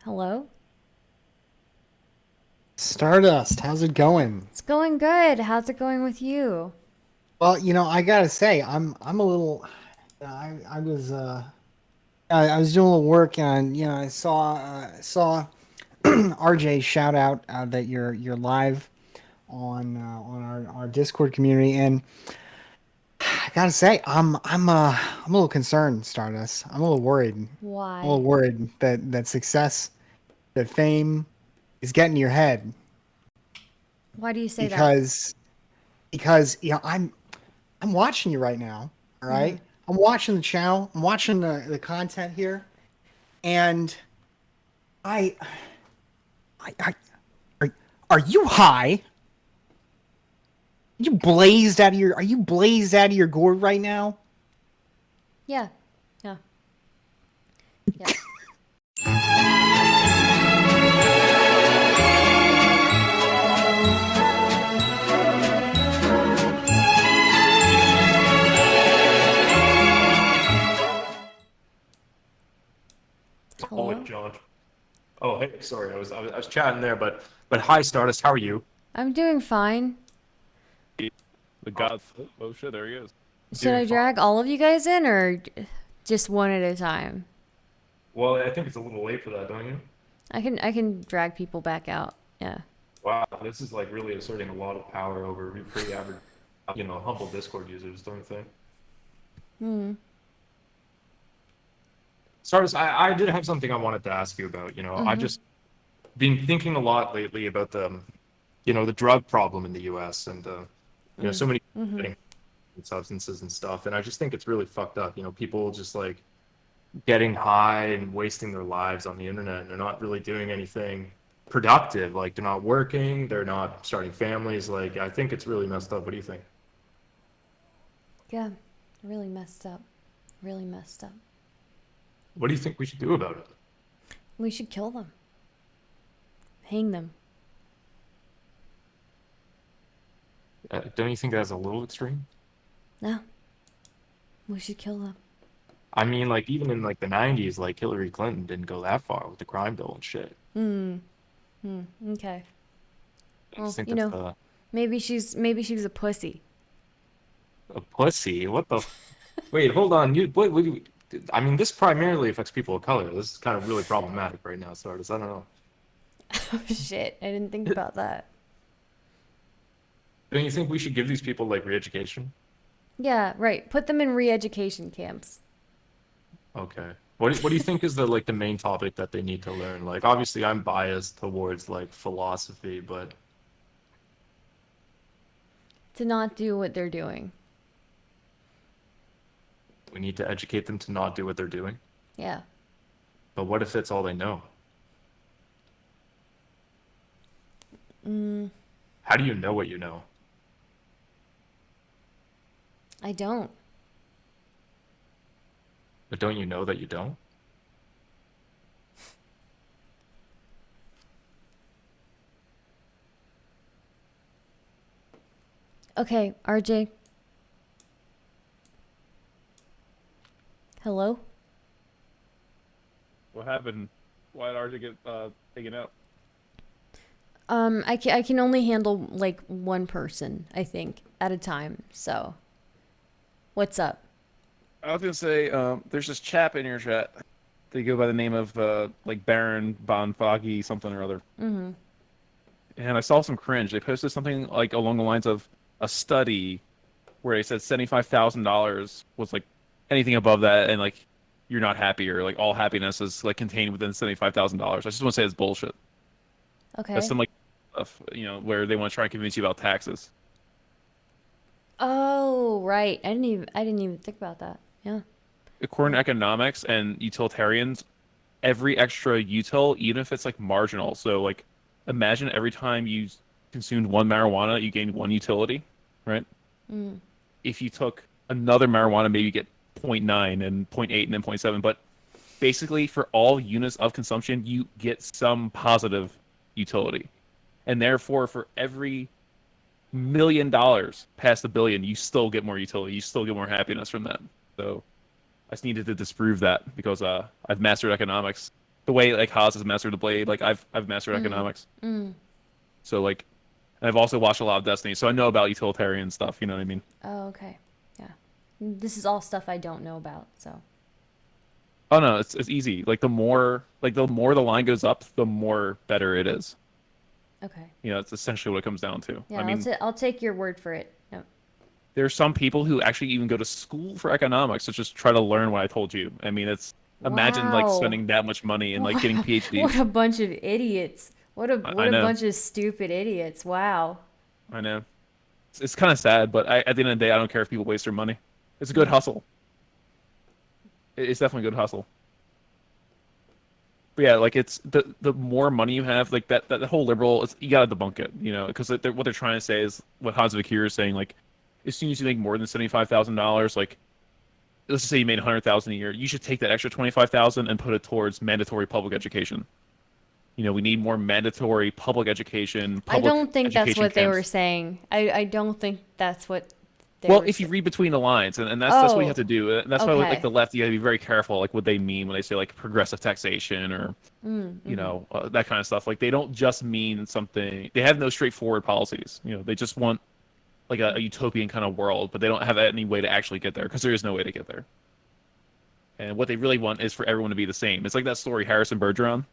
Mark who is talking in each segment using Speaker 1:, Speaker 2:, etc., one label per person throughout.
Speaker 1: Hello?
Speaker 2: Stardust, how's it going?
Speaker 1: It's going good. How's it going with you?
Speaker 2: Well, I gotta say, I'm a little. I was I was doing a little work and I saw RJ shout out that you're live on our Discord community, and I gotta say, I'm a little concerned, Stardust. I'm a little worried. I'm a little
Speaker 1: Why?
Speaker 2: worried that success, that fame, is getting to your head
Speaker 1: Why do you say that?
Speaker 2: because I'm watching you right now. All
Speaker 1: Mm-hmm.
Speaker 2: right. I'm watching the channel. I'm watching the content here. And I, I are, are you high? Are you blazed out of your gourd right now?
Speaker 1: Yeah. Yeah. Yeah.
Speaker 3: Oh wait,
Speaker 1: Hello?
Speaker 3: John. Oh hey, sorry, I was chatting there, but hi, Stardust. How are you?
Speaker 1: I'm doing fine.
Speaker 4: The
Speaker 3: Oh,
Speaker 4: god. Oh shit! There he is.
Speaker 1: Should
Speaker 3: doing
Speaker 1: I
Speaker 3: fine.
Speaker 1: drag all of you guys in or just one at a time?
Speaker 3: Well, I think it's a little late for that, don't you?
Speaker 1: I can drag people back out. Yeah.
Speaker 3: Wow, this is like really asserting a lot of power over pretty average, humble Discord users, don't you think?
Speaker 1: Hmm.
Speaker 3: Stardust, I did have something I wanted to ask you about. I've
Speaker 1: Mm-hmm.
Speaker 3: just been thinking a lot lately about the drug problem in the U.S. and so many people
Speaker 1: Mm-hmm.
Speaker 3: getting substances and stuff, and I just think it's really fucked up. People just like getting high and wasting their lives on the internet and they're not really doing anything productive. Like they're not working, they're not starting families. Like I think it's really messed up. What do you think?
Speaker 1: Yeah. Really messed up. Really messed up.
Speaker 3: What do you think we should do about it?
Speaker 1: We should kill them. Hang them.
Speaker 3: Don't you think that's a little extreme?
Speaker 1: No. We should kill them.
Speaker 3: I mean, like even in like the 90s, like Hillary Clinton didn't go that far with the crime bill and shit.
Speaker 1: Hmm. Hmm. Okay.
Speaker 3: I
Speaker 1: Well,
Speaker 3: just think that's
Speaker 1: maybe she's a pussy.
Speaker 3: a pussy. What the? Wait, hold on. I mean, this primarily affects people of color. This is kind of really problematic right now, Sardis. I don't know.
Speaker 1: Oh shit. I didn't think about that.
Speaker 3: Don't you think we should give these people like re-education?
Speaker 1: Yeah, right. Put them in re-education camps.
Speaker 3: Okay. What do you think is the main topic that they need to learn? Like obviously I'm biased towards like philosophy, but
Speaker 1: To not do what they're doing.
Speaker 3: we need to educate them to not do what they're doing.
Speaker 1: Yeah.
Speaker 3: But what if that's all they know?
Speaker 1: Mm,
Speaker 3: How do you know what you know?
Speaker 1: I don't.
Speaker 3: But don't you know that you don't?
Speaker 1: Okay, RJ. Hello?
Speaker 4: What happened? Why did RJ get taken out?
Speaker 1: I can only handle like one person, I think, at a time. So, what's up?
Speaker 4: I was gonna say, there's this chap in your chat. They go by the name of like Baron Bonfoggy something or other.
Speaker 1: Mm-hmm.
Speaker 4: And I saw some cringe. They posted something like along the lines of a study where they said $75,000 was like anything above that, and like you're not happy or like all happiness is like contained within $75,000. I just want to say it's bullshit. That's
Speaker 1: Okay.
Speaker 4: some like stuff, where they want to try and convince you about taxes.
Speaker 1: Oh, right. I didn't even think about that. Yeah.
Speaker 4: According
Speaker 1: Yeah.
Speaker 4: to economics and utilitarians, every extra util, even if it's like marginal. So like imagine every time you consumed one marijuana, you gained one utility, right?
Speaker 1: Mm.
Speaker 4: If you took another marijuana, maybe you get zero point 0.9 and zero point 0.8 and then zero point 0.7. But basically, for all units of consumption, you get some positive utility. And therefore, for every $1 million past the billion, you still get more utility. You still get more happiness from that. So I just needed to disprove that because I've mastered economics. The way like Haas has mastered the blade, like I've mastered economics. So like, and I've also watched a lot of Destiny, so I know about utilitarian stuff. You know what I mean?
Speaker 1: Oh, okay. Yeah. This is all stuff I don't know about, so.
Speaker 4: Oh no, it's easy. Like the more the line goes up, the more better it is.
Speaker 1: Okay.
Speaker 4: You know, it's essentially what it comes down to.
Speaker 1: Yeah,
Speaker 4: I mean,
Speaker 1: I'll take your word for it. Yep.
Speaker 4: there are some people who actually even go to school for economics to just try to learn what I told you. I mean, it's imagine like
Speaker 1: Wow.
Speaker 4: spending that much money and like getting
Speaker 1: What
Speaker 4: PhDs.
Speaker 1: a bunch of idiots. What a
Speaker 4: I know,
Speaker 1: bunch of stupid idiots. Wow.
Speaker 4: I know. It's kind of sad, but at the end of the day, I don't care if people waste their money. It's a good hustle. It's definitely a good hustle. But yeah, like it's the more money you have, like that whole liberal, you gotta debunk it, you know, because what they're trying to say is what Hans Vakir is saying, like as soon as you make more than $75,000, like let's just say you made 100,000 a year, you should take that extra 25,000 and put it towards mandatory public education. You know, we need more mandatory public education.
Speaker 1: I don't think that's
Speaker 4: education
Speaker 1: what they were
Speaker 4: camps.
Speaker 1: saying. I don't think that's what they
Speaker 4: Well,
Speaker 1: were
Speaker 4: if you
Speaker 1: saying.
Speaker 4: read between the lines, and that's what you have to do. That's why, like
Speaker 1: Okay.
Speaker 4: the left, you got to be very careful, like what they mean when they say like progressive taxation or, you know, that kind of stuff. Like they don't just mean something. They have no straightforward policies. You know, they just want like a utopian kind of world, but they don't have any way to actually get there because there is no way to get there. And what they really want is for everyone to be the same. It's like that story Harrison Bergeron.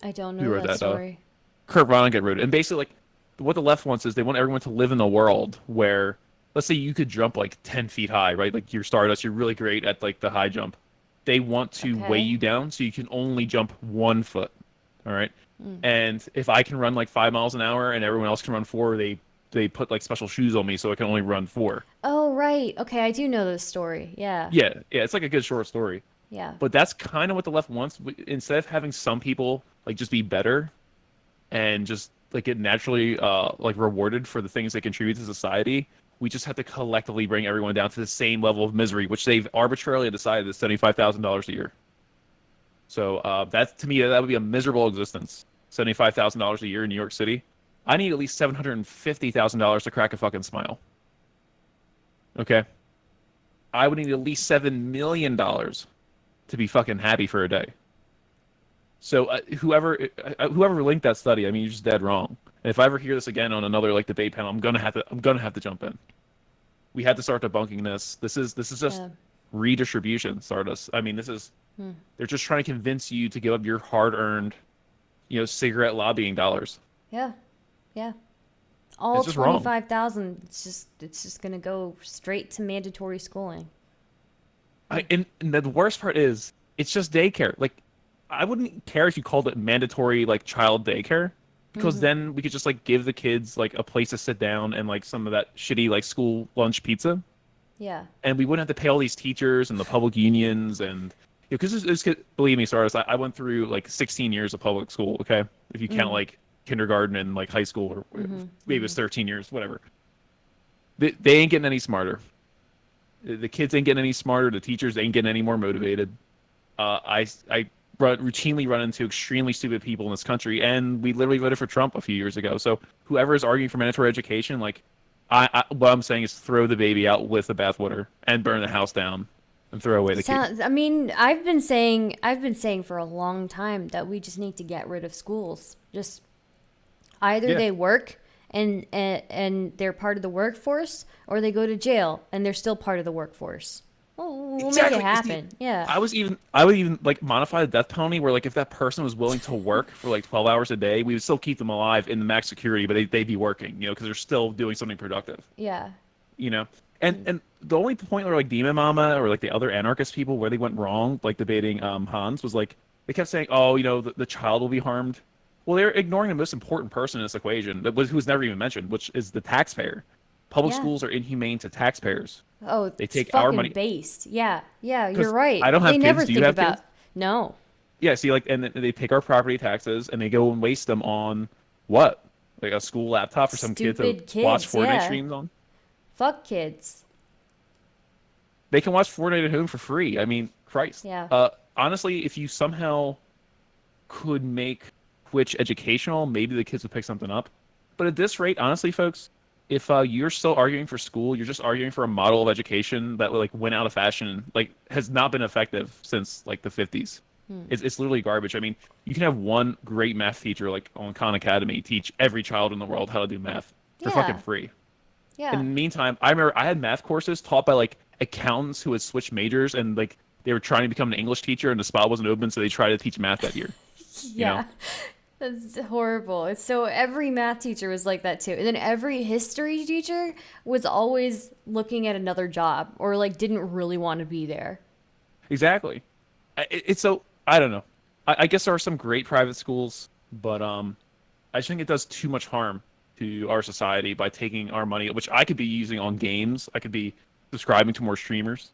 Speaker 1: I don't
Speaker 4: Who
Speaker 1: know
Speaker 4: wrote
Speaker 1: that
Speaker 4: that?
Speaker 1: story.
Speaker 4: Kurt Vonnegut wrote it. And basically, like, what the left wants is they want everyone to live in a world where, let's say you could jump like 10 feet high, right? Like you're Stardust, you're really great at like the high jump. They want to weigh
Speaker 1: Okay.
Speaker 4: you down so you can only jump 1 foot. All right. And if I can run like 5 miles an hour and everyone else can run four, they put like special shoes on me so I can only run four.
Speaker 1: Oh, right. Okay, I do know this story. Yeah.
Speaker 4: Yeah, yeah, it's like a good short story.
Speaker 1: Yeah.
Speaker 4: But that's kind of what the left wants. Instead of having some people like just be better and just like get naturally like rewarded for the things they contribute to society, we just have to collectively bring everyone down to the same level of misery, which they've arbitrarily decided is $75,000 a year. So that to me that would be a miserable existence. $75,000 a year in New York City. I need at least $750,000 to crack a fucking smile. Okay, I would need at least $7 million to be fucking happy for a day. So whoever linked that study, I mean, you're just dead wrong. And if I ever hear this again on another like debate panel, I'm gonna have to jump in. We have to start debunking this. This is just
Speaker 1: Yeah.
Speaker 4: redistribution, Stardust. I mean, they're just trying to convince you to give up your hard-earned, you know, cigarette lobbying dollars.
Speaker 1: Yeah. Yeah. All
Speaker 4: It's just wrong.
Speaker 1: 25,000, it's just going to go straight to mandatory schooling.
Speaker 4: And the worst part is, it's just daycare. Like, I wouldn't care if you called it mandatory like child daycare, because then we could just like give the kids like a place to sit down and like some of that shitty like school lunch pizza,
Speaker 1: Yeah.
Speaker 4: and we wouldn't have to pay all these teachers and the public unions and because believe me, Stardust, I went through like 16 years of public school. Okay, if you count like kindergarten and like high school, or maybe it was 13 years, whatever. They ain't getting any smarter. The kids ain't getting any smarter. The teachers ain't getting any more motivated. I routinely run into extremely stupid people in this country, and we literally voted for Trump a few years ago. So whoever is arguing for mandatory education, like, what I'm saying is throw the baby out with the bathwater and burn the house down and throw away the key.
Speaker 1: I mean, I've been saying for a long time that we just need to get rid of schools. Just either
Speaker 4: Yeah.
Speaker 1: they work and they're part of the workforce, or they go to jail and they're still part of the workforce. We'll
Speaker 4: Exactly.
Speaker 1: make it happen. Yeah.
Speaker 4: I would even like modify the death penalty where like if that person was willing to work for like 12 hours a day, we would still keep them alive in the max security, but they'd be working, you know, because they're still doing something productive,
Speaker 1: Yeah.
Speaker 4: you know. And the only point where like Demon Mama or like the other anarchist people where they went wrong, like debating Hans, was like they kept saying, oh, you know, the child will be harmed. Well, they're ignoring the most important person in this equation, who's never even mentioned, which is the taxpayer. Public
Speaker 1: Yeah.
Speaker 4: schools are inhumane to taxpayers.
Speaker 1: Oh,
Speaker 4: They
Speaker 1: it's
Speaker 4: take our
Speaker 1: fucking
Speaker 4: money.
Speaker 1: based. Yeah. Yeah,
Speaker 4: 'Cause
Speaker 1: you're right.
Speaker 4: I don't have
Speaker 1: They
Speaker 4: kids.
Speaker 1: never
Speaker 4: Do you
Speaker 1: think
Speaker 4: have
Speaker 1: about
Speaker 4: kids?
Speaker 1: No.
Speaker 4: Yeah, see, like, and they take our property taxes and they go and waste them on what? Like a school laptop for some kid
Speaker 1: Stupid
Speaker 4: to watch
Speaker 1: kids,
Speaker 4: Fortnite
Speaker 1: yeah.
Speaker 4: streams on?
Speaker 1: Fuck kids.
Speaker 4: They can watch Fortnite at home for free. I mean, Christ.
Speaker 1: Yeah.
Speaker 4: Honestly, if you somehow could make Twitch educational, maybe the kids would pick something up. But at this rate, honestly, folks, if you're still arguing for school, you're just arguing for a model of education that like went out of fashion, like has not been effective since like the 50s. It's literally garbage. I mean, you can have one great math teacher like on Khan Academy teach every child in the world how to do math for fucking
Speaker 1: Yeah.
Speaker 4: free.
Speaker 1: Yeah.
Speaker 4: In the meantime, I remember I had math courses taught by like accountants who had switched majors and like they were trying to become an English teacher and the spot wasn't open, so they tried to teach math that year. You know?
Speaker 1: Yeah. That's horrible. It's so every math teacher was like that too. And then every history teacher was always looking at another job or like didn't really want to be there.
Speaker 4: Exactly. It's so I don't know. I guess there are some great private schools, but I just think it does too much harm to our society by taking our money, which I could be using on games. I could be subscribing to more streamers.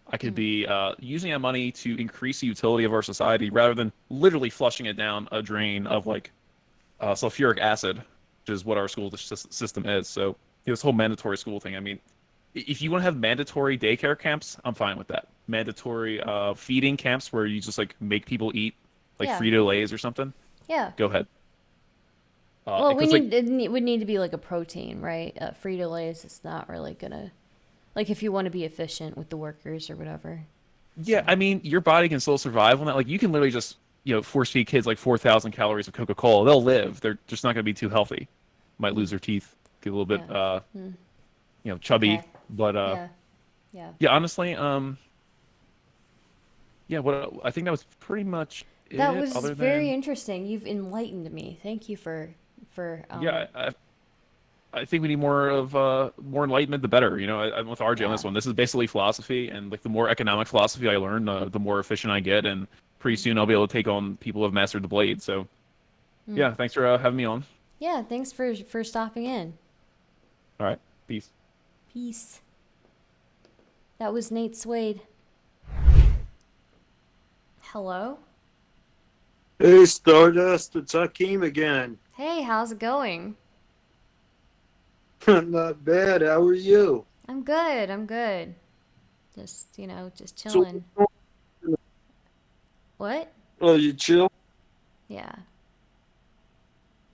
Speaker 4: I could be using that money to increase the utility of our society rather than literally flushing it down a drain of like sulfuric acid, which is what our school system is. So this whole mandatory school thing. I mean, if you want to have mandatory daycare camps, I'm fine with that. Mandatory feeding camps where you just like make people eat like
Speaker 1: Yeah.
Speaker 4: Frito-Lays or something.
Speaker 1: Yeah.
Speaker 4: Go ahead.
Speaker 1: Well,
Speaker 4: because, like,
Speaker 1: it would need to be like a protein, right? Frito-Lays, it's not really gonna, like if you want to be efficient with the workers or whatever.
Speaker 4: yeah, I mean, your body can still survive on that. Like, you can literally just, force feed kids like 4,000 calories of Coca-Cola. They'll live. They're just not going to be too healthy. Might lose their teeth, get a little bit,
Speaker 1: Yeah.
Speaker 4: chubby.
Speaker 1: Okay.
Speaker 4: But
Speaker 1: Yeah. Yeah.
Speaker 4: yeah, honestly, yeah, what I think that was pretty much it.
Speaker 1: That was
Speaker 4: other
Speaker 1: very
Speaker 4: than,
Speaker 1: interesting. You've enlightened me. Thank you for
Speaker 4: yeah, I think we need more of more enlightenment, the better. I'm with RJ on this
Speaker 1: Yeah.
Speaker 4: one. This is basically philosophy, and like the more economic philosophy I learn, the more efficient I get, and pretty soon I'll be able to take on people who have mastered the blade. So, yeah, thanks for having me on.
Speaker 1: Yeah, thanks for stopping in.
Speaker 4: All right, peace.
Speaker 1: Peace. That was NateSuede. Hello?
Speaker 5: Hey, Stardust, it's Hakeem again.
Speaker 1: Hey, how's it going?
Speaker 5: Not bad. How are you?
Speaker 1: I'm good. I'm good. Just, just
Speaker 5: So,
Speaker 1: chilling. What?
Speaker 5: oh, you chill?
Speaker 1: Yeah.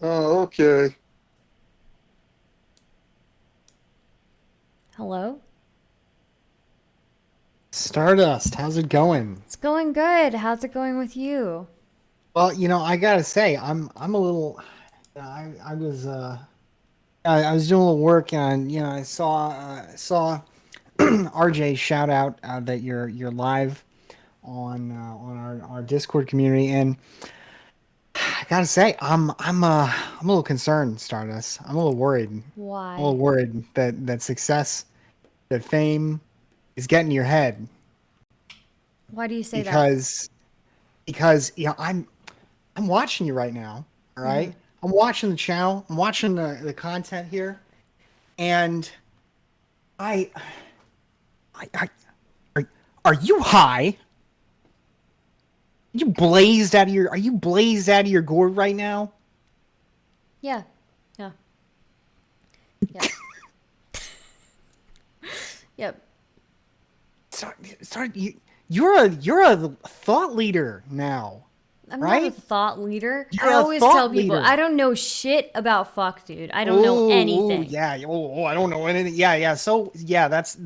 Speaker 5: Oh, okay.
Speaker 1: Hello?
Speaker 2: Stardust, how's it going?
Speaker 1: It's going good. How's it going with you?
Speaker 2: Well, I gotta say, I'm a little. I was I was doing a little work and I saw RJ shout out that you're live on our Discord community, and I gotta say, I'm a little concerned, Stardust. I'm a little worried. I'm
Speaker 1: Why?
Speaker 2: a little worried that success, that fame, is getting to your head.
Speaker 1: Why do you say that?
Speaker 2: Because I'm watching you right now. All right, I'm watching the channel. I'm watching the content here, and are you high? Are you blazed out of your gourd right now?
Speaker 1: Yeah. Yeah. Yeah. Yep.
Speaker 2: You're a thought leader now.
Speaker 1: I'm not a
Speaker 2: Right?
Speaker 1: thought leader.
Speaker 2: You're
Speaker 1: I
Speaker 2: a
Speaker 1: always
Speaker 2: thought
Speaker 1: tell people
Speaker 2: leader.
Speaker 1: I don't know shit about fuck, dude. I don't know anything.
Speaker 2: Yeah. I don't know anything. Yeah. So yeah, that's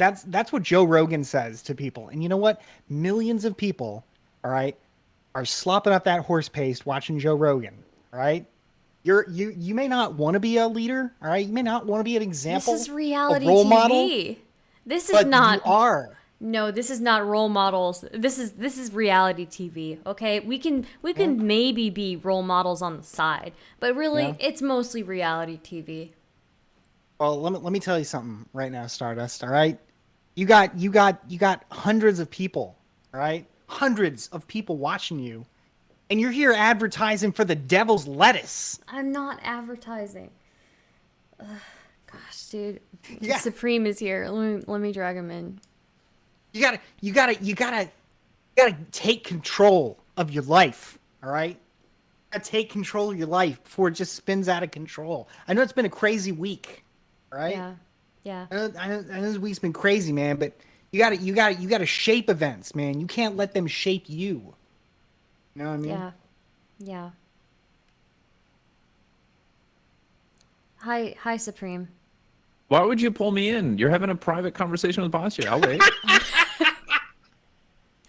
Speaker 2: what Joe Rogan says to people. And you know what? Millions of people, all right, are slopping up that horse paste watching Joe Rogan. All right. You may not want to be a leader. All right. You may not want to be an example.
Speaker 1: This is reality
Speaker 2: a role
Speaker 1: TV.
Speaker 2: model,
Speaker 1: This is
Speaker 2: but
Speaker 1: not.
Speaker 2: you are.
Speaker 1: No, this is not role models. This is reality TV. Okay, we can maybe be role models on the side, but really,
Speaker 2: Yeah.
Speaker 1: it's mostly reality TV.
Speaker 2: Well, let me tell you something right now, Stardust. All right, you got hundreds of people. All right, hundreds of people watching you, and you're here advertising for the devil's lettuce.
Speaker 1: I'm not advertising. Ugh, gosh, dude,
Speaker 2: Yeah.
Speaker 1: Supreme is here. Let me drag him in.
Speaker 2: You gotta take control of your life. All right, you gotta take control of your life before it just spins out of control. I know it's been a crazy week. All right.
Speaker 1: Yeah, yeah.
Speaker 2: I know this week's been crazy, man, but you gotta shape events, man. You can't let them shape you. You know what I mean?
Speaker 1: Yeah. Yeah. Hi, Supreme.
Speaker 4: Why would you pull me in? You're having a private conversation with Bastiat. I'll wait.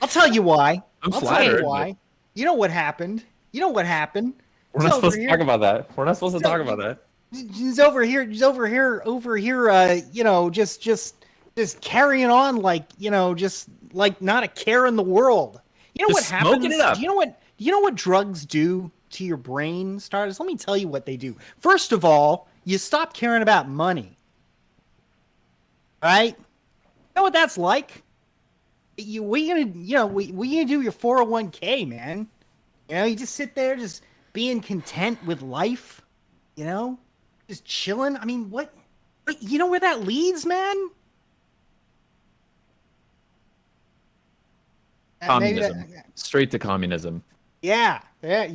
Speaker 2: I'll tell you why.
Speaker 4: I'm
Speaker 2: I'll tell
Speaker 4: flattered,
Speaker 2: you why. You know what happened? You know what happened?
Speaker 4: We're
Speaker 2: He's
Speaker 4: not
Speaker 2: over
Speaker 4: supposed to talk
Speaker 2: here.
Speaker 4: about that. We're not supposed to
Speaker 2: So-
Speaker 4: talk about that.
Speaker 2: He's over here. He's over here. You know, just carrying on like, you know, just like not a care in the world. You know
Speaker 4: Just
Speaker 2: what
Speaker 4: smoking
Speaker 2: happens?
Speaker 4: it up.
Speaker 2: Do you know what drugs do to your brain, Stardust? Let me tell you what they do. First of all, you stop caring about money. Right? You know what that's like? We gonna do your 401k, man. You know, you just sit there just being content with life, you know? Just chilling. I mean, what you know where that leads, man? Maybe
Speaker 6: Communism. Straight to communism.
Speaker 2: yeah, there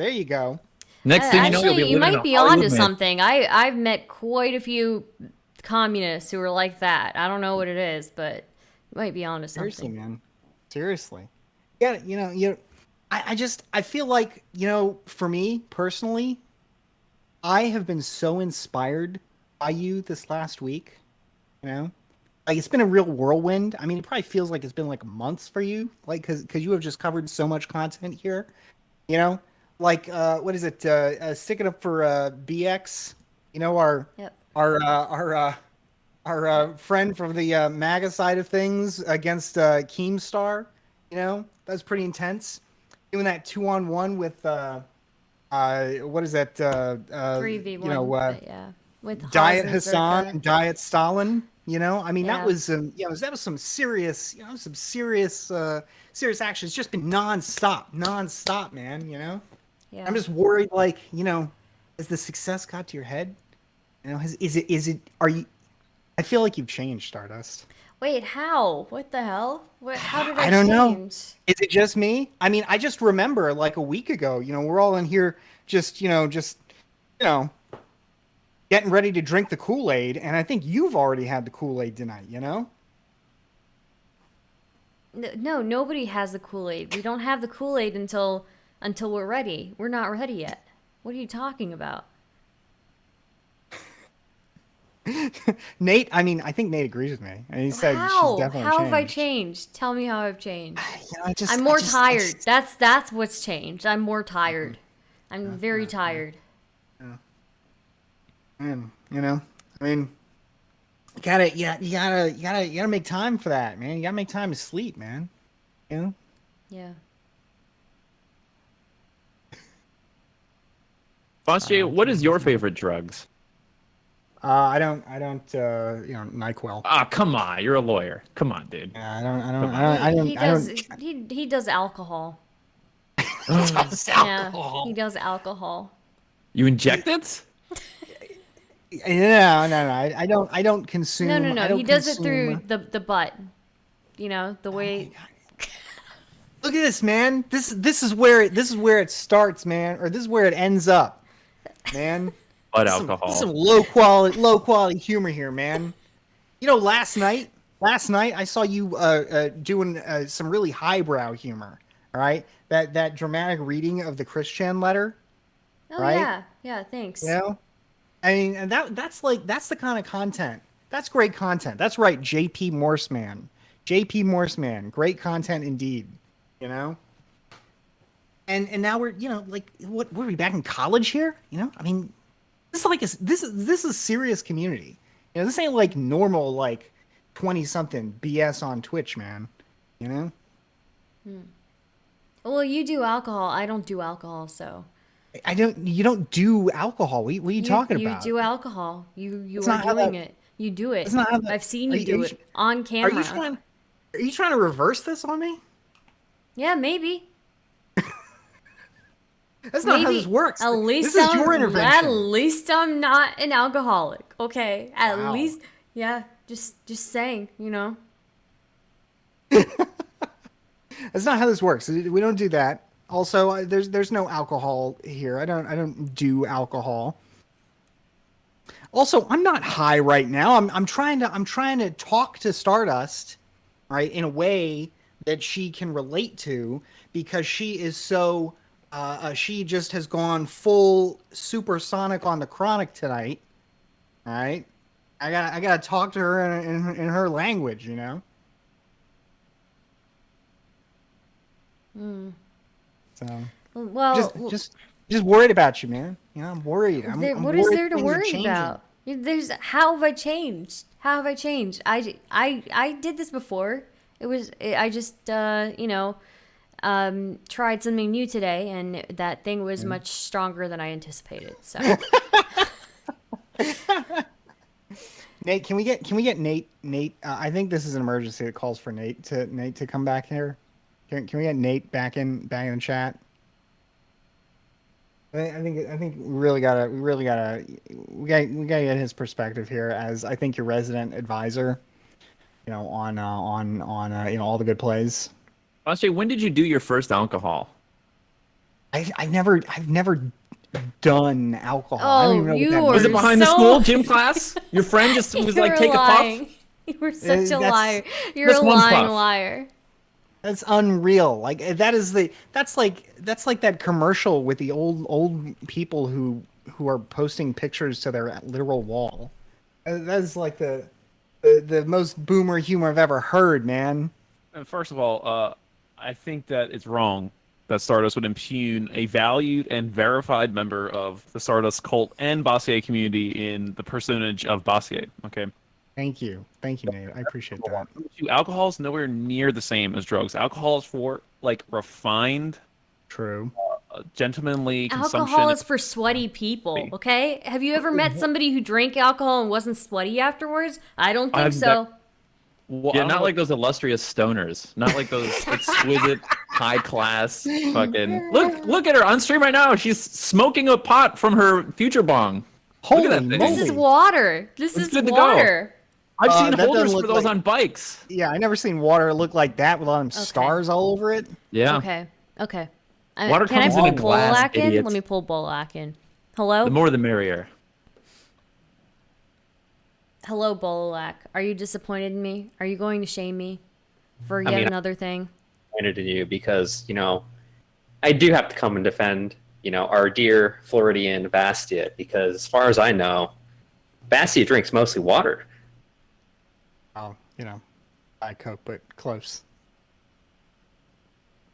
Speaker 2: you go.
Speaker 6: Next thing you know, you'll
Speaker 1: Actually,
Speaker 6: be
Speaker 1: you
Speaker 6: living in
Speaker 1: might
Speaker 6: a
Speaker 1: be
Speaker 6: Hollywood
Speaker 1: onto
Speaker 6: mansion.
Speaker 1: something. I've met quite a few communists who are like that. I don't know what it is, but you might be onto
Speaker 2: Seriously,
Speaker 1: something.
Speaker 2: man. Seriously. Yeah, I feel like, you know, for me personally, I have been so inspired by you this last week, you know? Like it's been a real whirlwind. I mean, it probably feels like it's been like months for you, like because you have just covered so much content here, you know? Like what is it? Sticking up for BX, you know,
Speaker 1: Yep.
Speaker 2: our friend from the MAGA side of things against Keemstar, you know, that's pretty intense. Doing that 2-on-1 with what is that?
Speaker 1: 3v1,
Speaker 2: You know,
Speaker 1: but yeah. With
Speaker 2: Diet
Speaker 1: Haas and
Speaker 2: Hassan
Speaker 1: Zerka.
Speaker 2: and Diet Stalin. You know, I mean, that
Speaker 1: Yeah.
Speaker 2: was that was some serious, serious action. It's just been nonstop, man. You know,
Speaker 1: Yeah.
Speaker 2: I'm just worried, like, you know, has the success got to your head? You know, is it? Are you? I feel like you've changed, Stardust.
Speaker 1: Wait, how? What the hell? How did
Speaker 2: I
Speaker 1: I
Speaker 2: don't know.
Speaker 1: change?
Speaker 2: Is it just me? I mean, I just remember like a week ago, you know, we're all in here just, you know, getting ready to drink the Kool-Aid, and I think you've already had the Kool-Aid tonight, you know?
Speaker 1: No, nobody has the Kool-Aid. We don't have the Kool-Aid until we're ready. We're not ready yet. What are you talking about?
Speaker 2: Nate, I mean, I think Nate agrees with me. And he said she's
Speaker 1: How?
Speaker 2: definitely
Speaker 1: How have I
Speaker 2: changed.
Speaker 1: changed? Tell me how I've changed.
Speaker 2: You know,
Speaker 1: I'm more tired. That's what's changed. I'm more tired. I'm very tired.
Speaker 2: Man, you know, I mean, you gotta make time for that, man. You gotta make time to sleep, man. You know?
Speaker 1: Yeah.
Speaker 6: Bastiat, what is your favorite drugs?
Speaker 2: I don't, you know, NyQuil.
Speaker 6: Ah, come on, you're a lawyer. Come on, dude.
Speaker 2: Yeah,
Speaker 1: He does alcohol.
Speaker 2: It's
Speaker 1: Yeah,
Speaker 2: alcohol.
Speaker 1: he does alcohol.
Speaker 6: You inject it?
Speaker 2: No, I don't consume. I
Speaker 1: No.
Speaker 2: don't
Speaker 1: He does it
Speaker 2: consume-
Speaker 1: through the butt. You know, the way.
Speaker 2: Look at this, man. This is where it starts, man, or this is where it ends up, man.
Speaker 6: Blood
Speaker 2: This
Speaker 6: alcohol.
Speaker 2: is some low quality humor here, man. You know, last night I saw you doing some really highbrow humor. All right, that dramatic reading of the Christian letter.
Speaker 1: Oh
Speaker 2: Right?
Speaker 1: yeah, thanks.
Speaker 2: You know, I mean, and that's the kind of content. That's great content. That's right, JP Morseman. JP Morseman, great content indeed. You know. And now we're, you know, like, what were we back in college here? You know, I mean, this is serious community. You know, this ain't like normal like 20-something BS on Twitch, man. You know?
Speaker 1: Well, you do alcohol. I don't do alcohol, so.
Speaker 2: You don't do alcohol. What are you talking about?
Speaker 1: You do alcohol. You
Speaker 2: That's
Speaker 1: are
Speaker 2: not how
Speaker 1: doing
Speaker 2: that-
Speaker 1: it. You do it.
Speaker 2: that's not how that-
Speaker 1: I've seen
Speaker 2: are
Speaker 1: you
Speaker 2: you-
Speaker 1: do
Speaker 2: are
Speaker 1: it
Speaker 2: you-
Speaker 1: on
Speaker 2: Are
Speaker 1: camera.
Speaker 2: you trying to reverse this on me?
Speaker 1: Yeah, maybe.
Speaker 2: That's not how
Speaker 1: Maybe.
Speaker 2: this works.
Speaker 1: At least
Speaker 2: This is your intervention.
Speaker 1: At least I'm not an alcoholic. Okay. At
Speaker 2: Wow.
Speaker 1: least, yeah. Just saying. You know.
Speaker 2: That's not how this works. We don't do that. Also, there's no alcohol here. I don't do alcohol. Also, I'm not high right now. I'm trying to talk to Stardust, right, in a way that she can relate to, because she is so she just has gone full supersonic on the chronic tonight. All right, I gotta talk to her in her language, you know. So
Speaker 1: Well,
Speaker 2: just worried about you, man. You know, I'm worried. I'm
Speaker 1: what is
Speaker 2: worried
Speaker 1: there to
Speaker 2: things are
Speaker 1: worry
Speaker 2: changing.
Speaker 1: about? There's how have I changed? How have I changed? I did this before. I just tried something new today, and that thing was much stronger than I anticipated. So
Speaker 2: Nate, can we get Nate? I think this is an emergency that calls for Nate to come back here. Can we get Nate back in the chat? I think we gotta get his perspective here as I think your resident advisor, on all the good plays.
Speaker 6: Bonsuet, when did you do your first alcohol?
Speaker 2: I've never done alcohol. I don't even know
Speaker 1: you
Speaker 2: what that
Speaker 1: were
Speaker 6: Was it
Speaker 2: means.
Speaker 6: behind the
Speaker 1: so-
Speaker 6: school gym class? Your friend just was like, take a puff.
Speaker 1: You were such a
Speaker 2: That's-
Speaker 1: liar. You're
Speaker 6: Just
Speaker 1: a
Speaker 6: one
Speaker 1: lying
Speaker 6: puff.
Speaker 1: liar.
Speaker 2: That's unreal. Like that's like that commercial with the old people who are posting pictures to their literal wall. That is like the most boomer humor I've ever heard, man.
Speaker 4: And first of all, I think that it's wrong that Stardust would impugn a valued and verified member of the Stardust cult and Bastiat community in the personage of Bastiat. Okay.
Speaker 2: Thank you, Nate. I appreciate that.
Speaker 4: Alcohol is nowhere near the same as drugs. Alcohol is for like refined,
Speaker 2: True.
Speaker 4: gentlemanly consumption.
Speaker 1: Alcohol is for sweaty people, okay? Have you ever met somebody who drank alcohol and wasn't sweaty afterwards? I don't think
Speaker 4: I've
Speaker 1: so.
Speaker 4: Well, I
Speaker 6: Yeah,
Speaker 4: don't
Speaker 6: not
Speaker 4: know-
Speaker 6: like those illustrious stoners. Not like those exquisite, high class fucking.
Speaker 4: Look at her on stream right now. She's smoking a pot from her future bong.
Speaker 2: Holy
Speaker 4: that thing.
Speaker 1: This is
Speaker 2: moly.
Speaker 1: water. This
Speaker 4: It's
Speaker 1: is
Speaker 4: good to go.
Speaker 1: water.
Speaker 4: I've seen
Speaker 2: that
Speaker 4: holders
Speaker 2: doesn't
Speaker 4: for
Speaker 2: look
Speaker 4: those
Speaker 2: like-
Speaker 4: on bikes.
Speaker 2: Yeah, I never seen water look like that with all them stars all over it.
Speaker 6: Yeah.
Speaker 1: Okay.
Speaker 6: Water
Speaker 1: Can I
Speaker 6: comes in
Speaker 1: pull
Speaker 6: a glass,
Speaker 1: Bololak in?
Speaker 6: idiots.
Speaker 1: Let me pull Bololak in. Hello?
Speaker 6: The more the merrier.
Speaker 1: Hello, Bololak. Are you disappointed in me? Are you going to shame me for yet
Speaker 7: mean,
Speaker 1: another thing?
Speaker 7: Pointed in you because I do have to come and defend our dear Floridian Bastiat because as far as I know, Bastiat drinks mostly water.
Speaker 2: Oh, Diet Coke, but close.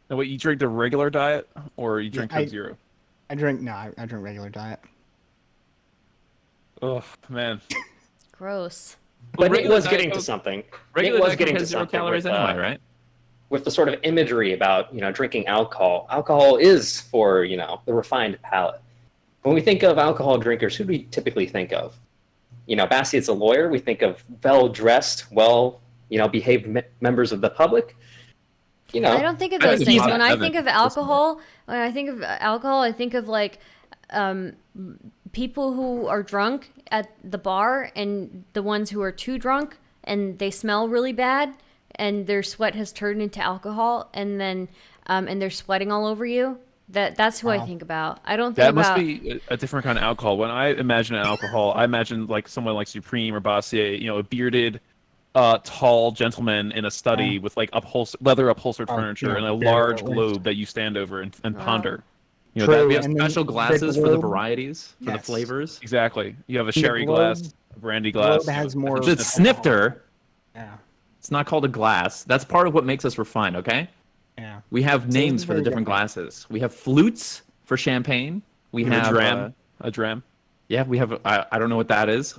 Speaker 4: Now, wait, you drink the regular diet or you drink
Speaker 2: I-
Speaker 4: Coke Zero?
Speaker 2: I drink regular diet.
Speaker 4: Oh man,
Speaker 1: Gross.
Speaker 7: But Nate
Speaker 6: regular
Speaker 7: was
Speaker 6: Diet
Speaker 7: getting to
Speaker 6: Coke-
Speaker 7: something.
Speaker 6: Regular
Speaker 7: Nate was
Speaker 6: Diet Coke
Speaker 7: getting to
Speaker 6: has 0
Speaker 7: something
Speaker 6: calories
Speaker 7: with,
Speaker 6: anyway, right?
Speaker 7: with the sort of imagery about drinking alcohol. Alcohol is for the refined palate. When we think of alcohol drinkers, who do we typically think of? Bastiat's a lawyer. We think of well-dressed, behaved members of the public.
Speaker 1: I don't think of
Speaker 6: I
Speaker 1: those
Speaker 6: think
Speaker 1: things.
Speaker 6: it's
Speaker 1: When I
Speaker 6: Evan.
Speaker 1: think of alcohol, I think of like people who are drunk at the bar and the ones who are too drunk and they smell really bad and their sweat has turned into alcohol and then and they're sweating all over you. That's who I
Speaker 2: Wow.
Speaker 1: think about. I don't think
Speaker 4: that
Speaker 1: about.
Speaker 4: must be a different kind of alcohol. When I imagine an alcohol, I imagine like someone like Supreme or Bastiat, a bearded, tall gentleman in a study with like leather upholstered furniture and a
Speaker 2: very
Speaker 4: large
Speaker 2: old.
Speaker 4: globe that you stand over and ponder.
Speaker 2: True.
Speaker 6: We have
Speaker 2: and then
Speaker 6: special
Speaker 2: the
Speaker 6: glasses for the
Speaker 2: globe-
Speaker 6: varieties, for the
Speaker 2: Yes.
Speaker 6: flavors.
Speaker 4: Exactly. You have a
Speaker 2: the
Speaker 4: sherry
Speaker 2: globe-
Speaker 4: glass, a brandy
Speaker 2: globe
Speaker 4: glass.
Speaker 2: has more.
Speaker 6: It's a snifter.
Speaker 2: Yeah.
Speaker 6: It's not called a glass. That's part of what makes us refined, okay?
Speaker 2: Yeah.
Speaker 6: We have
Speaker 2: it's
Speaker 6: names for the
Speaker 2: very
Speaker 6: different
Speaker 2: different.
Speaker 6: glasses. We have flutes for champagne. We
Speaker 4: You have
Speaker 6: have
Speaker 4: a dram. A dram.
Speaker 6: yeah, we have. I don't know what that is.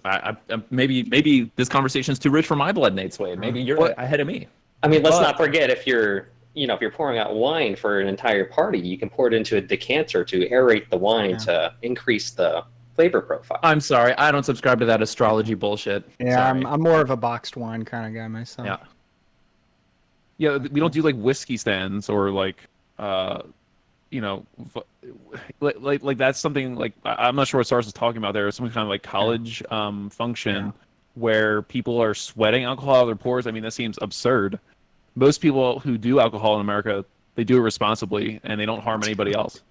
Speaker 6: Maybe this conversation's too rich for my blood, NateSuede. Maybe you're ahead of me.
Speaker 7: I mean, let's
Speaker 6: But-
Speaker 7: not forget if you're pouring out wine for an entire party, you can pour it into a decanter to aerate the wine to increase the flavor profile.
Speaker 6: I'm sorry, I don't subscribe to that astrology bullshit.
Speaker 2: Yeah,
Speaker 6: Sorry.
Speaker 2: I'm more of a boxed wine kind of guy myself.
Speaker 6: Yeah.
Speaker 4: Yeah, we don't do like whiskey stands or like, like that's something like I'm not sure what Stars is talking about. There is some kind of like college function where people are sweating alcohol out of their pores. I mean, that seems absurd. Most people who do alcohol in America, they do it responsibly and they don't harm anybody else.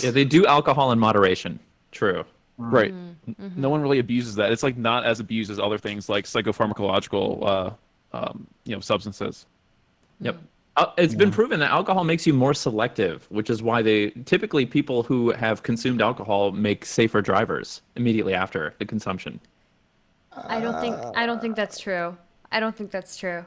Speaker 6: Yeah, they do alcohol in moderation. True.
Speaker 4: Right. No one really abuses that. It's like not as abused as other things like psychopharmacological, substances.
Speaker 6: Yep. It's been proven that alcohol makes you more selective, which is why typically people who have consumed alcohol make safer drivers immediately after the consumption.
Speaker 1: I don't think that's true. I don't think that's true.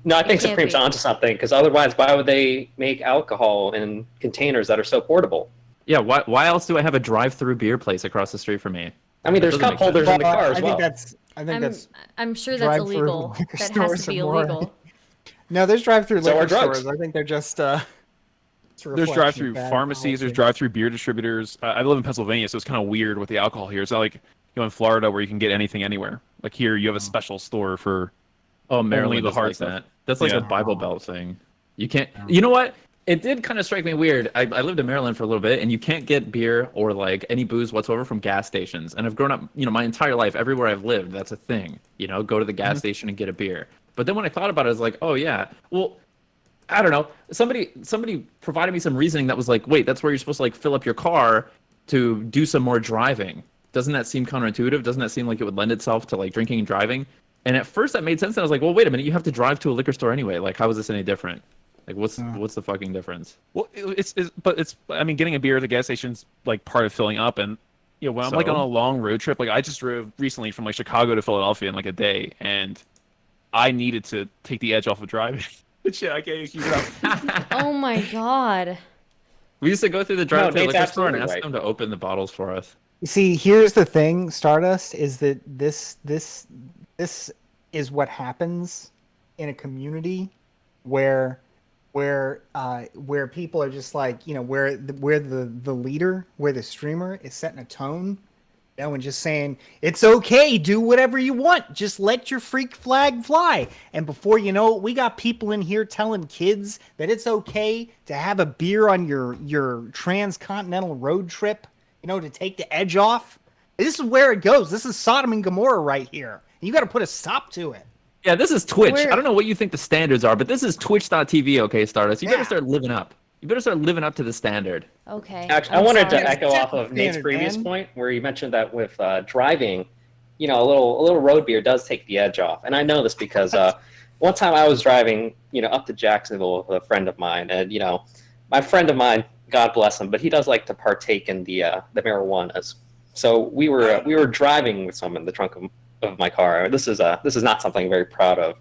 Speaker 7: No, I think
Speaker 1: It can't
Speaker 7: Supreme's
Speaker 1: be.
Speaker 7: onto something because otherwise, why would they make alcohol in containers that are so portable?
Speaker 6: Yeah, why else do I have a drive-through beer place across the street from me?
Speaker 7: I mean,
Speaker 6: That
Speaker 7: there's
Speaker 6: doesn't
Speaker 7: cup
Speaker 6: make sense.
Speaker 7: holders in the
Speaker 2: Well,
Speaker 7: car as
Speaker 2: I think
Speaker 7: well.
Speaker 1: I'm
Speaker 2: that's
Speaker 1: I'm sure that's
Speaker 2: drive-through
Speaker 1: illegal.
Speaker 2: liquor
Speaker 1: That has
Speaker 2: stores
Speaker 1: to be
Speaker 2: are more-
Speaker 1: illegal.
Speaker 2: No, there's drive-through
Speaker 7: So are
Speaker 2: liquor
Speaker 7: drugs.
Speaker 2: stores. I think they're just it's a
Speaker 4: There's
Speaker 2: reflection of
Speaker 4: drive-through
Speaker 2: bad
Speaker 4: pharmacies. There's
Speaker 2: policy.
Speaker 4: drive-through beer distributors. I live in Pennsylvania, so it's kind of weird with the alcohol here. It's not like in Florida where you can get anything anywhere. Like here, you have a special store for.
Speaker 6: Oh, Maryland
Speaker 4: the
Speaker 6: is
Speaker 4: hard
Speaker 6: like
Speaker 4: stuff.
Speaker 6: that. That's like
Speaker 4: Yeah.
Speaker 6: a Bible Belt thing. You can't. You know what? It did kind of strike me weird. I lived in Maryland for a little bit, and you can't get beer or like any booze whatsoever from gas stations. And I've grown up, my entire life, everywhere I've lived, that's a thing. Go to the gas station and get a beer. But then when I thought about it, I was like, oh yeah, well, I don't know. Somebody provided me some reasoning that was like, wait, that's where you're supposed to like fill up your car to do some more driving. Doesn't that seem counterintuitive? Doesn't that seem like it would lend itself to like drinking and driving? And at first that made sense. And I was like, well, wait a minute, you have to drive to a liquor store anyway. Like, how is this any different? Like, what's the fucking difference?
Speaker 4: Well, it's. I mean, getting a beer at the gas station's like part of filling up, and when I'm like on
Speaker 6: So?
Speaker 4: a long road trip, like I just drove recently from like Chicago to Philadelphia in like a day, and I needed to take the edge off of driving. Shit, I can't keep it up.
Speaker 1: Oh my god.
Speaker 6: We used to go through the drive-through
Speaker 7: Nate's
Speaker 6: liquor store and
Speaker 7: absolutely
Speaker 6: ask
Speaker 7: right.
Speaker 6: them to open the bottles for us.
Speaker 2: You see, here's the thing, Stardust, is that this is what happens in a community where people are just like, where the leader, where the streamer is setting a tone, and just saying, it's okay, do whatever you want, just let your freak flag fly. And before you know it, we got people in here telling kids that it's okay to have a beer on your transcontinental road trip, to take the edge off. This is where it goes. This is Sodom and Gomorrah right here. You got to put a stop to it.
Speaker 6: Yeah, this is Twitch.
Speaker 1: Where-
Speaker 6: I don't know what you think the standards are, but this is twitch.tv, okay, Stardust? You better
Speaker 2: Yeah.
Speaker 6: start living up. You better start living up to the standard.
Speaker 1: Okay.
Speaker 7: Actually, I
Speaker 1: I'm
Speaker 7: wanted
Speaker 1: sorry.
Speaker 7: to echo off of Nate's
Speaker 2: Standard,
Speaker 7: previous
Speaker 2: man.
Speaker 7: point where you mentioned that with driving, a little road beer does take the edge off. And I know this because one time I was driving, up to Jacksonville with a friend of mine, and my friend of mine, God bless him, but he does like to partake in the marijuanas. So we were driving with some in the trunk of my car. This is not something I'm very proud of.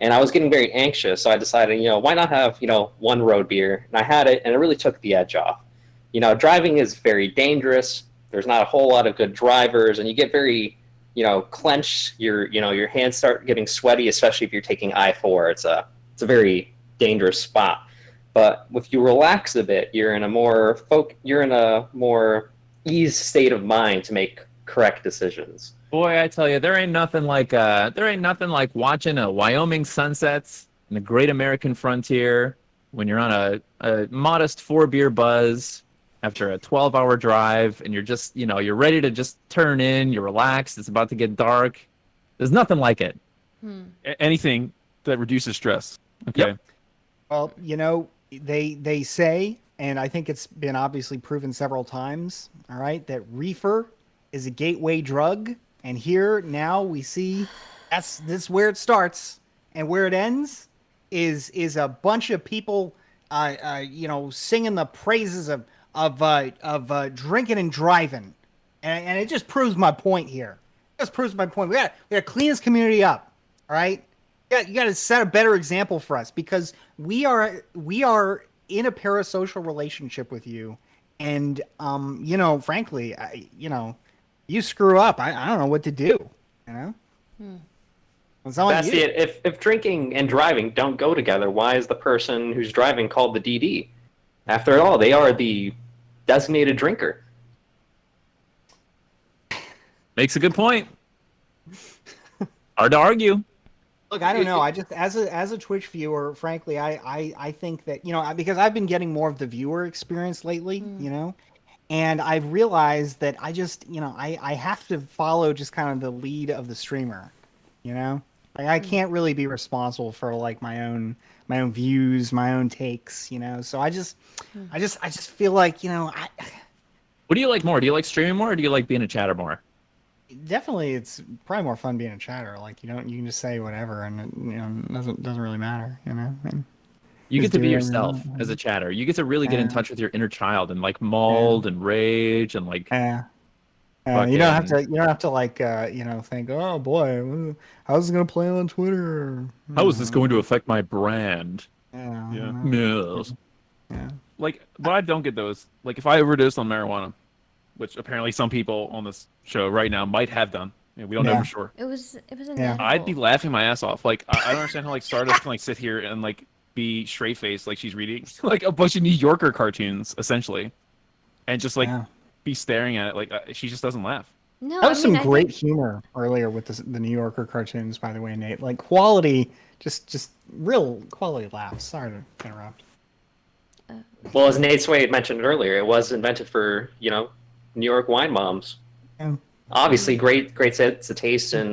Speaker 7: And I was getting very anxious, so I decided, why not have, one road beer? And I had it, and it really took the edge off. Driving is very dangerous. There's not a whole lot of good drivers, and you get very, clenched. Your hands start getting sweaty, especially if you're taking I-4. It's a very dangerous spot. But if you relax a bit, you're in a more eased state of mind to make correct decisions.
Speaker 6: Boy, I tell you, there ain't nothing like watching a Wyoming sunsets in the Great American Frontier when you're on a modest 4-beer buzz after a 12-hour drive, and you're just you're ready to just turn in. You're relaxed. It's about to get dark. There's nothing like it.
Speaker 4: Anything that reduces stress. Okay.
Speaker 6: Yep.
Speaker 2: Well, they say, and I think it's been obviously proven several times, all right, that reefer is a gateway drug. And here now we see this is where it starts, and where it ends is a bunch of people, singing the praises of drinking and driving, and it just proves my point here. It just proves my point. We got to clean this community up, all right? You got to set a better example for us, because we are in a parasocial relationship with you, and frankly, you screw up, I don't know what to do. It's all on you.
Speaker 7: Bastiat, if drinking and driving don't go together, why is the person who's driving called the DD? After all, they are the designated drinker.
Speaker 6: Makes a good point. Hard to argue.
Speaker 2: Look, I don't know. I just as a Twitch viewer, frankly, I think that because I've been getting more of the viewer experience lately, and I've realized that I just I have to follow just kind of the lead of the streamer, like I can't really be responsible for like my own views, my own takes, So I just feel like
Speaker 6: What do you like more? Do you like streaming more, or do you like being a chatter more?
Speaker 2: definitely it's probably more fun being a chatter. Like you can just say whatever, and it doesn't really matter, And
Speaker 6: You
Speaker 2: just
Speaker 6: get to be
Speaker 2: do
Speaker 6: yourself
Speaker 2: everything.
Speaker 6: as a chatter. You get to really get in touch with your inner child and like mauled and rage and like
Speaker 2: Yeah. You don't have
Speaker 4: Fucking-
Speaker 2: to. You don't have to like. Think. Oh boy, how's it gonna play on Twitter?
Speaker 4: How is this going to affect my brand?
Speaker 2: Yeah.
Speaker 4: Yes.
Speaker 2: Yeah.
Speaker 4: Like, what I don't get though is, like, if I overdosed on marijuana, which apparently some people on this show right now might have done, we don't know
Speaker 2: Yeah.
Speaker 4: for sure.
Speaker 1: It was an
Speaker 2: Yeah.
Speaker 1: edible.
Speaker 4: I'd be laughing my ass off. Like, I don't understand how like Stardust can like sit here and like be straight faced, like she's reading like a bunch of New Yorker cartoons essentially, and just like
Speaker 2: Yeah.
Speaker 4: be staring at it. Like she just doesn't laugh.
Speaker 1: No,
Speaker 2: That was
Speaker 1: I mean,
Speaker 2: some great humor earlier with the New Yorker cartoons, by the way, Nate. Like quality, just real quality laughs. Sorry to interrupt.
Speaker 7: Well, as NateSuede mentioned earlier, it was invented for New York wine moms.
Speaker 2: Yeah.
Speaker 7: Obviously, great sense of taste and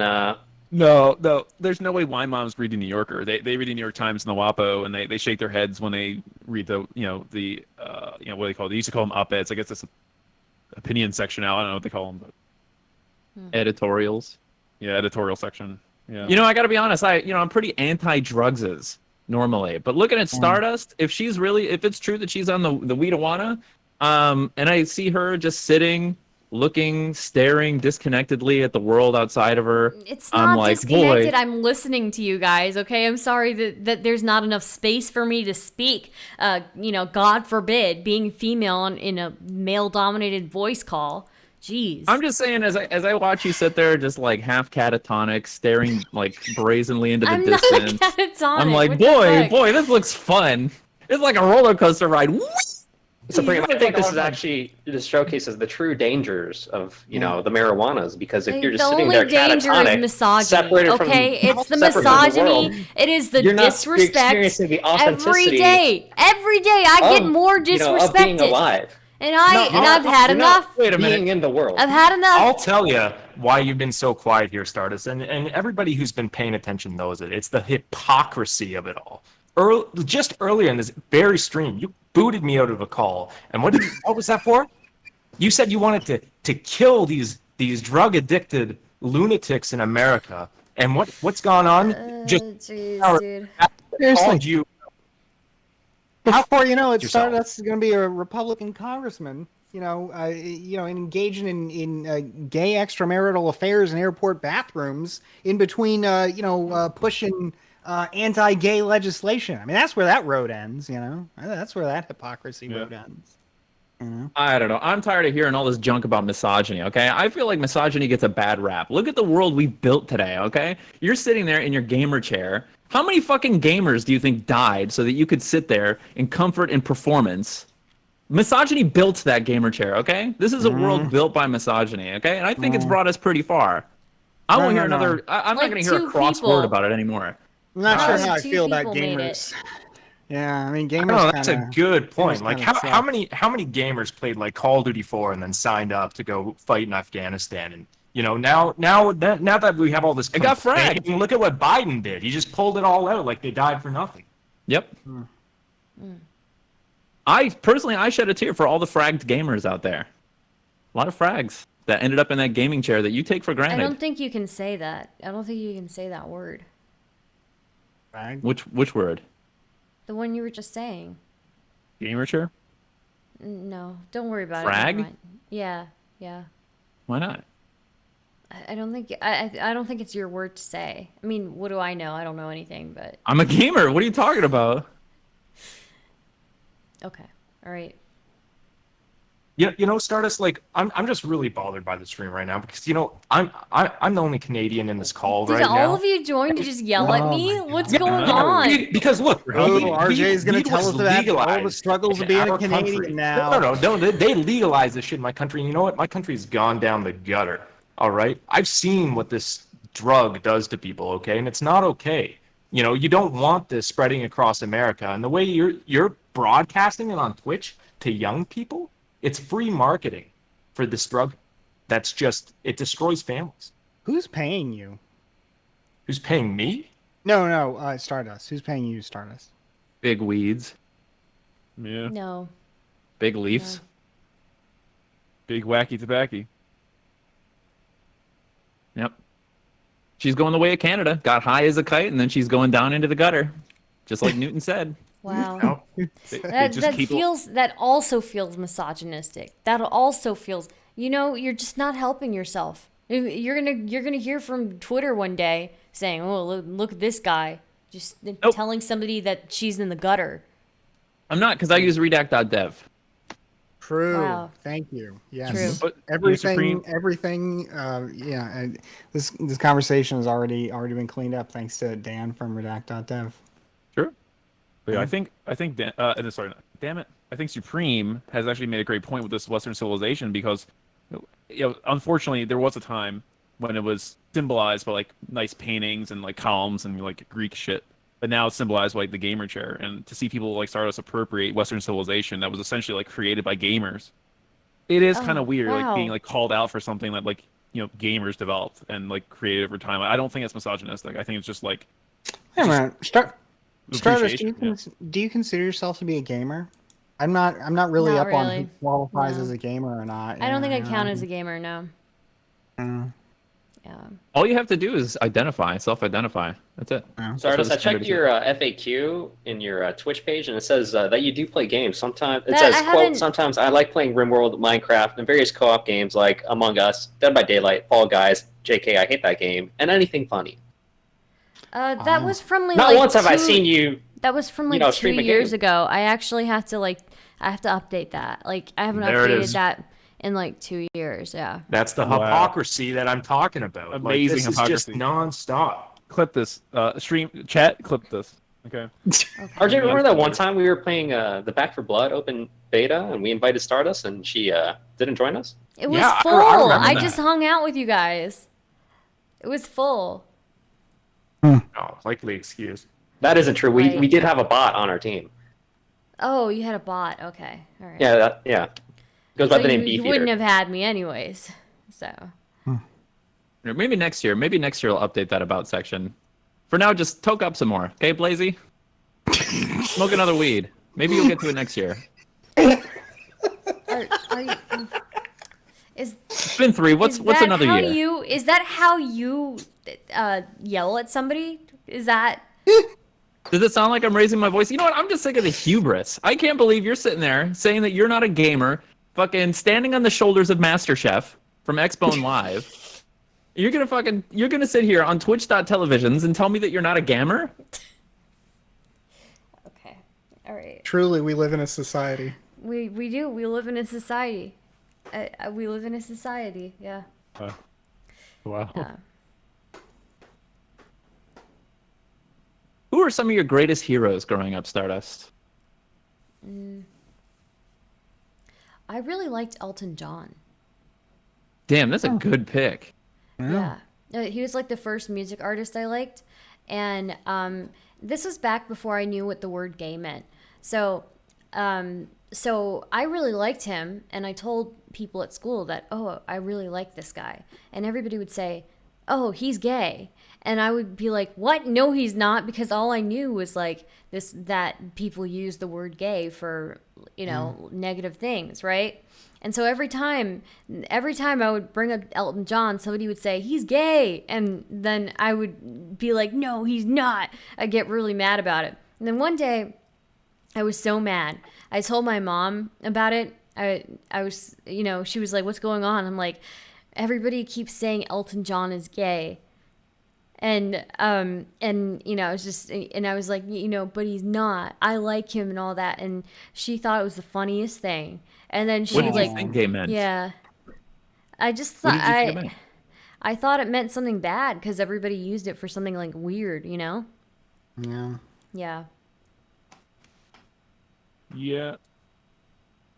Speaker 4: No, there's no way wine moms read the New Yorker. They read the New York Times and the WAPO, and they shake their heads when they read the what do they call it? They used to call them op-eds. I guess it's opinion section now. I don't know what they call them, but
Speaker 6: Editorials.
Speaker 4: yeah, editorial section. Yeah.
Speaker 6: I got to be honest. I'm pretty anti-drugses normally, but looking at Stardust, if it's true that she's on the weedawana, and I see her just sitting, looking, staring disconnectedly at the world outside of her,
Speaker 1: It's
Speaker 6: I'm
Speaker 1: not
Speaker 6: like,
Speaker 1: disconnected.
Speaker 6: boy.
Speaker 1: I'm listening to you guys. Okay, I'm sorry that there's not enough space for me to speak. God forbid being female in a male-dominated voice call. Jeez.
Speaker 6: I'm just saying, as I watch you sit there, just like half catatonic, staring like brazenly into the
Speaker 1: I'm
Speaker 6: distance,
Speaker 1: not catatonic.
Speaker 6: I'm like,
Speaker 1: What the
Speaker 6: boy,
Speaker 1: fuck?
Speaker 6: this looks fun. It's like a roller coaster ride.
Speaker 7: Supreme. I think this is
Speaker 6: like-
Speaker 7: actually this showcases the true dangers of the marijuanas, because if you're just
Speaker 1: the
Speaker 7: sitting
Speaker 1: only
Speaker 7: there
Speaker 1: danger
Speaker 7: catatonic,
Speaker 1: is misogyny.
Speaker 7: separated from
Speaker 1: Okay, it's the
Speaker 7: separate from the world,
Speaker 1: misogyny. It is the
Speaker 7: you're not
Speaker 1: disrespect.
Speaker 7: experiencing the
Speaker 1: Every
Speaker 7: authenticity
Speaker 1: day, I get more
Speaker 7: of being
Speaker 1: disrespected,
Speaker 7: alive,
Speaker 1: and I've had
Speaker 3: you're
Speaker 1: enough.
Speaker 3: not- Wait a minute.
Speaker 7: being in the world.
Speaker 1: I've had enough.
Speaker 3: I'll tell you why you've been so quiet here, Stardust, and everybody who's been paying attention knows it. It's the hypocrisy of it all. Just earlier in this very stream, you booted me out of a call, and what was that for? You said you wanted to kill these drug addicted lunatics in America, and what's gone on?
Speaker 1: Jeez, dude.
Speaker 2: Seriously.
Speaker 3: Called you.
Speaker 2: Before you know it,
Speaker 3: Yourself.
Speaker 2: Stardust is going to be a Republican congressman. Engaging in gay extramarital affairs in airport bathrooms, in between, pushing anti-gay legislation. I mean, that's where that road ends. That's where that hypocrisy road ends.
Speaker 6: I don't know. I'm tired of hearing all this junk about misogyny, okay? I feel like misogyny gets a bad rap. Look at the world we built today, okay? You're sitting there in your gamer chair. How many fucking gamers do you think died so that you could sit there in comfort and performance? Misogyny built that gamer chair, okay? This is a world built by misogyny, okay? And I think it's brought us pretty far. I won't hear another... I'm not
Speaker 1: Like
Speaker 6: going to hear a
Speaker 1: two
Speaker 6: crossword
Speaker 1: people.
Speaker 6: about it anymore.
Speaker 2: I'm not sure how I
Speaker 1: Two
Speaker 2: feel about
Speaker 1: people made
Speaker 2: gamers. Yeah, I mean, gamers.
Speaker 3: No, that's
Speaker 2: kinda,
Speaker 3: a good point.
Speaker 2: gamers
Speaker 3: Like,
Speaker 2: kinda
Speaker 3: how
Speaker 2: suck.
Speaker 3: many gamers played like Call of Duty 4 and then signed up to go fight in Afghanistan? And now that we have all this,
Speaker 6: It got
Speaker 3: conflict,
Speaker 6: fragged.
Speaker 3: Look at what Biden did. He just pulled it all out like they died for nothing.
Speaker 6: Yep. I shed a tear for all the fragged gamers out there. A lot of frags that ended up in that gaming chair that you take for
Speaker 1: I
Speaker 6: granted.
Speaker 1: don't think you can say that. I don't think you can say that word.
Speaker 2: Right?
Speaker 6: Which word?
Speaker 1: The one you were just saying.
Speaker 4: Gamer chair?
Speaker 1: No, don't worry about
Speaker 6: Frag?
Speaker 1: it. Never mind. Yeah.
Speaker 6: Why not?
Speaker 1: I don't think I don't think it's your word to say. I mean, what do I know? I don't know anything, but
Speaker 6: I'm a gamer. What are you talking about?
Speaker 1: okay. All right.
Speaker 3: Stardust, like I'm just really bothered by the stream right now because I'm the only Canadian in this call
Speaker 1: Did
Speaker 3: right
Speaker 1: all
Speaker 3: now.
Speaker 1: of you join to just yell at
Speaker 2: Oh
Speaker 1: me?
Speaker 2: my God.
Speaker 1: What's
Speaker 2: Yeah,
Speaker 1: going
Speaker 3: Yeah,
Speaker 1: on?
Speaker 3: because look,
Speaker 2: RJ is going to tell us about all the
Speaker 3: legalized
Speaker 2: struggles of
Speaker 3: in
Speaker 2: being a
Speaker 3: our
Speaker 2: Canadian
Speaker 3: country.
Speaker 2: now.
Speaker 3: No, they legalized this shit in my country. And you know what? My country's gone down the gutter. All right, I've seen what this drug does to people. Okay, and it's not okay. You don't want this spreading across America. And the way you're broadcasting it on Twitch to young people, it's free marketing for this drug. That's just, it destroys families.
Speaker 2: Who's paying you?
Speaker 3: Who's paying me?
Speaker 2: No, Stardust. Who's paying you, Stardust?
Speaker 6: Big weeds,
Speaker 4: Yeah.
Speaker 1: No.
Speaker 6: big leafs.
Speaker 4: Big wacky tobacco.
Speaker 6: Yep. She's going the way of Canada. Got high as a kite, and then she's going down into the gutter, just like Newton said.
Speaker 1: Wow.
Speaker 4: They
Speaker 1: That
Speaker 4: just keep
Speaker 1: that also feels misogynistic. That also feels you're just not helping yourself. You're gonna hear from Twitter one day saying, "Oh, look at this guy," just telling somebody that she's in the gutter.
Speaker 6: I'm not, because I use redact.dev.
Speaker 2: True.
Speaker 1: Wow.
Speaker 2: Thank you. Yes.
Speaker 1: True.
Speaker 4: But
Speaker 2: Everything.
Speaker 4: Supreme-
Speaker 2: Yeah. And this conversation has already been cleaned up thanks to Dan from redact.dev.
Speaker 4: Sure. But yeah, I think sorry, damn it. I think Supreme has actually made a great point with this Western civilization because, unfortunately, there was a time when it was symbolized by like nice paintings and like columns and like Greek shit. But now it's symbolized by like the gamer chair, and to see people like Stardust appropriate Western civilization that was essentially like created by gamers, it is kind of weird,
Speaker 1: wow.
Speaker 4: like being like called out for something that like gamers developed and like created over time. I don't think it's misogynistic. I think it's just like
Speaker 2: Hey man, Stardust,
Speaker 4: appreciation.
Speaker 2: do you consider yourself to be a gamer? I'm not really
Speaker 1: Not
Speaker 2: up on who
Speaker 1: really.
Speaker 2: qualifies
Speaker 1: No.
Speaker 2: as a gamer or not.
Speaker 1: I don't think I
Speaker 2: you know,
Speaker 1: count as a gamer. No. Yeah.
Speaker 6: All you have to do is self-identify. That's it.
Speaker 7: Stardust, I
Speaker 6: That's what
Speaker 7: checked
Speaker 6: the
Speaker 7: your FAQ in your Twitch page, and it says that you do play games. Sometimes it
Speaker 1: That-
Speaker 7: says,
Speaker 1: I
Speaker 7: "quote
Speaker 1: haven't-
Speaker 7: Sometimes I like playing RimWorld, Minecraft, and various co-op games like Among Us, Dead by Daylight, Fall Guys, JK. I hate that game, and anything funny."
Speaker 1: That was from like
Speaker 7: Not once have I
Speaker 1: two-
Speaker 7: seen you.
Speaker 1: That was from
Speaker 7: you
Speaker 1: like
Speaker 7: know,
Speaker 1: 2
Speaker 7: stream a
Speaker 1: years
Speaker 7: game.
Speaker 1: ago. I actually have to update that. Like I haven't
Speaker 3: There it
Speaker 1: updated
Speaker 3: is.
Speaker 1: that in like 2 years. Yeah.
Speaker 3: That's the
Speaker 4: Wow.
Speaker 3: hypocrisy that I'm talking about.
Speaker 4: Amazing
Speaker 3: this
Speaker 4: hypocrisy.
Speaker 3: is just nonstop.
Speaker 4: clip this. Stream chat, clip this. Okay.
Speaker 7: RJ, remember that one time we were playing the Back for Blood open beta, and we invited Stardust, and she didn't join us?
Speaker 1: It was
Speaker 3: Yeah, I
Speaker 1: full.
Speaker 3: remember
Speaker 1: I
Speaker 3: that.
Speaker 1: just hung out with you guys. It was full.
Speaker 3: Oh, likely excuse.
Speaker 7: That isn't true.
Speaker 1: Right.
Speaker 7: We did have a bot on our team.
Speaker 1: Oh, you had a bot. Okay. All right.
Speaker 7: Yeah. Goes by
Speaker 1: So
Speaker 7: the name
Speaker 1: you
Speaker 7: Beefeater.
Speaker 1: wouldn't have had me anyways. So.
Speaker 6: Or maybe next year. Maybe next year I'll update that about section. For now, just toke up some more. Okay, Blazy? Smoke another weed. Maybe you'll get to it next year.
Speaker 1: Are you, is
Speaker 6: It's been 3. What's
Speaker 1: that
Speaker 6: another
Speaker 1: how
Speaker 6: year?
Speaker 1: Is that how you yell at somebody? Is that?
Speaker 6: Does it sound like I'm raising my voice? You know what? I'm just sick of the hubris. I can't believe you're sitting there saying that you're not a gamer, fucking standing on the shoulders of MasterChef from Xbone Live. You're gonna sit here on Twitch.televisions and tell me that you're not a gamer?
Speaker 1: Okay. All right.
Speaker 2: Truly, we live in a society.
Speaker 1: We do. We live in a society. We live in a society. Yeah.
Speaker 4: Wow.
Speaker 1: Yeah.
Speaker 6: Who are some of your greatest heroes growing up, Stardust?
Speaker 1: I really liked Elton John.
Speaker 6: Damn, that's a good pick.
Speaker 1: Yeah. He was like the first music artist I liked. And this was back before I knew what the word gay meant. So I really liked him. And I told people at school that, oh, I really like this guy. And everybody would say, oh, he's gay. And I would be like, what? No, he's not. Because all I knew was like that people use the word gay for, negative things, right? And so every time I would bring up Elton John, somebody would say, he's gay. And then I would be like, no, he's not. I'd get really mad about it. And then one day, I was so mad. I told my mom about it. I was, she was like, what's going on? I'm like, everybody keeps saying Elton John is gay. And I was just, and I was like, but he's not. I like him and all that. And she thought it was the funniest thing. And then she
Speaker 6: What did
Speaker 1: like,
Speaker 6: you think gay meant?
Speaker 1: yeah. I just
Speaker 6: What
Speaker 1: thought
Speaker 6: did you think it meant?
Speaker 1: I thought it meant something bad because everybody used it for something like weird,
Speaker 2: Yeah.
Speaker 1: Yeah.
Speaker 4: Yeah.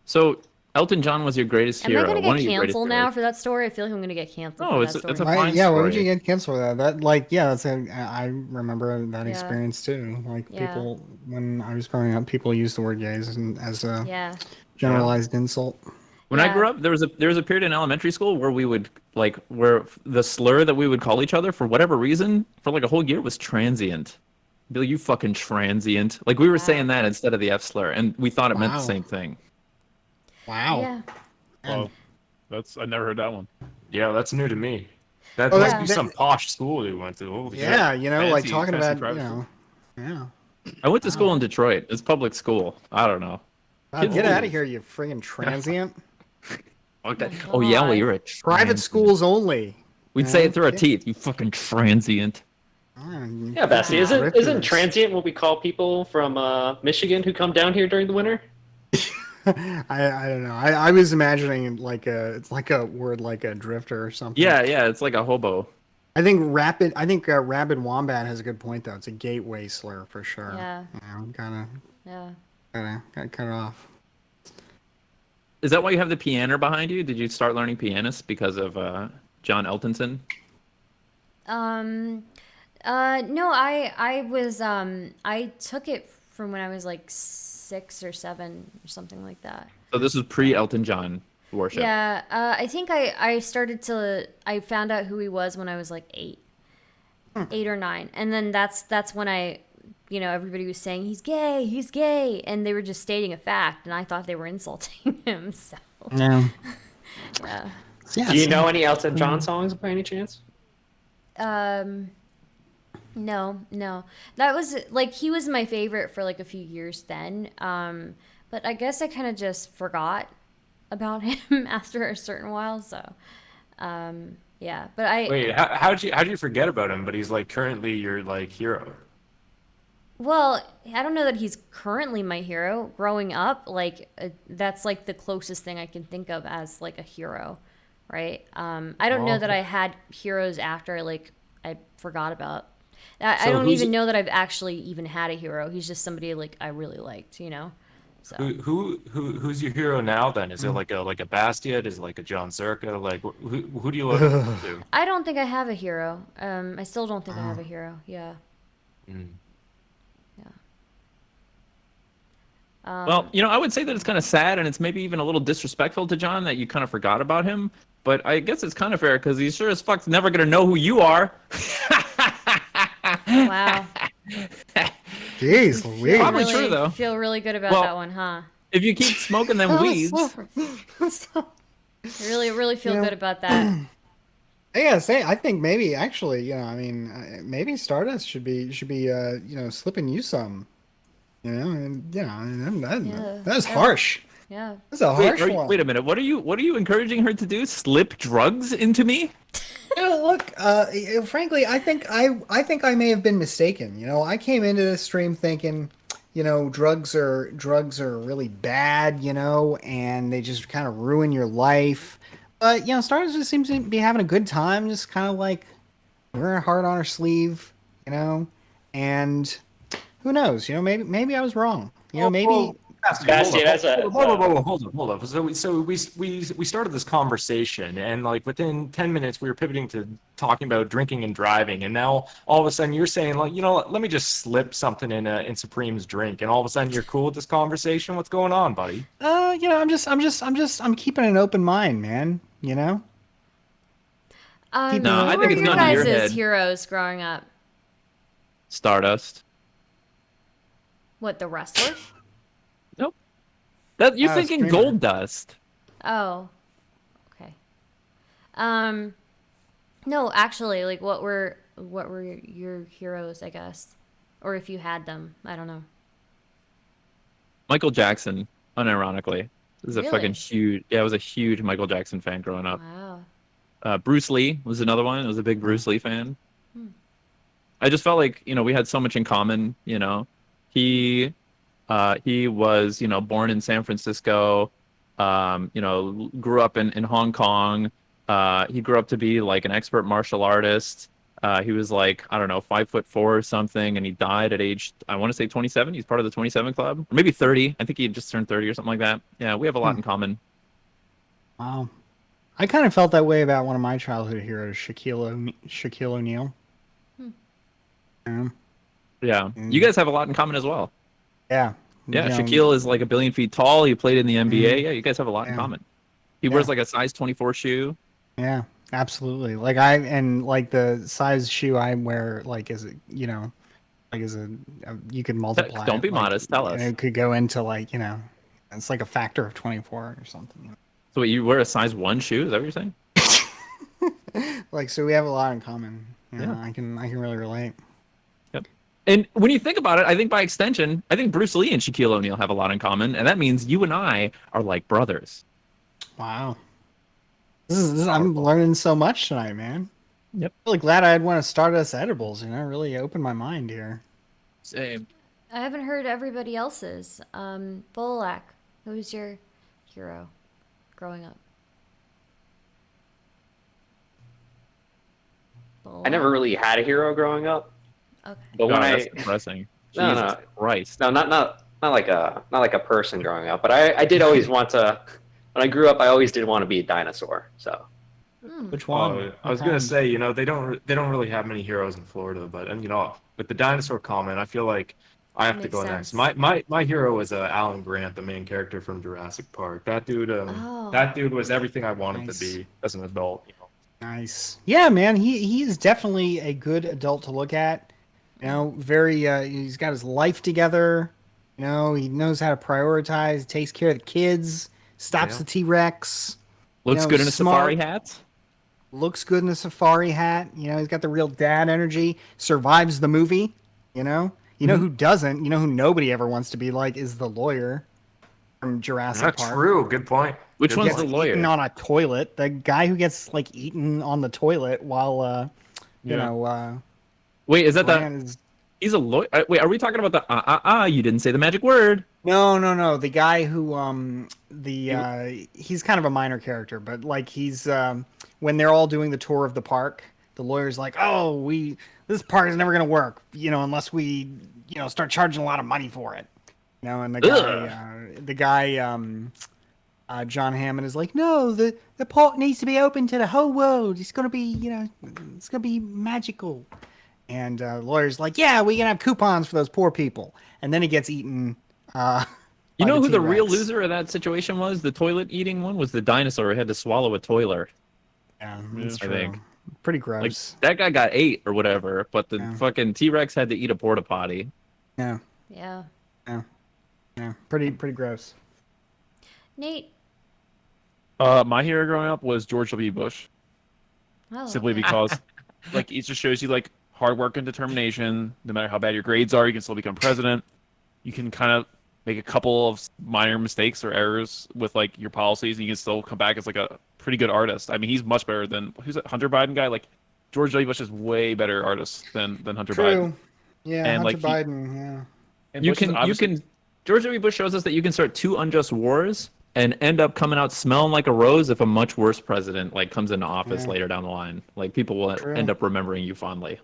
Speaker 6: So Elton John was your greatest
Speaker 1: Am
Speaker 6: hero.
Speaker 1: I gonna
Speaker 6: one
Speaker 1: get
Speaker 6: of your greatest
Speaker 1: canceled now
Speaker 6: heroes.
Speaker 1: for that story? I feel like I'm gonna get canceled.
Speaker 6: No,
Speaker 1: for
Speaker 6: it's
Speaker 1: that
Speaker 6: a
Speaker 1: story.
Speaker 6: fine
Speaker 2: Yeah, why would
Speaker 6: story.
Speaker 2: you get canceled for that? I remember that
Speaker 1: Yeah.
Speaker 2: experience too. Like
Speaker 1: Yeah.
Speaker 2: people, when I was growing up, people used the word gay as a
Speaker 1: Yeah.
Speaker 2: generalized insult.
Speaker 6: When I
Speaker 1: Yeah.
Speaker 6: grew up, there was a period in elementary school where we would where the slur that we would call each other for whatever reason for like a whole year was transient. Be like, you fucking transient. Like we were saying that instead of the F slur, and we thought it meant the
Speaker 2: Wow.
Speaker 6: same thing.
Speaker 2: Wow.
Speaker 1: Yeah.
Speaker 4: Well, I never heard that one.
Speaker 3: Yeah, that's new to me. That
Speaker 2: Oh,
Speaker 3: must
Speaker 1: that-
Speaker 3: be
Speaker 2: that-
Speaker 3: some posh school you went to. Holy shit.
Speaker 2: Yeah, like
Speaker 4: Fancy-
Speaker 2: talking
Speaker 4: fancy
Speaker 2: about,
Speaker 4: private school.
Speaker 2: yeah.
Speaker 6: I went to school in Detroit. It's public school. I don't know.
Speaker 2: Get out of here, you friggin' transient.
Speaker 6: Fuck that.
Speaker 1: my
Speaker 6: Oh yeah, well
Speaker 1: God.
Speaker 6: you're a
Speaker 2: Private
Speaker 6: transient.
Speaker 2: schools only.
Speaker 6: We'd say it through our teeth. You fucking transient.
Speaker 7: Yeah, Basti,
Speaker 1: Wow.
Speaker 7: isn't transient what we call people from Michigan who come down here during the winter?
Speaker 2: I don't know. I was imagining it's like a word like a drifter or something.
Speaker 6: Yeah, it's like a hobo.
Speaker 2: I think rabid wombat has a good point though. It's a gateway slur for sure.
Speaker 1: Yeah.
Speaker 2: You know, gotta
Speaker 1: Yeah.
Speaker 2: cut it off.
Speaker 6: Is that why you have the piano behind you? Did you start learning pianist because of John Eltonson?
Speaker 1: No, I was I took it from when I was like 6 or 7 or something like that.
Speaker 6: So this was pre-Elton John worship.
Speaker 1: Yeah, I think I found out who he was when I was like 8, 8 or 9, and then that's when everybody was saying he's gay, and they were just stating a fact, and I thought they were insulting him. So
Speaker 2: Yeah.
Speaker 1: yeah.
Speaker 2: Yeah.
Speaker 7: Do you know any Elton John songs by any chance?
Speaker 1: No. That was like he was my favorite for like a few years then. But I guess I kind of just forgot about him after a certain while. So, yeah. But
Speaker 3: Wait, how'd you forget about him? But he's like currently your like hero.
Speaker 1: Well, I don't know that he's currently my hero. Growing up, that's like the closest thing I can think of as like a hero, right? I don't know that I had heroes after I forgot about. I don't even know that I've actually even had a hero. He's just somebody like I really liked, So
Speaker 3: Who's your hero now then? Is it like a Bastiat? Is it like a John Zerka? Like who do you look up to?
Speaker 1: I don't think I have a hero. I still don't think I have a hero. Yeah.
Speaker 3: Mm.
Speaker 6: Well, I would say that it's kind of sad and it's maybe even a little disrespectful to John that you kind of forgot about him. But I guess it's kind of fair because he sure as fuck's never going to know who you are.
Speaker 1: Wow.
Speaker 2: Jeez, Louise.
Speaker 6: Probably true, though.
Speaker 1: Feel really good about
Speaker 6: Well,
Speaker 1: that one, huh?
Speaker 6: If you keep smoking them weeds.
Speaker 1: Really feel good about that.
Speaker 2: I gotta say, I think maybe actually, maybe Stardust should be slipping you some. That's harsh.
Speaker 1: Yeah.
Speaker 2: That's a harsh one.
Speaker 6: Wait a minute. What are you encouraging her to do? Slip drugs into me?
Speaker 2: Look, frankly, I think I may have been mistaken. I came into this stream thinking, drugs are really bad, and they just kind of ruin your life. But Stardust just seems to be having a good time, just kind of like wearing her heart on her sleeve, and who knows? Maybe I was wrong. Maybe.
Speaker 3: Hold up. So we started this conversation, and like within 10 minutes we were pivoting to talking about drinking and driving, and now all of a sudden you're saying like, let me just slip something in Supreme's drink, and all of a sudden you're cool with this conversation. What's going on, buddy?
Speaker 2: I'm keeping an open mind, man.
Speaker 6: No, I
Speaker 1: Who
Speaker 6: think
Speaker 1: were
Speaker 6: it's
Speaker 1: your
Speaker 6: gone to your
Speaker 1: guys'
Speaker 6: head.
Speaker 1: heroes growing up?
Speaker 6: Stardust.
Speaker 1: What, the wrestler?
Speaker 6: Nope. That you're thinking
Speaker 2: Streamer.
Speaker 6: Gold Dust.
Speaker 1: Oh, okay. No, actually, like what were your heroes, I guess, or if you had them, I don't know.
Speaker 6: Michael Jackson, unironically, is a
Speaker 1: Really?
Speaker 6: fucking huge. Yeah, I was a huge Michael Jackson fan growing up.
Speaker 1: Wow.
Speaker 6: Bruce Lee was another one. I was a big Bruce Lee fan.
Speaker 1: Hmm.
Speaker 6: I just felt like we had so much in common. He was born in San Francisco. Grew up in Hong Kong. He grew up to be like an expert martial artist. He was like, I don't know, 5'4" or something, and he died at age, I want to say 27. He's part of the 27 Club, or maybe 30. I think he had just turned 30 or something like that. Yeah, we have a lot in common.
Speaker 2: Wow. I kind of felt that way about one of my childhood heroes, Shaquille O'Neal. Yeah.
Speaker 6: Yeah, you guys have a lot in common as well.
Speaker 2: Yeah.
Speaker 6: Yeah, Shaquille is like 1 billion feet tall. He played in the NBA. Yeah, you guys have a lot in
Speaker 2: Yeah.
Speaker 6: common. He wears like a size 24 shoe.
Speaker 2: Yeah, absolutely. Like the size shoe I wear, you could multiply.
Speaker 6: Don't be modest. Tell us.
Speaker 2: And it could go into it's like a factor of 24 or something.
Speaker 6: So wait, you wear a size 1 shoe? Is that what you're saying?
Speaker 2: So we have a lot in common.
Speaker 6: Yeah.
Speaker 2: I can really relate.
Speaker 6: Yep. And when you think about it, I think by extension, I think Bruce Lee and Shaquille O'Neal have a lot in common, and that means you and I are like brothers.
Speaker 2: Wow. I'm learning so much tonight, man.
Speaker 6: Yep.
Speaker 2: Really glad I had one of Stardust edibles. Really opened my mind here.
Speaker 4: Same.
Speaker 1: I haven't heard everybody else's. Bololak, who's your hero growing up?
Speaker 7: I never really had a hero growing up,
Speaker 1: Okay.
Speaker 7: but when
Speaker 4: God,
Speaker 7: I
Speaker 4: that's depressing.
Speaker 7: No,
Speaker 4: Jesus
Speaker 7: no.
Speaker 4: Christ.
Speaker 7: no, not like a person growing up, but I did always want to. When I grew up, I always did want to be a dinosaur. So
Speaker 2: Which one?
Speaker 3: I was gonna say, they don't really have many heroes in Florida, but and with the dinosaur comment, I feel like I have to
Speaker 1: Makes
Speaker 3: go
Speaker 1: sense.
Speaker 3: next. My hero is Alan Grant, the main character from Jurassic Park. That dude,
Speaker 1: Oh.
Speaker 3: that dude was everything I wanted
Speaker 2: Nice.
Speaker 3: to be as an adult.
Speaker 2: Nice. Yeah, man. He is definitely a good adult to look at. Very. He's got his life together. He knows how to prioritize. Takes care of the kids. Stops
Speaker 3: Yeah.
Speaker 2: the T-Rex.
Speaker 6: Looks good in a
Speaker 2: smart.
Speaker 6: safari hat.
Speaker 2: Looks good in a safari hat. He's got the real dad energy. Survives the movie. Who doesn't? Who nobody ever wants to be like is the lawyer from Jurassic
Speaker 3: Not
Speaker 2: Park.
Speaker 3: true. Good point.
Speaker 6: Which
Speaker 3: Good
Speaker 6: one's
Speaker 2: Gets
Speaker 6: the
Speaker 3: point.
Speaker 6: lawyer?
Speaker 2: eaten on a toilet. The guy who gets eaten on the toilet while
Speaker 6: Wait, is that the?
Speaker 2: Bran is...
Speaker 6: He's a lawyer. Wait, are we talking about the? You didn't say the magic word.
Speaker 2: No. The guy who he's kind of a minor character, but he's when they're all doing the tour of the park, the lawyer's like, "Oh, this park is never gonna work, unless we start charging a lot of money for it." And the guy John Hammond is like, "No, the park needs to be open to the whole world. It's gonna be it's gonna be magical." And the lawyer's like, "Yeah, we can have coupons for those poor people." And then he gets eaten.
Speaker 6: You
Speaker 2: by
Speaker 6: know who the
Speaker 2: T-Rex.
Speaker 6: real loser of that situation was? The toilet eating one was the dinosaur who had to swallow a toiler.
Speaker 2: Yeah, that's
Speaker 6: I
Speaker 2: true.
Speaker 6: think.
Speaker 2: Pretty
Speaker 6: Like
Speaker 2: gross.
Speaker 6: that guy got 8 or whatever, but the
Speaker 2: Yeah.
Speaker 6: fucking T-Rex had to eat a porta potty.
Speaker 2: Yeah,
Speaker 1: Yeah.
Speaker 2: pretty gross.
Speaker 1: Nate.
Speaker 4: My hero growing up was George W. Bush,
Speaker 1: Oh,
Speaker 4: simply
Speaker 1: okay.
Speaker 4: because, it just shows you hard work and determination. No matter how bad your grades are, you can still become president. You can kind of make a couple of minor mistakes or errors with your policies, and you can still come back as a pretty good artist. I mean, he's much better than who's that Hunter Biden guy? George W. Bush is way better artist than Hunter Biden.
Speaker 2: Yeah,
Speaker 4: And,
Speaker 2: Hunter
Speaker 4: he-
Speaker 2: Biden. Yeah.
Speaker 4: And
Speaker 6: You
Speaker 4: Bush is
Speaker 6: can
Speaker 4: obviously-
Speaker 6: George W. Bush shows us that you can start 2 unjust wars and end up coming out smelling like a rose if a much worse president comes into office
Speaker 2: Yeah.
Speaker 6: later down the line. People will
Speaker 2: True.
Speaker 6: end up remembering you fondly.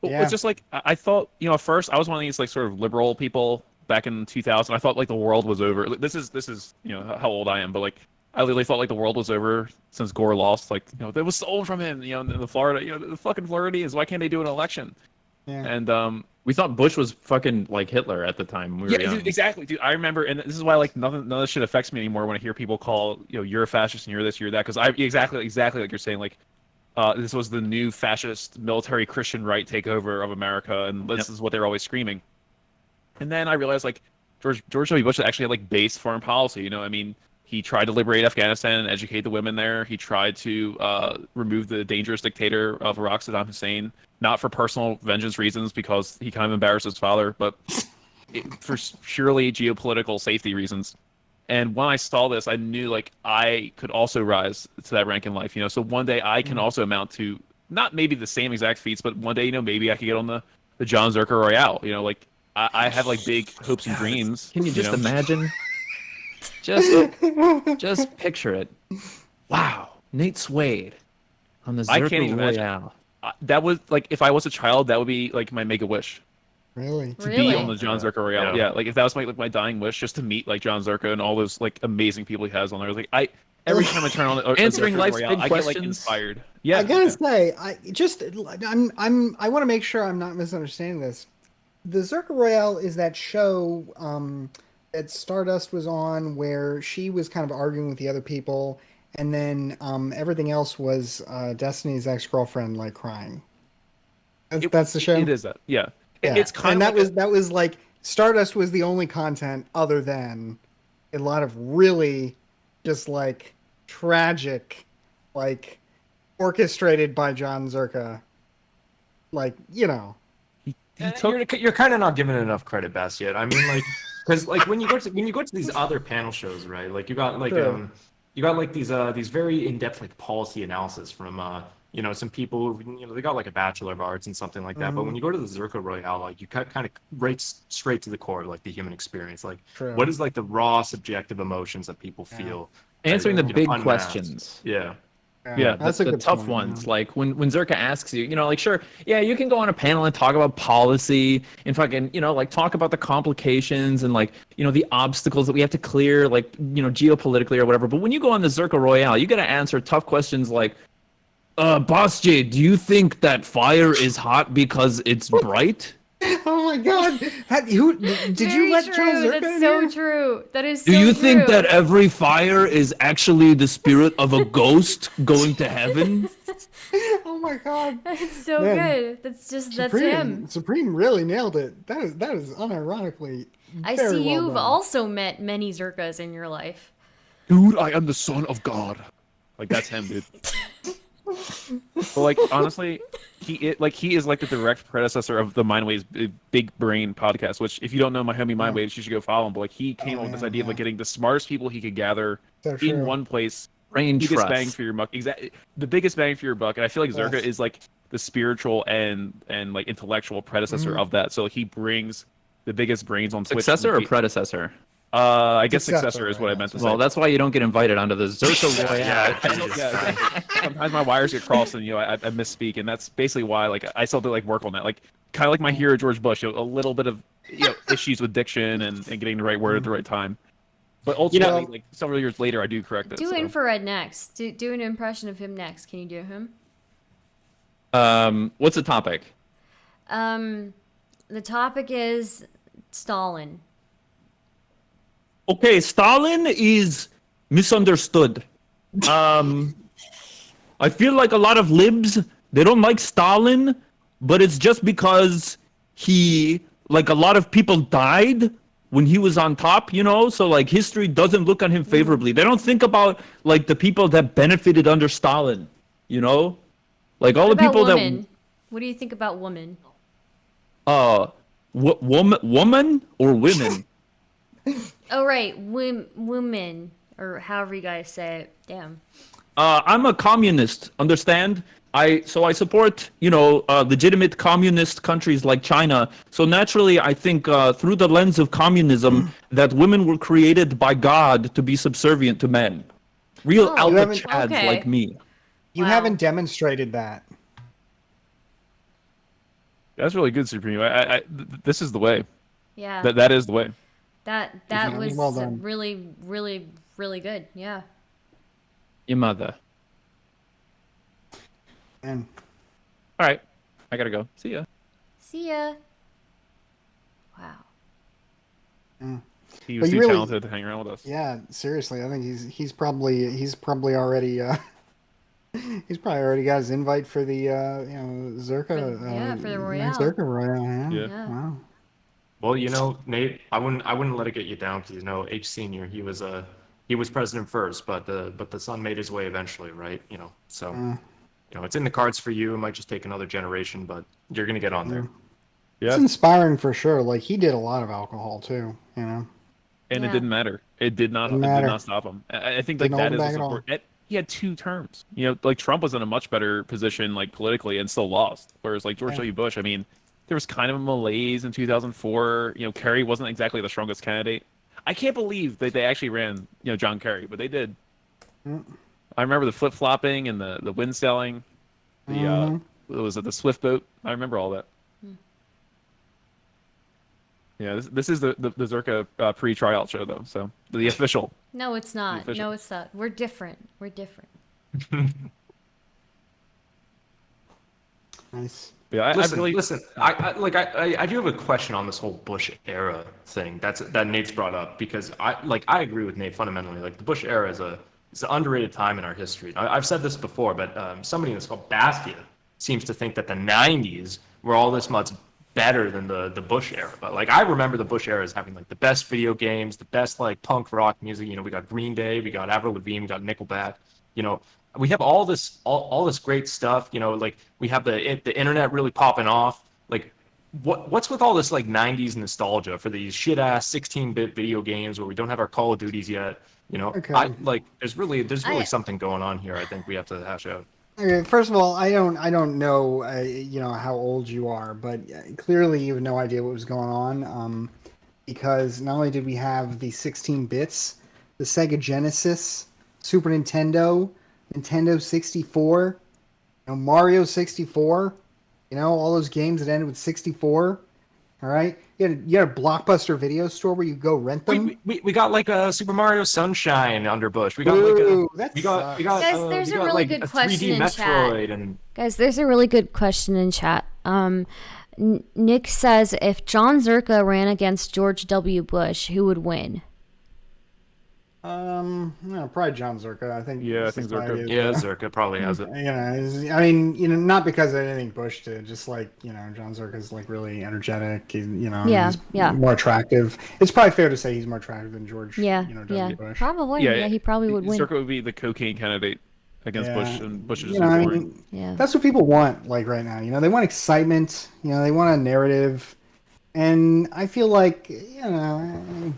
Speaker 4: Well,
Speaker 2: Yeah.
Speaker 4: it's just I thought, at first I was one of these sort of liberal people back in 2000. I thought the world was over. This is how old I am, but I literally thought the world was over since Gore lost. It was stolen from him. The Florida, the fucking Floridians. Why can't they do an election?
Speaker 2: Yeah.
Speaker 6: And we thought Bush was fucking like Hitler at the time. We were young.
Speaker 4: Dude, exactly, dude. I remember, and this is why none of this shit affects me anymore when I hear people call you're a fascist and you're this, you're that, because I exactly like you're saying this was the new fascist military Christian right takeover of America, and this is what they're always screaming. And then I realized George W. Bush actually had base foreign policy. I mean, he tried to liberate Afghanistan and educate the women there. He tried to remove the dangerous dictator of Iraq, Saddam Hussein, not for personal vengeance reasons because he kind of embarrassed his father, but for purely geopolitical safety reasons. And when I saw this, I knew I could also rise to that rank in life. So one day I can also amount to not maybe the same exact feats, but one day maybe I could get on the John Zerka Royale. I have big hopes and dreams.
Speaker 6: Can you just
Speaker 4: know?
Speaker 6: imagine? Just picture it. Wow, NateSuede on the
Speaker 4: I can't
Speaker 6: Zerka
Speaker 4: even imagine.
Speaker 6: Royale.
Speaker 4: That was if I was a child, that would be my make a wish
Speaker 2: Really?
Speaker 4: to be
Speaker 1: Really?
Speaker 4: on the John Zerka Royale.
Speaker 3: Yeah.
Speaker 4: Yeah, if that was my dying wish, just to meet John Zerka and all those amazing people he has on there. Every time I turn on
Speaker 6: Answering
Speaker 4: Zerka
Speaker 6: life's
Speaker 4: Royale,
Speaker 6: big
Speaker 4: I
Speaker 6: questions.
Speaker 4: get inspired. Yeah,
Speaker 2: I gotta say, I want to make sure I'm not misunderstanding this. The Zerka Royale is that show that Stardust was on where she was kind of arguing with the other people, and then everything else was Destiny's ex-girlfriend crying. That's the show.
Speaker 4: It is that. Yeah,
Speaker 2: Yeah.
Speaker 4: It's kind
Speaker 2: and
Speaker 4: of
Speaker 2: that was Stardust was the only content other than a lot of really just tragic, orchestrated by John Zerka.
Speaker 3: You're kind of not giving it enough credit, Bastiat. I mean, because when you go to these other panel shows, right? You got
Speaker 2: True.
Speaker 3: you got like these very in-depth like policy analysis from some people who, they got like a Bachelor of Arts and something like that. But when you go to the Zerka Royale, like you kind of right straight to the core of like the human experience. Like
Speaker 2: True.
Speaker 3: what is like the raw subjective emotions that people feel?
Speaker 6: Answering the big
Speaker 3: unmasked.
Speaker 6: questions.
Speaker 3: Yeah.
Speaker 6: Yeah,
Speaker 2: that's
Speaker 6: the
Speaker 2: a good
Speaker 6: tough
Speaker 2: point,
Speaker 6: ones.
Speaker 2: yeah.
Speaker 6: Like when Zerka asks you, like, sure, yeah, you can go on a panel and talk about policy and fucking, like talk about the complications and like, the obstacles that we have to clear, like, geopolitically or whatever. But when you go on the Zerka Royale, you got to answer tough questions like, Bastiat, do you think that fire is hot because it's bright?
Speaker 2: Oh my God! Did you
Speaker 1: Very
Speaker 2: let
Speaker 1: true.
Speaker 2: Charles Zerka
Speaker 1: That's
Speaker 2: in
Speaker 1: so
Speaker 2: here?
Speaker 1: true. That is
Speaker 6: Do
Speaker 1: so
Speaker 6: you think
Speaker 1: true.
Speaker 6: that every fire is actually the spirit of a ghost going to heaven?
Speaker 2: Oh my God!
Speaker 1: That's so
Speaker 2: Man,
Speaker 1: good. That's him.
Speaker 2: Supreme really nailed it. That is unironically
Speaker 1: I
Speaker 2: very
Speaker 1: see
Speaker 2: well
Speaker 1: you've
Speaker 2: done.
Speaker 1: also met many Zerkas in your life.
Speaker 4: Dude, I am the son of God. Like that's him, dude. But like honestly, he is like the direct predecessor of the Mindwaves Big Brain podcast. Which, if you don't know my homie Mindwaves, you should go follow him. But like he came up with this idea of like getting the smartest people he could gather
Speaker 2: So
Speaker 4: in
Speaker 2: true.
Speaker 4: one place.
Speaker 6: Brain
Speaker 4: Biggest
Speaker 6: trust.
Speaker 4: bang for your buck. Exactly, the biggest bang for your buck. And I feel like Zerka
Speaker 2: Yes.
Speaker 4: is like the spiritual and like intellectual predecessor of that. So he brings the biggest brains on Twitch.
Speaker 6: Successor or predecessor?
Speaker 4: I guess
Speaker 2: Successor,
Speaker 4: successor is what I
Speaker 2: right,
Speaker 4: meant to say.
Speaker 6: Well, that's why you don't get invited onto the Zerka Royale.
Speaker 3: Yeah.
Speaker 4: Sometimes my wires get crossed and I misspeak, and that's basically why like I still have to like work on that. Like kind of like my hero George Bush, a little bit of issues with diction and getting the right word at the right time. But ultimately, like several years later, I do correct it.
Speaker 1: Do
Speaker 4: so.
Speaker 1: infrared next. Do an impression of him next. Can you do him?
Speaker 6: What's the topic?
Speaker 1: The topic is Stalin.
Speaker 6: Okay, Stalin is misunderstood. I feel like a lot of libs, they don't like Stalin, but it's just because a lot of people died when he was on top, so like history doesn't look on him favorably. They don't think about like the people that benefited under Stalin, like all
Speaker 1: What
Speaker 6: the
Speaker 1: about
Speaker 6: people
Speaker 1: woman? What do you think about woman?
Speaker 6: woman or women?
Speaker 1: Oh right, women or however you guys say it. Damn.
Speaker 6: I'm a communist, understand? I support, legitimate communist countries like China. So naturally, I think through the lens of communism, that women were created by God to be subservient to men. Real
Speaker 1: Oh,
Speaker 6: alpha
Speaker 2: haven't-
Speaker 6: chads
Speaker 1: okay.
Speaker 6: like me.
Speaker 2: You
Speaker 1: Wow.
Speaker 2: haven't demonstrated that.
Speaker 4: That's really good, Supreme. This is the way.
Speaker 1: Yeah.
Speaker 4: That is the way.
Speaker 1: That
Speaker 2: Yeah,
Speaker 1: was
Speaker 2: well done.
Speaker 1: really, really, really good. Yeah.
Speaker 6: Your mother.
Speaker 2: And
Speaker 6: All right, I gotta go. See ya.
Speaker 1: See ya. Wow.
Speaker 4: He
Speaker 2: But
Speaker 4: was
Speaker 2: you
Speaker 4: too
Speaker 2: really-
Speaker 4: talented to hang around with us.
Speaker 2: yeah, seriously, I think he's probably already he's probably already got his invite for the Zerka
Speaker 1: For the Royale.
Speaker 2: next Zerka Royale. Yeah.
Speaker 4: Yeah.
Speaker 2: Wow.
Speaker 3: Well, Nate, I wouldn't let it get you down because H Senior, he was president first, but the son made his way eventually, right? So it's in the cards for you. It might just take another generation, but you're gonna get on there.
Speaker 2: It's
Speaker 4: Yeah.
Speaker 2: inspiring for sure. Like he did a lot of alcohol too.
Speaker 4: And
Speaker 1: Yeah.
Speaker 4: it didn't matter. It did not.
Speaker 2: Didn't
Speaker 4: It did
Speaker 2: matter.
Speaker 4: not stop him. I think like
Speaker 2: Didn't
Speaker 4: that
Speaker 2: hold
Speaker 4: is
Speaker 2: him
Speaker 4: a
Speaker 2: back at all.
Speaker 4: support. He had 2 terms. Like Trump was in a much better position, like politically, and still lost. Whereas like George W. Bush, I mean, there was kind of a malaise in 2004. Kerry wasn't exactly the strongest candidate. I can't believe that they actually ran, John Kerry, but they did. I remember the flip flopping and the wind selling. Was it the Swift boat? I remember all that. Yeah, this is the Zerka pre-tryout show though, so the official.
Speaker 1: No, it's not.
Speaker 4: Official.
Speaker 1: No, it's not. We're different. We're different.
Speaker 2: Nice.
Speaker 4: Yeah, I really
Speaker 3: Listen. I do have a question on this whole Bush era thing that Nate's brought up because I agree with Nate fundamentally. Like the Bush era is an underrated time in our history. I've said this before, but somebody that's called Bastiat seems to think that the '90s were all this much better than the Bush era. But like I remember the Bush era as having like the best video games, the best like punk rock music. We got Green Day, we got Avril Lavigne, we got Nickelback. We have all this great stuff. Like we have the internet really popping off. Like what's with all this like 90s nostalgia for these shit ass 16-bit video games where we don't have our Call of Duties yet? You know,
Speaker 2: Okay.
Speaker 3: there's really something going on here. I think we have to hash out.
Speaker 2: Okay, first of all, I don't know, how old you are, but clearly you have no idea what was going on. Because not only did we have the 16 bits, the Sega Genesis, Super Nintendo, Nintendo 64, Mario 64, all those games that ended with 64. All right, you had a Blockbuster video store where you go rent them.
Speaker 3: We got like a Super Mario Sunshine under Bush. We got
Speaker 2: Ooh,
Speaker 3: like
Speaker 2: that
Speaker 3: we got
Speaker 1: Guys, there's
Speaker 3: we
Speaker 1: a
Speaker 3: got,
Speaker 1: really
Speaker 3: like,
Speaker 1: good
Speaker 3: a
Speaker 1: question
Speaker 3: 3D
Speaker 1: in
Speaker 3: Metroid
Speaker 1: chat.
Speaker 3: and
Speaker 1: Guys, there's a really good question in chat. Nick says, if John Zerka ran against George W. Bush, who would win?
Speaker 2: Probably John Zerka. I think.
Speaker 4: Yeah, I think Zerka.
Speaker 3: Zerka probably has it.
Speaker 2: Not because I didn't think Bush did. Just like John Zerka's like really energetic. He's
Speaker 1: Yeah.
Speaker 2: more attractive. It's probably fair to say he's more attractive than George.
Speaker 1: Yeah,
Speaker 2: W. Bush.
Speaker 1: probably. Yeah, he probably would win.
Speaker 4: Zerka would be the cocaine candidate against
Speaker 2: Yeah.
Speaker 4: Bush, and Bush is just boring.
Speaker 1: Yeah.
Speaker 2: That's what people want. Like right now, they want excitement. They want a narrative, and I feel like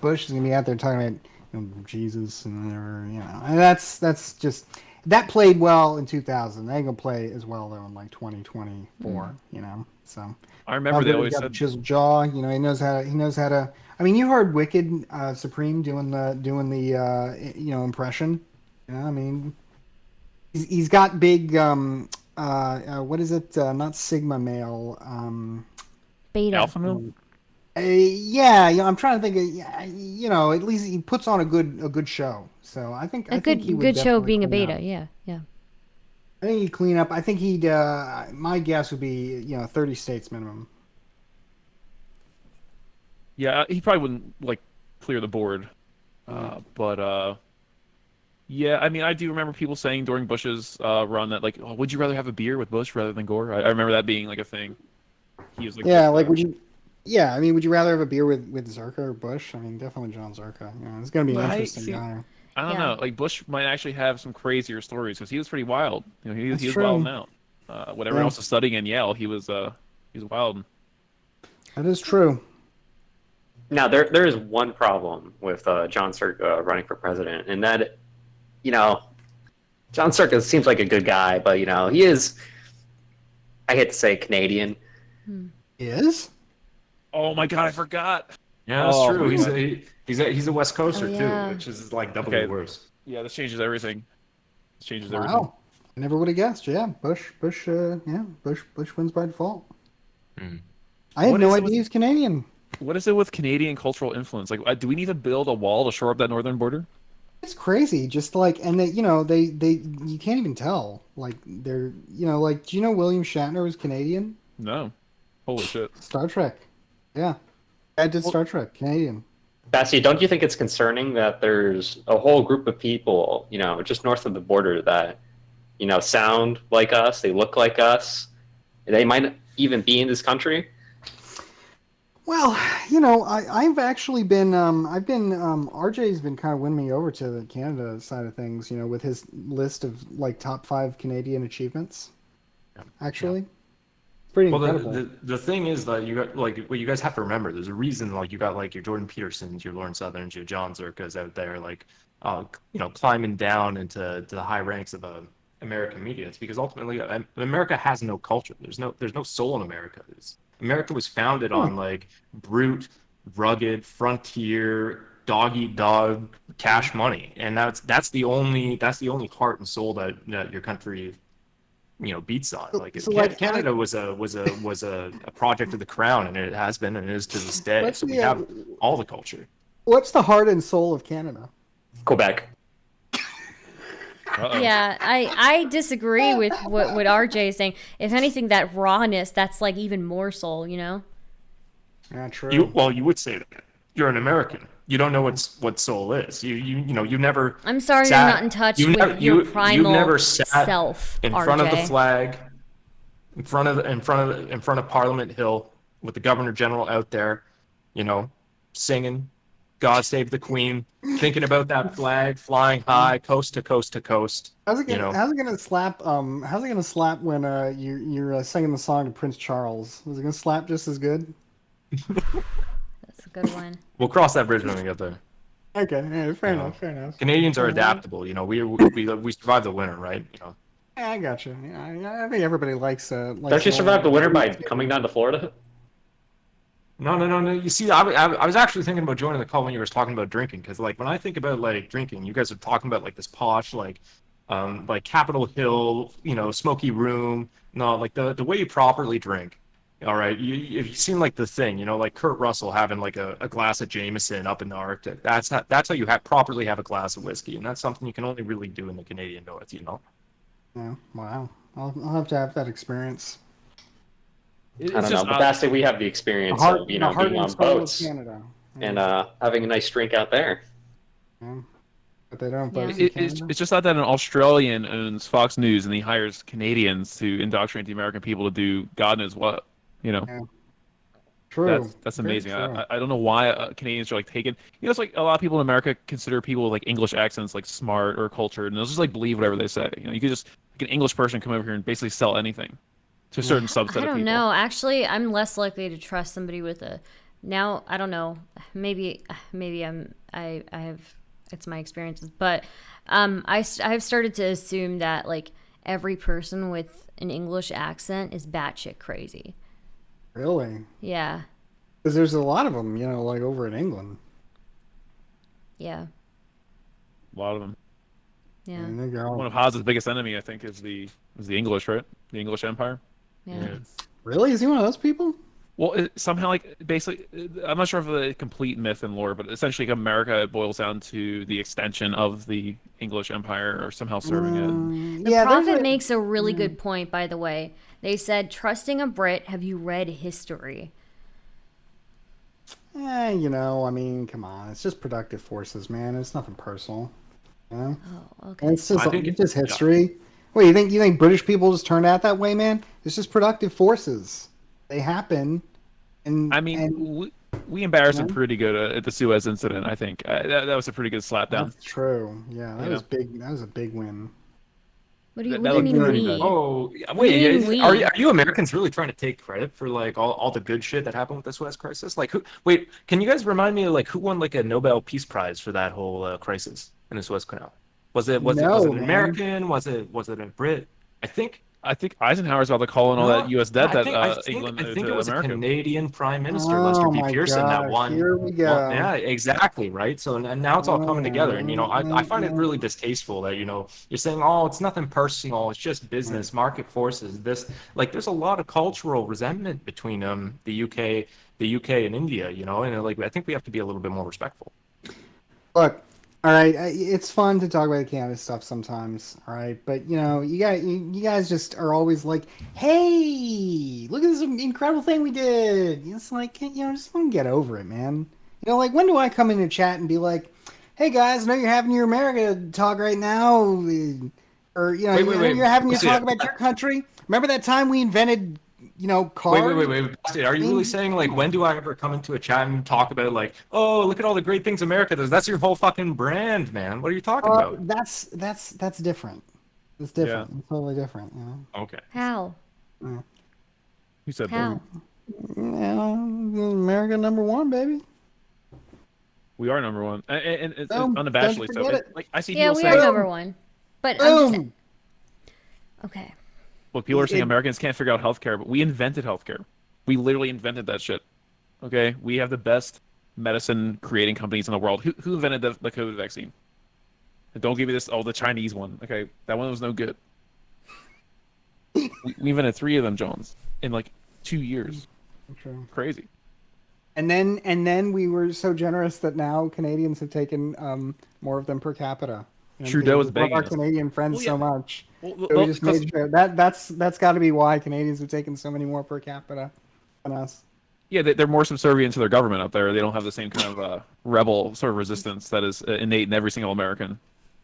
Speaker 2: Bush is gonna be out there talking about Jesus and whatever. And that's just that played well in 2000. They ain't gonna play as well though in like 2024. So
Speaker 4: I remember they always
Speaker 2: got a
Speaker 4: said
Speaker 2: chiseled jaw. He knows how to. I mean, you heard Wicked Supreme doing the impression. I mean, he's got big what is it? Not Sigma male.
Speaker 1: Beta.
Speaker 4: alpha male.
Speaker 2: I'm trying to think of, at least he puts on a good show. So I think
Speaker 1: A
Speaker 2: I think he would
Speaker 1: good show
Speaker 2: definitely
Speaker 1: being a
Speaker 2: clean
Speaker 1: beta.
Speaker 2: up.
Speaker 1: Yeah.
Speaker 2: I think he'd clean up. I think he'd. My guess would be 30 states minimum.
Speaker 4: Yeah, he probably wouldn't like clear the board, but yeah, I mean, I do remember people saying during Bush's run that like, oh, would you rather have a beer with Bush rather than Gore? I remember that being like a thing. He was like,
Speaker 2: would you? Yeah, I mean, would you rather have a beer with Zerka or Bush? I mean, definitely John Zerka. It's gonna be an
Speaker 4: Right,
Speaker 2: interesting
Speaker 4: see,
Speaker 2: guy.
Speaker 4: I don't
Speaker 1: Yeah.
Speaker 4: know. Like Bush might actually have some crazier stories because he was pretty wild. He
Speaker 2: That's
Speaker 4: was
Speaker 2: true.
Speaker 4: wild now. When everyone
Speaker 2: Yeah.
Speaker 4: else was studying in Yale, he was wild.
Speaker 2: That is true.
Speaker 7: Now, there is one problem with John Zerka running for president, and that, John Zerka seems like a good guy, but, he is, I hate to say, Canadian.
Speaker 2: Is?
Speaker 4: Oh my God, I forgot.
Speaker 3: Yeah, that's
Speaker 4: Oh,
Speaker 3: true.
Speaker 4: man.
Speaker 3: He's a West Coaster
Speaker 1: yeah.
Speaker 3: too, which is like doubly
Speaker 4: Okay.
Speaker 3: worse.
Speaker 4: Yeah, this changes everything. This changes everything.
Speaker 2: Wow. I never would have guessed. Yeah, Bush wins by default.
Speaker 3: Hmm.
Speaker 2: I had
Speaker 4: What
Speaker 2: no
Speaker 4: is it
Speaker 2: idea
Speaker 4: with-
Speaker 2: he was Canadian.
Speaker 4: What is it with Canadian cultural influence? Like, do we need to build a wall to shore up that northern border?
Speaker 2: It's crazy. Just like, and they you can't even tell. Like they're, like, do you know William Shatner was Canadian?
Speaker 4: No. Holy shit.
Speaker 2: Star Trek. Yeah. I did Star Trek. Canadian.
Speaker 7: Bastiat, don't you think it's concerning that there's a whole group of people, just north of the border that, sound like us, they look like us, they might even be in this country?
Speaker 2: Well, I've actually been, RJ's been kind of winning me over to the Canada side of things, with his list of like top 5 Canadian achievements. Actually, pretty
Speaker 3: Well,
Speaker 2: incredible.
Speaker 3: the thing is that you got like what you guys have to remember. There's a reason like you got like your Jordan Petersons, your Lauren Southerns, your John Zerkas out there like climbing down into the high ranks of American media. It's because ultimately America has no culture. There's no soul in America. America was founded on like brute, rugged, frontier, dog eat dog, cash money, and that's the only heart and soul that your country beats on. Like,
Speaker 2: So, like,
Speaker 3: Canada was a project of the crown, and it has been and it is to this day.
Speaker 2: What's
Speaker 3: So we
Speaker 2: the,
Speaker 3: have all the culture.
Speaker 2: What's the heart and soul of Canada?
Speaker 7: Quebec.
Speaker 4: Uh-oh.
Speaker 1: Yeah, I disagree with what RJ is saying. If anything, that rawness, that's like even more soul,
Speaker 2: Yeah, true.
Speaker 3: You would say that you're an American. You don't know what soul is. You never.
Speaker 1: I'm sorry
Speaker 3: sat-
Speaker 1: you're not in touch
Speaker 3: you
Speaker 1: with
Speaker 3: never-
Speaker 1: your
Speaker 3: you-
Speaker 1: primal
Speaker 3: you've never sat
Speaker 1: self,
Speaker 3: in
Speaker 1: RJ.
Speaker 3: front of the flag, in front of Parliament Hill with the Governor General out there, singing, God Save the Queen, thinking about that flag flying high, coast to coast to coast.
Speaker 2: How's it
Speaker 3: You
Speaker 2: gonna
Speaker 3: know,
Speaker 2: how's it gonna slap how's it gonna slap when you're singing the song to Prince Charles? Is it gonna slap just as good?
Speaker 1: That's a good one.
Speaker 3: we'll cross that bridge when we get there.
Speaker 2: Okay, yeah, fair
Speaker 3: You know,
Speaker 2: enough, fair enough.
Speaker 3: Canadians are
Speaker 2: Yeah.
Speaker 3: adaptable. You know, we survive the winter, right? You know.
Speaker 2: Yeah, I got you. Yeah, I think everybody likes
Speaker 7: Don't you survive the winter by coming down to Florida?
Speaker 3: No. You see, I was actually thinking about joining the call when you were talking about drinking, because like when I think about like drinking, you guys are talking about like this posh like Capitol Hill, you know, smoky room. No, like the way you properly drink. All right, if you've seen like the thing, you know, like Kurt Russell having like a glass of Jameson up in the Arctic. That's how you properly have a glass of whiskey, and that's something you can only really do in the Canadian North, you know.
Speaker 2: Yeah, wow. I'll have to have that experience.
Speaker 7: I don't know, but Bastiat, we have the experience of being on boats
Speaker 2: Canada.
Speaker 7: and having a nice drink out there.
Speaker 2: Yeah. But they don't have
Speaker 1: Yeah.
Speaker 2: boats in
Speaker 4: It's
Speaker 2: Canada?
Speaker 4: just not that an Australian owns Fox News and he hires Canadians to indoctrinate the American people to do God knows what. You know,
Speaker 2: Yeah. True.
Speaker 4: that's
Speaker 2: Very
Speaker 4: amazing.
Speaker 2: true.
Speaker 4: I don't know why Canadians are like taken. You know, it's like a lot of people in America consider people with like English accents like smart or cultured, and they'll just like believe whatever they say. You know, you could just like an English person come over here and basically sell anything to a certain subset
Speaker 1: I
Speaker 4: of people.
Speaker 1: don't know. Actually, I'm less likely to trust somebody with a. Now I don't know. Maybe I have. It's my experiences, but I've started to assume that like every person with an English accent is batshit crazy.
Speaker 2: Really?
Speaker 1: Yeah.
Speaker 2: Because there's a lot of them, you know, like over in England.
Speaker 1: Yeah.
Speaker 4: A lot of them.
Speaker 1: Yeah.
Speaker 2: And they go,
Speaker 4: One of Haz's biggest enemy, I think, is the English, right? The English Empire.
Speaker 1: Yeah.
Speaker 2: really? Is he one of those people?
Speaker 4: Well, somehow, like, basically, I'm not sure of the complete myth and lore, but essentially, America boils down to the extension of the English Empire, or somehow serving it.
Speaker 1: The
Speaker 2: yeah,
Speaker 1: Prophet
Speaker 2: there's a-
Speaker 1: makes a really good point, by the way. They said, trusting a Brit, have you read history?
Speaker 2: you know, I mean, come on. It's just productive forces, man. It's nothing personal. You know?
Speaker 1: Oh, okay.
Speaker 2: And it's just,
Speaker 3: I think
Speaker 2: it's just history. Wait, you think British people just turned out that way, man? It's just productive forces. They happen. And
Speaker 4: I mean,
Speaker 2: and
Speaker 4: we embarrassed
Speaker 2: Yeah.
Speaker 4: them pretty good at the Suez incident, I think. That was a pretty good slapdown.
Speaker 2: that's true. Yeah, that
Speaker 4: You
Speaker 2: was
Speaker 4: know?
Speaker 2: big. That was a big win.
Speaker 1: What do you,
Speaker 4: that
Speaker 1: what do you
Speaker 4: looked
Speaker 1: mean
Speaker 4: pretty
Speaker 1: we?
Speaker 4: bad.
Speaker 3: Oh,
Speaker 1: What do you mean
Speaker 3: wait,
Speaker 1: we?
Speaker 3: are you Americans really trying to take credit for like all the good shit that happened with the Suez crisis? Like, wait, can you guys remind me of like who won like a Nobel Peace Prize for that whole crisis in the Suez Canal? Was it an
Speaker 2: No, man.
Speaker 3: American? Was it a Brit? I think
Speaker 4: Eisenhower's about to call in all that U.S. debt
Speaker 3: I
Speaker 4: that
Speaker 3: think,
Speaker 4: England
Speaker 3: I
Speaker 4: owed
Speaker 3: think
Speaker 4: to
Speaker 3: it was
Speaker 4: America.
Speaker 3: a Canadian Prime Minister,
Speaker 2: Oh
Speaker 3: Lester B.
Speaker 2: my
Speaker 3: Pearson, that
Speaker 2: God,
Speaker 3: won.
Speaker 2: here we go.
Speaker 3: Yeah, exactly, right. So and now it's all coming together, and you know, I find it
Speaker 2: Yeah.
Speaker 3: really distasteful that you know you're saying, oh, it's nothing personal, it's just business, market forces. This like there's a lot of cultural resentment between the UK and India, you know, and like I think we have to be a little bit more respectful.
Speaker 2: Look, all right, it's fun to talk about the Canada stuff sometimes, all right, but you know, you guys just are always like, hey, look at this incredible thing we did. It's like, you know, just want to get over it, man. You know, like when do I come in a chat and be like, hey guys, I know you're having your America talk right now, or you know,
Speaker 3: Wait.
Speaker 2: you're having your
Speaker 3: See,
Speaker 2: talk about your country. Remember that time we invented, you know, cars?
Speaker 3: Wait. Bastiat, are you really saying like when do I ever come into a chat and talk about like, oh, look at all the great things America does? That's your whole fucking brand, man. What are you talking about?
Speaker 2: That's different. It's different. It's totally different. You know.
Speaker 3: Okay.
Speaker 1: How?
Speaker 4: Who said
Speaker 1: How?
Speaker 4: that?
Speaker 2: Yeah, America #1, baby.
Speaker 4: We are number one, and it's
Speaker 2: Boom.
Speaker 4: unabashedly
Speaker 2: Don't
Speaker 4: so.
Speaker 2: forget it.
Speaker 4: Like I see
Speaker 1: Yeah,
Speaker 4: people
Speaker 1: we
Speaker 4: saying,
Speaker 1: are number one. But I'm just.
Speaker 2: Boom.
Speaker 1: Okay.
Speaker 4: look, people are saying
Speaker 2: It-
Speaker 4: Americans can't figure out healthcare, but we invented healthcare. We literally invented that shit. Okay, we have the best medicine creating companies in the world. Who invented the COVID vaccine? And don't give me this. Oh, the Chinese one. Okay, that one was no good. we invented 3 of them, Jones, in like 2 years.
Speaker 2: True.
Speaker 4: Crazy.
Speaker 2: And then we were so generous that now Canadians have taken more of them per capita. You know,
Speaker 4: Trudeau
Speaker 2: because
Speaker 4: is
Speaker 2: we love
Speaker 4: begging
Speaker 2: our
Speaker 4: us.
Speaker 2: Canadian friends
Speaker 4: Well,
Speaker 2: so
Speaker 4: yeah.
Speaker 2: much.
Speaker 4: Well,
Speaker 2: So we just made sure that's got to be why Canadians have taken so many more per capita than us.
Speaker 4: yeah, they're more subservient to their government up there. They don't have the same kind of rebel sort of resistance that is innate in every single American.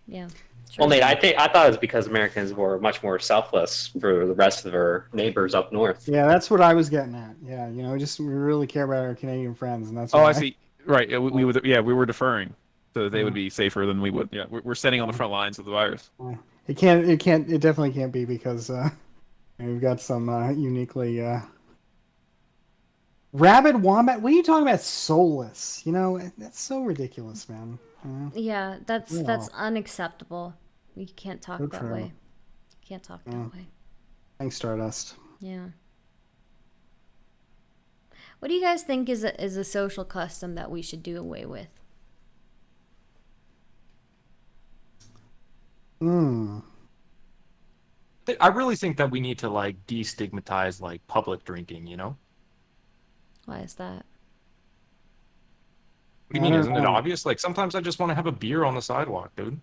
Speaker 1: Yeah.
Speaker 7: Well,
Speaker 1: True.
Speaker 7: Nate, I thought it was because Americans were much more selfless for the rest of our neighbors up north.
Speaker 2: Yeah, that's what I was getting at. Yeah, you know, we really care about our Canadian friends, and that's
Speaker 4: Oh,
Speaker 2: why.
Speaker 4: I see. Right. We would. Yeah, we were deferring so that they would be safer than we would. Yeah, we're standing on the front lines of the virus.
Speaker 2: It can't. It can't. It definitely can't be because we've got some uniquely rabid wombat. What are you talking about? Soulless. You know that's so ridiculous, man. You know?
Speaker 1: Yeah, that's
Speaker 2: Yeah.
Speaker 1: unacceptable. You can't talk
Speaker 2: So
Speaker 1: that
Speaker 2: true.
Speaker 1: way. You can't talk
Speaker 2: Yeah.
Speaker 1: that way.
Speaker 2: Thanks, Stardust.
Speaker 1: Yeah. What do you guys think is a social custom that we should do away with?
Speaker 2: Hmm.
Speaker 3: I really think that we need to like destigmatize like public drinking, you know?
Speaker 1: Why is that?
Speaker 3: What do you
Speaker 2: I
Speaker 3: mean?
Speaker 2: don't
Speaker 3: Isn't it
Speaker 2: know.
Speaker 3: obvious? Like sometimes I just want to have a beer on the sidewalk, dude.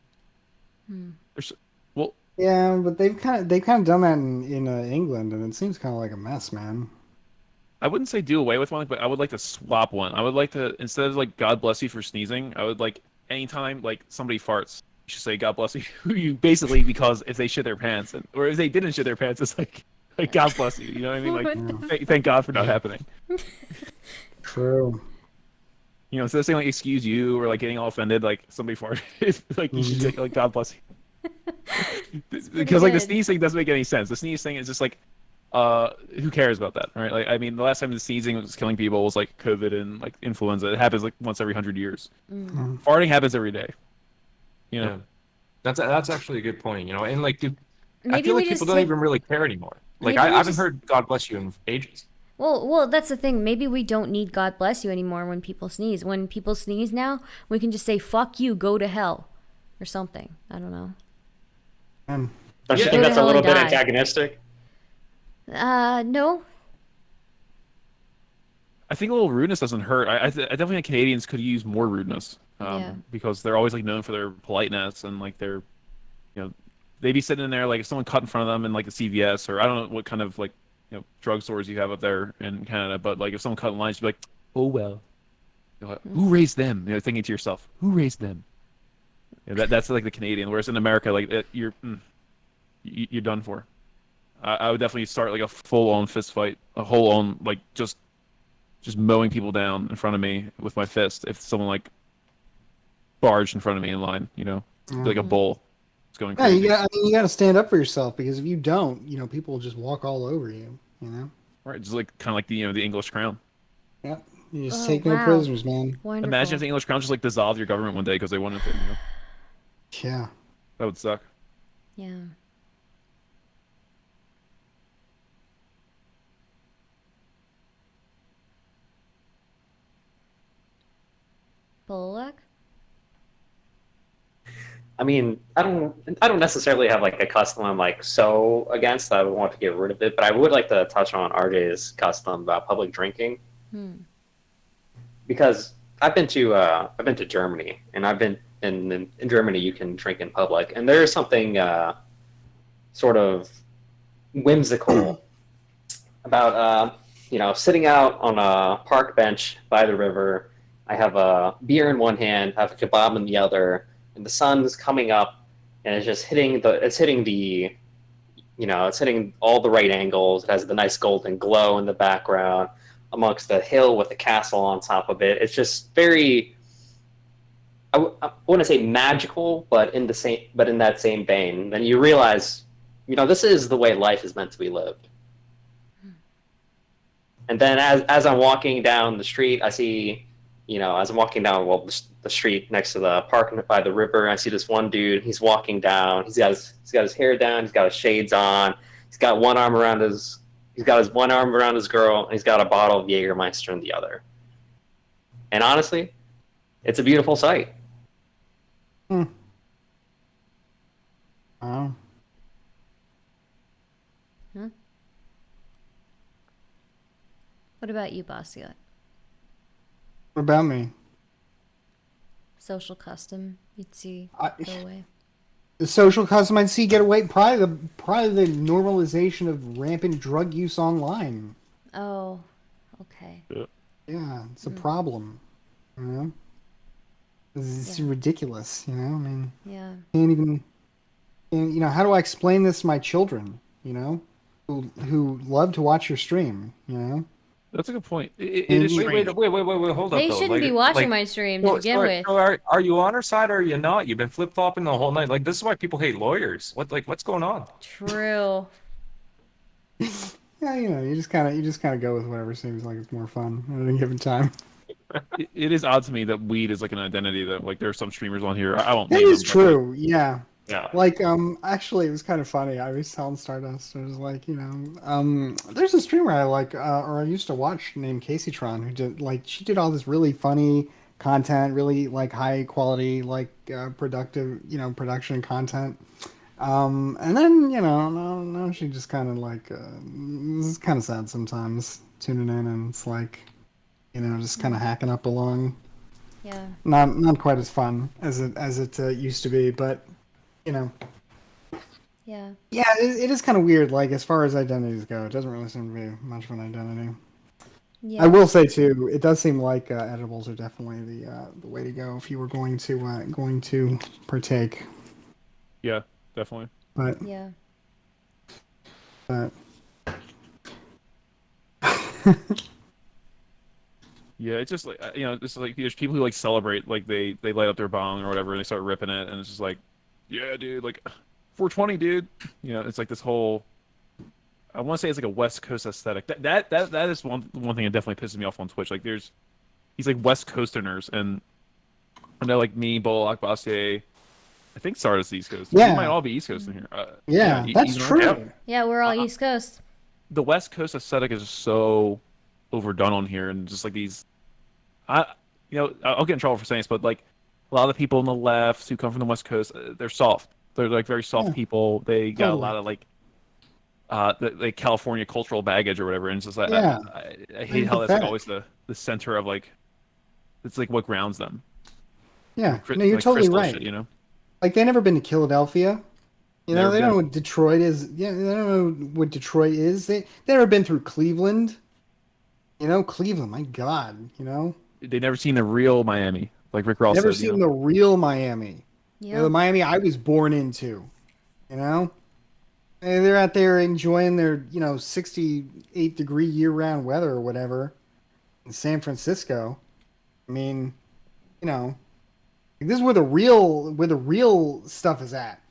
Speaker 4: There's, well,
Speaker 2: Yeah, but they've kind of done that in England, and it seems kind of like a mess, man.
Speaker 4: I wouldn't say do away with one, but I would like to swap one. I would like to, instead of like God bless you for sneezing, I would like anytime like somebody farts, you should say God bless you. You basically, because if they shit their pants, or if they didn't shit their pants, it's like God bless you. You know what I mean? Like thank God for not happening.
Speaker 2: True.
Speaker 4: You know, instead of saying like excuse you or like getting all offended, like somebody farted, like you should say like God bless you. Because like the
Speaker 1: good.
Speaker 4: sneeze thing doesn't make any sense. The sneeze thing is just like, who cares about that, right? Like, I mean, the last time the sneezing was killing people was like COVID and like influenza. It happens like once every 100 years. Farting happens every day. You know,
Speaker 3: Yeah. That's actually a good point, you know? And like, dude, I
Speaker 1: Maybe
Speaker 3: feel
Speaker 1: we
Speaker 3: like
Speaker 1: just
Speaker 3: people don't
Speaker 1: take-
Speaker 3: even really care anymore. Like
Speaker 1: Maybe we
Speaker 3: I haven't
Speaker 1: just-
Speaker 3: heard God bless you in ages.
Speaker 1: Well, that's the thing. Maybe we don't need God bless you anymore when people sneeze. When people sneeze now, we can just say "fuck you, go to hell," or something. I don't know.
Speaker 2: And
Speaker 7: Don't you
Speaker 1: Go
Speaker 7: think
Speaker 1: to
Speaker 7: that's a
Speaker 1: hell
Speaker 7: little
Speaker 1: and
Speaker 7: bit
Speaker 1: die.
Speaker 7: antagonistic?
Speaker 1: No.
Speaker 4: I think a little rudeness doesn't hurt. I definitely think Canadians could use more rudeness.
Speaker 1: Yeah.
Speaker 4: Because they're always like known for their politeness and like their, you know, they'd be sitting in there like if someone cut in front of them in like the CVS or I don't know what kind of like drugstores you have up there in Canada, but like if someone cut in line, you'd be like, oh well, who raised them? You know, thinking to yourself, who raised them? That's like the Canadian. Whereas in America, like you're done for. I would definitely start like a full-on fist fight, a whole-on like just mowing people down in front of me with my fist if someone like barged in front of me in line, you know, like a bull. It's going
Speaker 2: yeah,
Speaker 4: crazy.
Speaker 2: you got to stand up for yourself because if you don't, people will just walk all over you. You know.
Speaker 4: Right, just like kind of like the English crown.
Speaker 2: Yep. You just
Speaker 1: Oh,
Speaker 2: take no
Speaker 1: wow.
Speaker 2: prisoners, man.
Speaker 1: Wonderful.
Speaker 4: Imagine if the English crown just like dissolved your government one day because they wanted to, you know?
Speaker 2: Yeah.
Speaker 4: That would suck.
Speaker 1: Yeah. Bololak?
Speaker 7: I mean, I don't necessarily have like a custom I'm like so against that I would want to get rid of it, but I would like to touch on RJ's custom about public drinking because I've been to Germany and I've been in Germany you can drink in public and there is something sort of whimsical about sitting out on a park bench by the river. I have a beer in one hand, I have a kebab in the other. And the sun's coming up, and it's just hitting all the right angles. It has the nice golden glow in the background, amongst the hill with the castle on top of it. It's just very, I want to say magical, but in that same vein. Then you realize, this is the way life is meant to be lived. And then as I'm walking down the street, I see. As I'm walking down the street next to the park by the river, I see this one dude. He's walking down. He's got his hair down. He's got his shades on. He's got one arm around his girl. And he's got a bottle of Jägermeister in the other. And honestly, it's a beautiful sight.
Speaker 2: Wow.
Speaker 1: What about you, Bastiat?
Speaker 2: What about me?
Speaker 1: Social custom you'd see go away.
Speaker 2: The social custom I'd see get away. Probably the normalization of rampant drug use online.
Speaker 1: Oh, okay.
Speaker 2: Yeah, it's a problem. It's ridiculous. I mean,
Speaker 1: Yeah.
Speaker 2: can't even. And, how do I explain this to my children? Who love to watch your stream?
Speaker 4: That's a good point. It
Speaker 2: And
Speaker 4: is
Speaker 2: you-
Speaker 4: strange.
Speaker 3: Wait, hold up
Speaker 1: They
Speaker 3: though.
Speaker 1: shouldn't
Speaker 3: Like,
Speaker 1: be watching
Speaker 3: like,
Speaker 1: my stream to
Speaker 3: so,
Speaker 1: begin
Speaker 3: so,
Speaker 1: with.
Speaker 3: so are you on our side or are you not? You've been flip flopping the whole night. Like this is why people hate lawyers. What's going on?
Speaker 1: True.
Speaker 2: Yeah, you just kind of go with whatever seems like it's more fun at any given time.
Speaker 4: It is odd to me that weed is like an identity that like there are some streamers on here. I won't
Speaker 2: That
Speaker 4: name
Speaker 2: is
Speaker 4: them, but, like,
Speaker 2: true. Yeah.
Speaker 3: Yeah.
Speaker 2: Like, actually, it was kind of funny. I was telling Stardust, I was like, there's a streamer I like, or I used to watch named Casey Tron, who did, like, she did all this really funny content, really, like, high quality, like, productive, production content. And then, no, she just kind of, like, it's kind of sad sometimes tuning in, and it's like, just kind of hacking up along.
Speaker 1: Yeah.
Speaker 2: Not quite as fun as it used to be, but,
Speaker 1: Yeah.
Speaker 2: Yeah, it is kind of weird. Like as far as identities go, it doesn't really seem to be much of an identity.
Speaker 1: Yeah.
Speaker 2: I will say too, it does seem like edibles are definitely the way to go if you were going to partake.
Speaker 4: yeah, definitely.
Speaker 2: But
Speaker 1: Yeah.
Speaker 2: but
Speaker 4: Yeah, it's just like it's like there's people who like celebrate, like they light up their bong or whatever and they start ripping it, and it's just like, yeah, dude, like 420, dude. It's like this whole. I want to say it's like a West Coast aesthetic. That is one thing that definitely pisses me off on Twitch. Like these like West Coasterners, and I know like me, Bololak, Bastiat, I think Strdst East Coast.
Speaker 2: Yeah.
Speaker 4: We might all be East Coast in here.
Speaker 2: yeah, that's
Speaker 4: even
Speaker 2: true.
Speaker 4: our-
Speaker 1: Yeah, we're all East Coast.
Speaker 4: The West Coast aesthetic is so overdone on here, and just like these, I'll get in trouble for saying this, but like a lot of the people on the left who come from the West Coast, they're soft. They're like very soft
Speaker 2: Yeah,
Speaker 4: people. They got
Speaker 2: totally.
Speaker 4: a lot of like, the California cultural baggage or whatever, and it's just like
Speaker 2: Yeah.
Speaker 4: I hate how that's like
Speaker 2: Empathetic.
Speaker 4: always the center of like, it's like what grounds them.
Speaker 2: Yeah,
Speaker 4: Cri-
Speaker 2: no, you're
Speaker 4: like
Speaker 2: totally
Speaker 4: crystal
Speaker 2: right.
Speaker 4: shit,
Speaker 2: Like they never been to Philadelphia.
Speaker 4: Never
Speaker 2: They don't know
Speaker 4: been.
Speaker 2: what Detroit is. Yeah, they don't know what Detroit is. They never been through Cleveland. Cleveland, my God,
Speaker 4: They never seen the real Miami, like Rick Ross
Speaker 2: never
Speaker 4: said.
Speaker 2: seen the real Miami.
Speaker 1: Yeah.
Speaker 2: The Miami I was born into. And they're out there enjoying their 68-degree year-round weather or whatever in San Francisco. I mean, this is where the real stuff is at.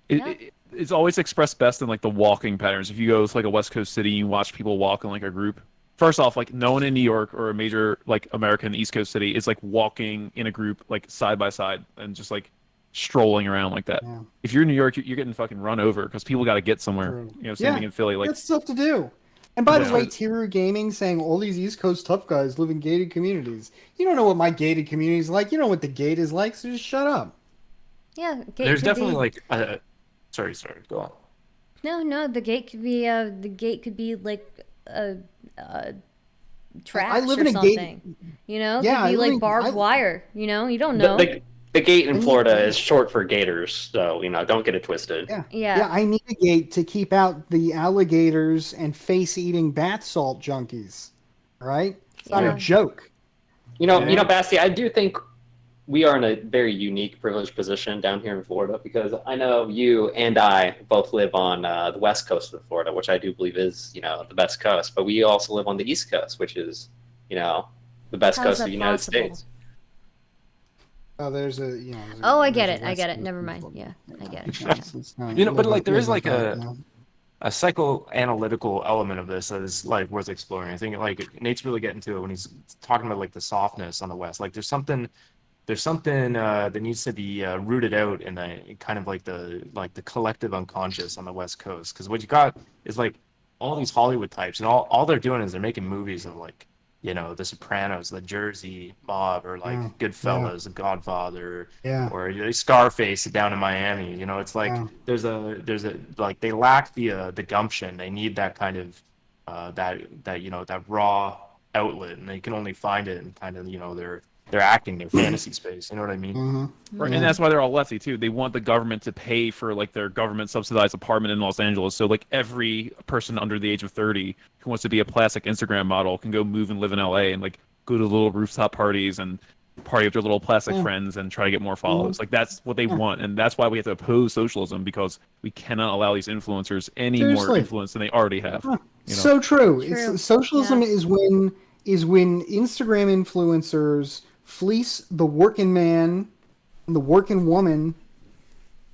Speaker 4: It's always expressed best in like the walking patterns. If you go to like a West Coast city, you watch people walk in like a group. First off, like no one in New York or a major like American East Coast city is like walking in a group like side by side and just like strolling around like that.
Speaker 2: Yeah.
Speaker 4: If you're in New York, you're getting fucking run over because people got to get somewhere.
Speaker 2: True.
Speaker 4: Same thing in Philly. Like
Speaker 2: That's stuff to do. And by the
Speaker 4: Yeah.
Speaker 2: way, Tiru Gaming saying all these East Coast tough guys live in gated communities. You don't know what my gated community is like. You know what the gate is like, so just shut up.
Speaker 1: Yeah. Gate
Speaker 3: There's
Speaker 1: could
Speaker 3: definitely
Speaker 1: be...
Speaker 3: like sorry, go on.
Speaker 1: No. The gate could be like a trash
Speaker 2: I live
Speaker 1: or
Speaker 2: in a gate-
Speaker 1: something. It
Speaker 2: Yeah,
Speaker 1: could
Speaker 2: I
Speaker 1: be
Speaker 2: live
Speaker 1: like
Speaker 2: in-
Speaker 1: barbed
Speaker 2: I-
Speaker 1: wire. You don't know.
Speaker 7: The gate in Florida is short for gators, so don't get it twisted.
Speaker 2: Yeah.
Speaker 1: Yeah.
Speaker 2: Yeah, I need a gate to keep out the alligators and face-eating bath salt junkies. All right? It's not
Speaker 1: Yeah.
Speaker 2: a joke.
Speaker 7: Basti, I do think we are in a very unique, privileged position down here in Florida because I know you and I both live on the west coast of Florida, which I do believe is, the best coast. But we also live on the east coast, which is, the best
Speaker 1: How is
Speaker 7: coast of
Speaker 1: that
Speaker 7: the United
Speaker 1: possible?
Speaker 7: States.
Speaker 2: Oh, there's a,
Speaker 1: Oh, I get
Speaker 2: there's
Speaker 1: it.
Speaker 2: a
Speaker 1: I get
Speaker 2: west
Speaker 1: it. Never
Speaker 2: coast
Speaker 1: mind.
Speaker 2: of
Speaker 1: Yeah,
Speaker 2: Florida.
Speaker 1: I get it.
Speaker 2: It's not-
Speaker 3: But like there is like
Speaker 2: live
Speaker 3: a
Speaker 2: with
Speaker 3: a psychoanalytical element of this that is like worth exploring. I think like Nate's really getting to it when he's talking about like the softness on the West. Like there's something that needs to be rooted out in the kind of like the collective unconscious on the West Coast. Because what you got is like all these Hollywood types, and all they're doing is they're making movies of like the Sopranos, the Jersey Mob, or like
Speaker 2: Yeah,
Speaker 3: Goodfellas, The Godfather,
Speaker 2: Yeah.
Speaker 3: or Scarface down in Miami. It's like
Speaker 2: Yeah.
Speaker 3: there's a like they lack the gumption. They need that kind of that raw outlet, and they can only find it in kind of their acting, their fantasy space. You know what I mean?
Speaker 2: Mhm.
Speaker 4: Right,
Speaker 2: Yeah.
Speaker 4: and that's why they're all lefty too. They want the government to pay for like their government subsidized apartment in Los Angeles. So like every person under the age of 30 who wants to be a plastic Instagram model can go move and live in LA and like go to little rooftop parties and party with their little plastic
Speaker 2: Yeah.
Speaker 4: friends and try to get more followers. Like that's what they want, and that's why we have to oppose socialism because we cannot allow these influencers any more
Speaker 2: Seriously.
Speaker 4: influence than they already have. You know?
Speaker 2: So true.
Speaker 1: True.
Speaker 2: It's socialism
Speaker 1: Yeah.
Speaker 2: is when Instagram influencers fleece the working man and the working woman,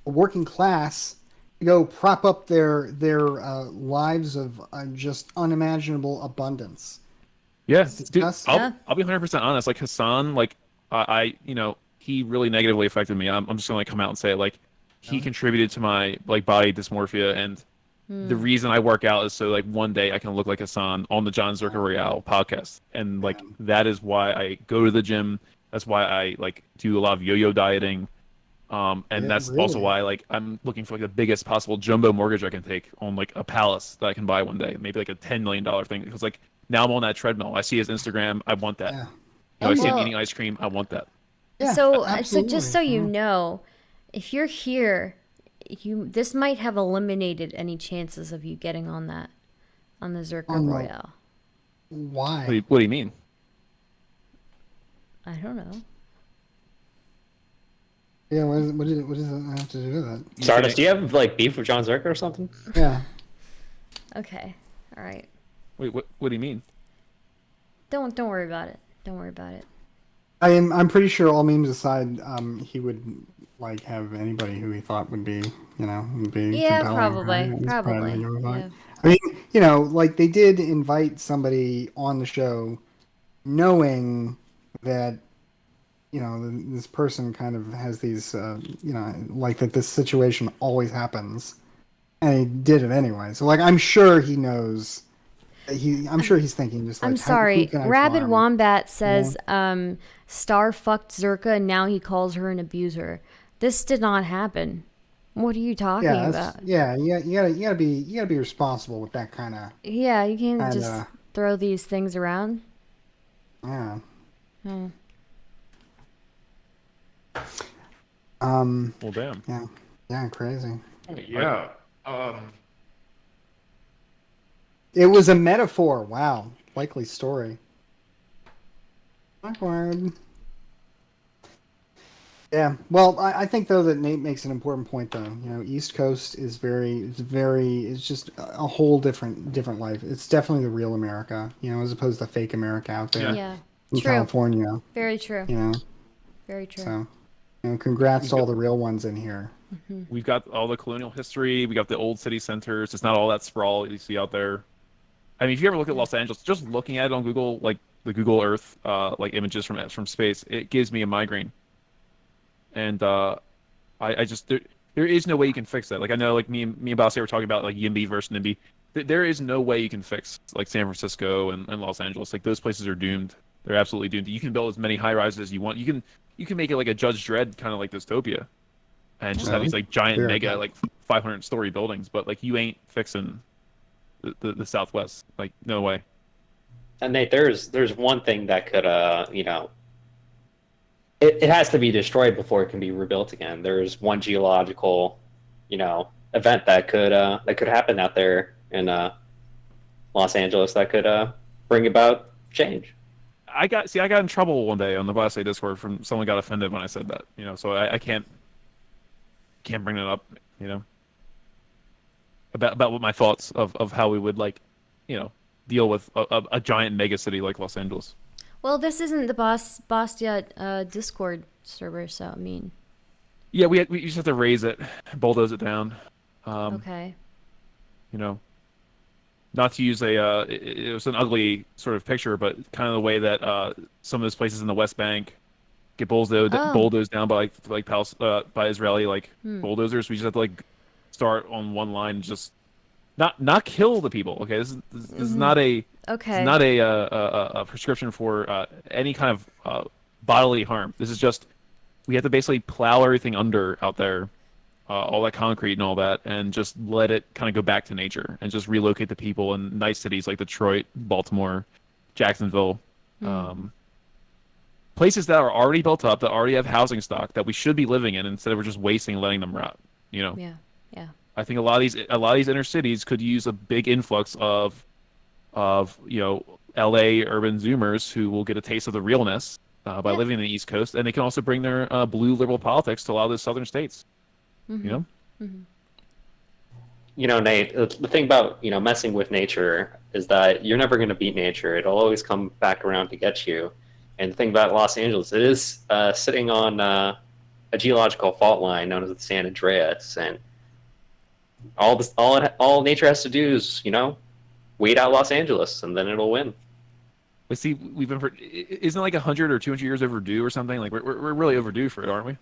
Speaker 2: the working class, to go prop up their lives of just unimaginable abundance.
Speaker 4: Yeah,
Speaker 2: It's
Speaker 4: dude,
Speaker 2: disgusting.
Speaker 1: Yeah.
Speaker 4: I'll be 100% honest. Like Hassan, like he really negatively affected me. I'm just gonna like come out and say it. Like he contributed to my like body dysmorphia, and the reason I work out is so like one day I can look like Hassan on the John Zerka Royale podcast, and like that is why I go to the gym. That's why I like do a lot of yo-yo dieting. And
Speaker 2: Yeah,
Speaker 4: that's also
Speaker 2: really.
Speaker 4: why like I'm looking for like the biggest possible jumbo mortgage I can take on like a palace that I can buy one day, maybe like a $10 million thing. Because like now I'm on that treadmill. I see his Instagram. I want that.
Speaker 2: Yeah.
Speaker 4: I see him
Speaker 1: Well-
Speaker 4: eating ice cream. I want that.
Speaker 2: Yeah,
Speaker 1: So
Speaker 2: absolutely.
Speaker 1: just so you
Speaker 2: Yeah.
Speaker 1: know, if you're here, this might have eliminated any chances of you getting on the Zerka
Speaker 2: On the-
Speaker 1: Royale.
Speaker 2: Why?
Speaker 4: What do you mean?
Speaker 1: I don't know.
Speaker 2: Yeah, what does it have to do with that?
Speaker 7: Stardust, do you have like beef with John Zerka or something?
Speaker 2: Yeah.
Speaker 1: Okay. All right.
Speaker 4: Wait, what do you mean?
Speaker 1: Don't worry about it. Don't worry about it.
Speaker 2: I'm pretty sure, all memes aside, he would like have anybody who he thought would be, would be
Speaker 1: Yeah,
Speaker 2: compelling,
Speaker 1: probably.
Speaker 2: right? That's
Speaker 1: Probably.
Speaker 2: what you would like.
Speaker 1: Yeah.
Speaker 2: I mean, like they did invite somebody on the show, knowing that, this person kind of has these, like that this situation always happens, and he did it anyway. So like, I'm sure he knows. I'm sure he's thinking just like,
Speaker 1: I'm
Speaker 2: who
Speaker 1: sorry.
Speaker 2: can I
Speaker 1: Rabid
Speaker 2: farm?
Speaker 1: Wombat says, Star fucked Zerka and now he calls her an abuser. This did not happen. What are you talking about?
Speaker 2: Yeah, you gotta be responsible with that kind of.
Speaker 1: Yeah, you can't
Speaker 2: Kinda-
Speaker 1: just throw these things around.
Speaker 2: Yeah.
Speaker 1: Hmm.
Speaker 4: Well, damn.
Speaker 2: Yeah, crazy.
Speaker 3: Yeah.
Speaker 2: It was a metaphor. Wow, likely story. Awkward. Yeah. Well, I think though that Nate makes an important point though. East Coast is it's just a whole different life. It's definitely the real America, as opposed to fake America out there
Speaker 1: Yeah.
Speaker 2: in
Speaker 1: True.
Speaker 2: California.
Speaker 1: Very true. Very true.
Speaker 2: So, congrats to all the real ones in here.
Speaker 4: We've got all the colonial history. We got the old city centers. It's not all that sprawl you see out there. I mean, if you ever look at Los Angeles, just looking at it on Google, like the Google Earth, like images from space, it gives me a migraine. And I just there is no way you can fix that. Like I know, like me and Bastiat were talking about like YIMBY versus NIMBY. There is no way you can fix like San Francisco and Los Angeles. Like those places are doomed. They're absolutely doomed. You can build as many high rises as you want. You can make it like a Judge Dredd kind of like dystopia, and just have these like giant
Speaker 2: Very
Speaker 4: mega
Speaker 2: good.
Speaker 4: like 500-story buildings. But like you ain't fixing the Southwest. Like no way.
Speaker 7: And Nate, there's one thing that could it has to be destroyed before it can be rebuilt again. There's one geological, event that could happen out there in Los Angeles that could bring about change.
Speaker 4: I got in trouble one day on the Bastiat Discord from someone got offended when I said that. So I can't bring it up. About what my thoughts of how we would deal with a giant mega city like Los Angeles.
Speaker 1: Well, this isn't the Bastiat Discord server, so I mean.
Speaker 4: Yeah, we just have to raise it, bulldoze it down.
Speaker 1: Okay.
Speaker 4: Not to use it was an ugly sort of picture, but kind of the way that some of those places in the West Bank get bulldozed down by by Israeli bulldozers. We just have to start on one line, and just not kill the people. Okay, this is not a
Speaker 1: Okay.
Speaker 4: It's not a prescription for any kind of bodily harm. This is just we have to basically plow everything under out there, all that concrete and all that, and just let it kind of go back to nature and just relocate the people in nice cities like Detroit, Baltimore, Jacksonville, places that are already built up, that already have housing stock that we should be living in instead of just wasting and letting them rot.
Speaker 1: Yeah. Yeah.
Speaker 4: I think a lot of these inner cities could use a big influx of LA urban Zoomers who will get a taste of the realness by living in the East Coast, and they can also bring their blue liberal politics to a lot of the southern states.
Speaker 7: Nate, the thing about messing with nature is that you're never going to beat nature. It'll always come back around to get you. And the thing about Los Angeles, it is sitting on a geological fault line known as the San Andreas, and all nature has to do is wait out Los Angeles, and then it'll win.
Speaker 4: But see, isn't it like 100 or 200 years overdue or something? Like we're really overdue for it, aren't we?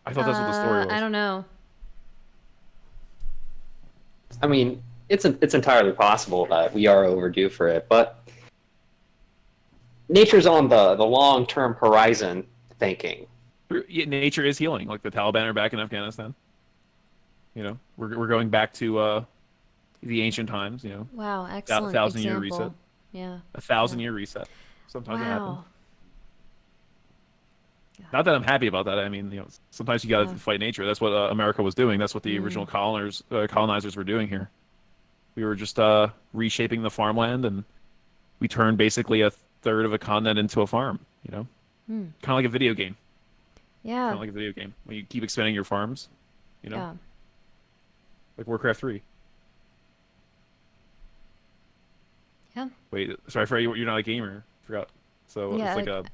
Speaker 4: I thought that's what the story was.
Speaker 1: I don't know.
Speaker 7: I mean, it's entirely possible that we are overdue for it, but nature's on the long-term horizon thinking.
Speaker 4: Yeah, nature is healing. Like the Taliban are back in Afghanistan. We're going back to the ancient times.
Speaker 1: Wow, excellent
Speaker 4: 1,000-year
Speaker 1: example.
Speaker 4: reset.
Speaker 1: Yeah.
Speaker 4: 1,000-year reset. Sometimes it happens.
Speaker 1: Wow.
Speaker 4: Not that I'm happy about that. I mean, sometimes you got to fight nature. That's what America was doing. That's what the original colonizers were doing here. We were just reshaping the farmland, and we turned basically a third of a continent into a farm. Kind of like a video game.
Speaker 1: Yeah.
Speaker 4: Kind of like a video game when you keep expanding your farms.
Speaker 1: Yeah.
Speaker 4: Like Warcraft 3.
Speaker 1: Yeah.
Speaker 4: Wait, sorry, you're not a gamer. I forgot. So
Speaker 1: Yeah,
Speaker 4: it's like a.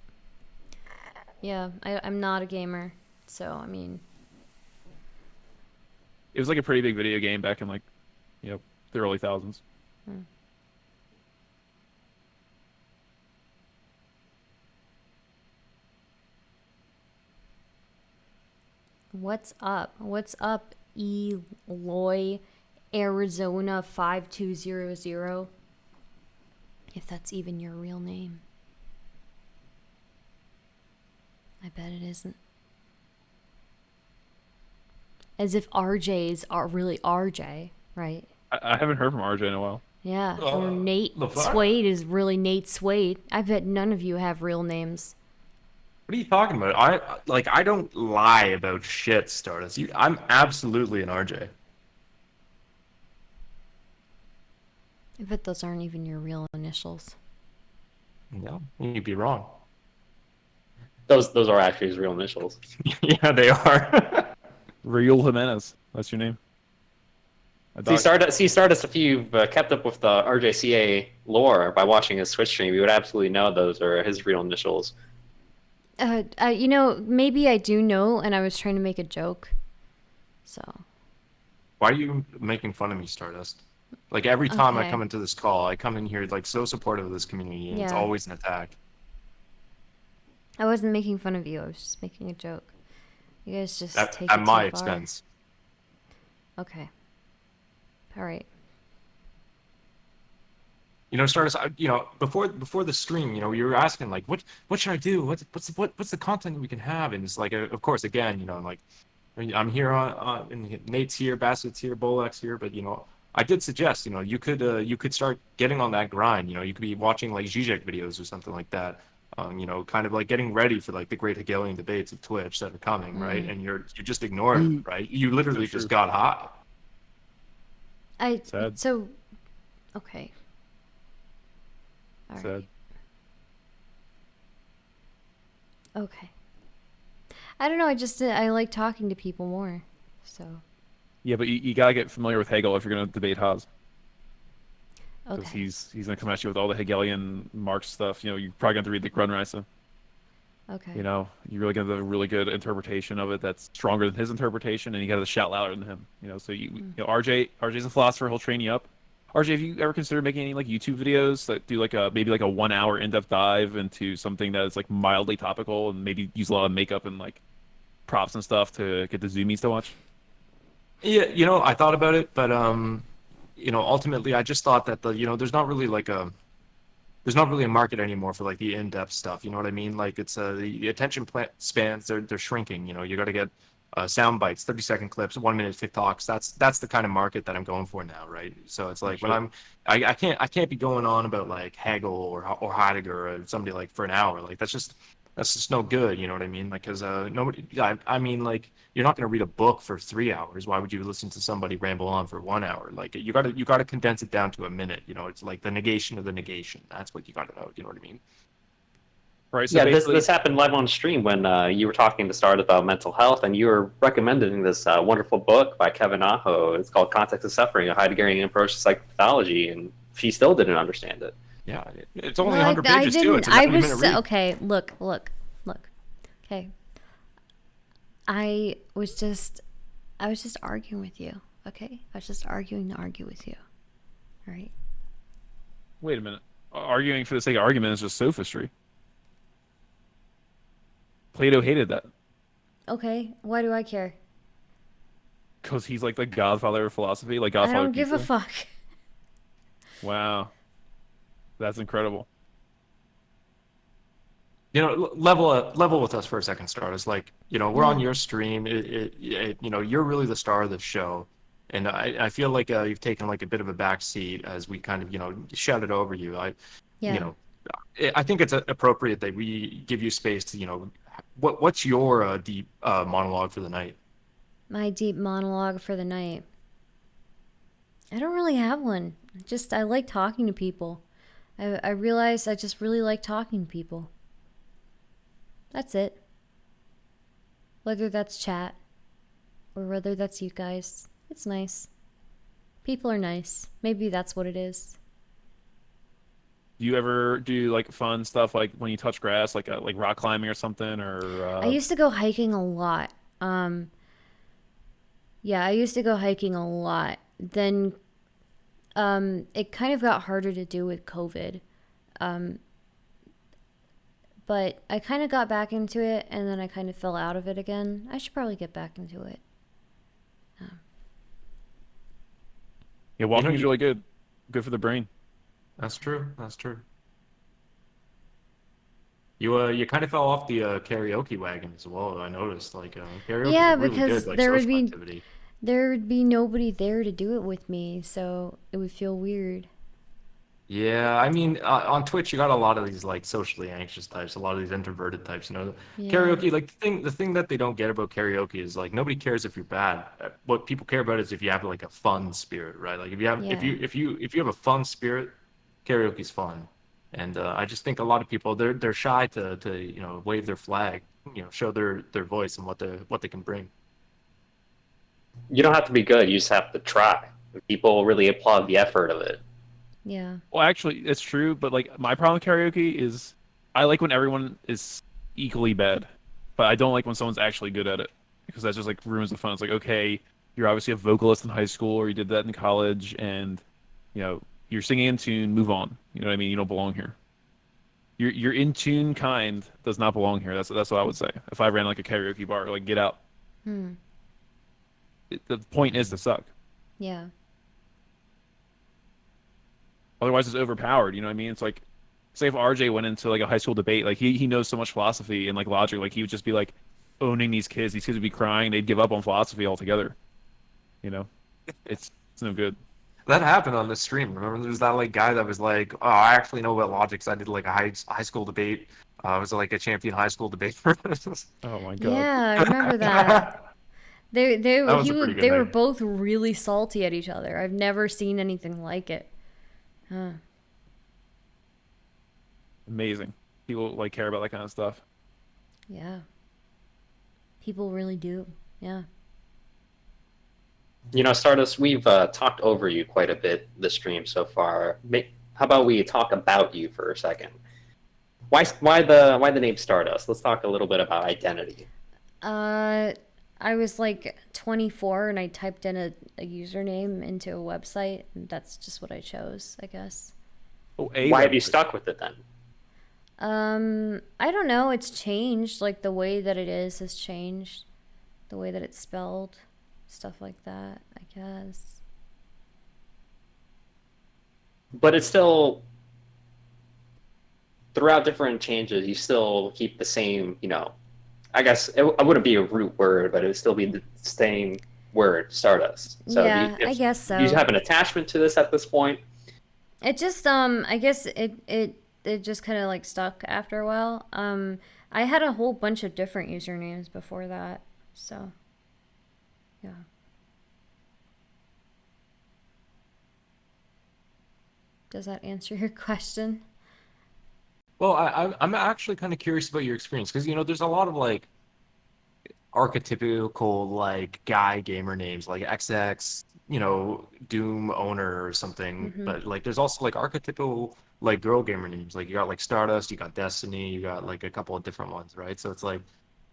Speaker 1: Yeah, I'm not a gamer, so I mean.
Speaker 4: It was like a pretty big video game back in the early thousands.
Speaker 1: What's up? What's up, Eloy, Arizona 5200? If that's even your real name. I bet it isn't. As if RJs are really RJ, right?
Speaker 4: I haven't heard from RJ in a while.
Speaker 1: Yeah. Or Nate
Speaker 3: the fuck?
Speaker 1: Suede is really NateSuede. I bet none of you have real names.
Speaker 3: What are you talking about? I don't lie about shit, Stardust. I'm absolutely an RJ.
Speaker 1: I bet those aren't even your real initials.
Speaker 3: No, you'd be wrong.
Speaker 7: Those are actually his real initials.
Speaker 3: Yeah, they are.
Speaker 4: Raul Jimenez. That's your name.
Speaker 7: Stardust, if you've kept up with the RJca lore by watching his Twitch stream, you would absolutely know those are his real initials.
Speaker 1: Maybe I do know, and I was trying to make a joke. So.
Speaker 3: Why are you making fun of me, Stardust? Like every time I
Speaker 1: Okay.
Speaker 3: come into this call, I come in here like so supportive of this community, and it's
Speaker 1: Yeah.
Speaker 3: always an attack.
Speaker 1: I wasn't making fun of you. I was just making a joke. You guys just
Speaker 3: At,
Speaker 1: take
Speaker 3: at
Speaker 1: it
Speaker 3: my
Speaker 1: too far.
Speaker 3: expense.
Speaker 1: Okay. All right.
Speaker 3: Stardust. Before the stream, you were asking like, what should I do? What's the content we can have? And it's like, of course, again, I'm here and Nate's here, Bastiat's here, Bololak's here, but I did suggest, you could start getting on that grind. You could be watching like RJca videos or something like that. Kind of like getting ready for like the great Hegelian debates of Twitch that are coming, right? And you're just ignoring it, right? You literally just got hot.
Speaker 4: Sad.
Speaker 1: So, okay. All
Speaker 4: Sad.
Speaker 1: right. Okay. I don't know. I like talking to people more. So.
Speaker 4: Yeah, but you gotta get familiar with Hegel if you're gonna debate Haas. Because
Speaker 1: Okay.
Speaker 4: he's gonna come at you with all the Hegelian Marx stuff. You're probably gonna have to read the Grundrisse.
Speaker 1: Okay.
Speaker 4: You're really gonna have a really good interpretation of it that's stronger than his interpretation, and you gotta shout louder than him. So RJ's a philosopher. He'll train you up. RJ, have you ever considered making any like YouTube videos that do maybe a 1 hour in-depth dive into something that is like mildly topical and maybe use a lot of makeup and like props and stuff to get the zoomies to watch?
Speaker 3: Yeah, I thought about it, but ultimately I just thought that there's not really a market anymore for like the in-depth stuff. You know what I mean? Like it's the attention spans they're shrinking. You got to get sound bites, 30-second clips, 1-minute TikToks. That's the kind of market that I'm going for now, right? So it's like when I can't be going on about like Hegel or Heidegger or somebody like for an hour. Like that's just no good. You know what I mean? Like because nobody. I mean like you're not going to read a book for 3 hours. Why would you listen to somebody ramble on for 1 hour? Like you got to condense it down to a minute. It's like the negation of the negation. That's what you got to know. You know what I mean?
Speaker 4: right? So
Speaker 7: Yeah, this
Speaker 4: basically,
Speaker 7: this happened live on stream when you were talking to Start about mental health, and you were recommending this wonderful book by Kevin Aho. It's called Context of Suffering: A Heideggerian Approach to Psychopathology, and she still didn't understand it.
Speaker 3: Yeah, it's only
Speaker 1: Well,
Speaker 3: 100
Speaker 1: I
Speaker 3: pages too.
Speaker 1: didn't.
Speaker 3: It's a
Speaker 1: I
Speaker 3: 90-minute
Speaker 1: was
Speaker 3: read.
Speaker 1: okay. Look. Okay. I was just arguing with you. Okay, I was just arguing to argue with you. All right.
Speaker 4: wait a minute. Arguing for the sake of argument is just sophistry. Plato hated that
Speaker 1: Okay. Why do I care?
Speaker 4: because he's like the godfather of philosophy, like
Speaker 1: I
Speaker 4: godfather
Speaker 1: don't give a
Speaker 4: pizza.
Speaker 1: fuck.
Speaker 4: Wow, that's incredible.
Speaker 3: You know, level with us for a second, Stardust. Like, you know, we're on
Speaker 1: Yeah.
Speaker 3: your stream. You know, you're really the star of the show, and I feel like you've taken like a bit of a back seat as we kind of, you know, shouted over you.
Speaker 1: Yeah.
Speaker 3: You know, I think it's appropriate that we give you space to, you know, what's your deep monologue for the night?
Speaker 1: My deep monologue for the night. I don't really have one. I like talking to people. I realize I just really like talking to people. That's it. Whether that's chat or whether that's you guys, it's nice. People are nice. Maybe that's what it is.
Speaker 4: Do you ever do like fun stuff like when you touch grass, like rock climbing or something, or
Speaker 1: I used to go hiking a lot. Yeah, I used to go hiking a lot. Then it kind of got harder to do with COVID. But I kind of got back into it, and then I kind of fell out of it again. I should probably get back into it.
Speaker 4: yeah, walking is
Speaker 3: you-
Speaker 4: really good for the brain.
Speaker 3: That's true. That's true. You kind of fell off the karaoke wagon as well. I noticed like karaoke is
Speaker 1: Yeah,
Speaker 3: a really
Speaker 1: because
Speaker 3: good like
Speaker 1: there would
Speaker 3: social
Speaker 1: be
Speaker 3: activity.
Speaker 1: there would be nobody there to do it with me, so it would feel weird.
Speaker 3: Yeah, I mean, on Twitch, you got a lot of these like socially anxious types, a lot of these introverted types. You know,
Speaker 1: Yeah.
Speaker 3: karaoke, like the thing that they don't get about karaoke is like nobody cares if you're bad. What people care about is if you have like a fun spirit, right? Like if you have
Speaker 1: Yeah.
Speaker 3: if you have a fun spirit, karaoke's fun. And I just think a lot of people they're shy to you know wave their flag, you know, show their voice and what they can bring.
Speaker 7: You don't have to be good; you just have to try. People really applaud the effort of it.
Speaker 1: Yeah.
Speaker 4: Well, actually, it's true, but like my problem with karaoke is I like when everyone is equally bad, but I don't like when someone's actually good at it because that just like ruins the fun. It's like, okay, you're obviously a vocalist in high school or you did that in college, and you know you're singing in tune. Move on. You know what I mean? You don't belong here. Your in tune kind does not belong here. That's what I would say. If I ran like a karaoke bar, like get out. The point is to suck.
Speaker 1: Yeah.
Speaker 4: Otherwise, it's overpowered. You know what I mean? It's like, say if RJ went into like a high school debate, like he knows so much philosophy and like logic, like he would just be like owning these kids. These kids would be crying. They'd give up on philosophy altogether. You know, it's no good.
Speaker 3: That happened on the stream. Remember, there was that like guy that was like, "Oh, I actually know about logic. 'Cause I did like a high school debate. I was like a champion high school debate."
Speaker 4: Oh my god.
Speaker 1: Yeah, I remember that. They
Speaker 3: was a pretty good
Speaker 1: they were
Speaker 3: night.
Speaker 1: both really salty at each other. I've never seen anything like it. Huh.
Speaker 4: Amazing. People like care about that kind of stuff.
Speaker 1: Yeah. People really do. Yeah.
Speaker 7: You know, Stardust, we've talked over you quite a bit this stream so far. How about we talk about you for a second? Why the name Stardust? Let's talk a little bit about identity.
Speaker 1: I was like 24 and I typed in a username into a website, and that's just what I chose, I guess.
Speaker 4: Oh,
Speaker 7: Why have you stuck with it then?
Speaker 1: I don't know. It's changed. Like the way that it is has changed. The way that it's spelled, stuff like that, I guess.
Speaker 7: But it's still, throughout different changes, you still keep the same, you know, I guess it wouldn't be a root word, but it would still be the same word, Stardust. So
Speaker 1: Yeah, I guess so.
Speaker 7: Do you have an attachment to this at this point?
Speaker 1: It just I guess it just kind of like stuck after a while. I had a whole bunch of different usernames before that, so yeah. Does that answer your question?
Speaker 3: Well, I'm actually kind of curious about your experience because there's a lot of like archetypical like guy gamer names like XX, Doom owner or something.
Speaker 1: Hmm.
Speaker 3: But like there's also like archetypical like girl gamer names. Like you got like Stardust, you got Destiny, you got like a couple of different ones, right? So it's like,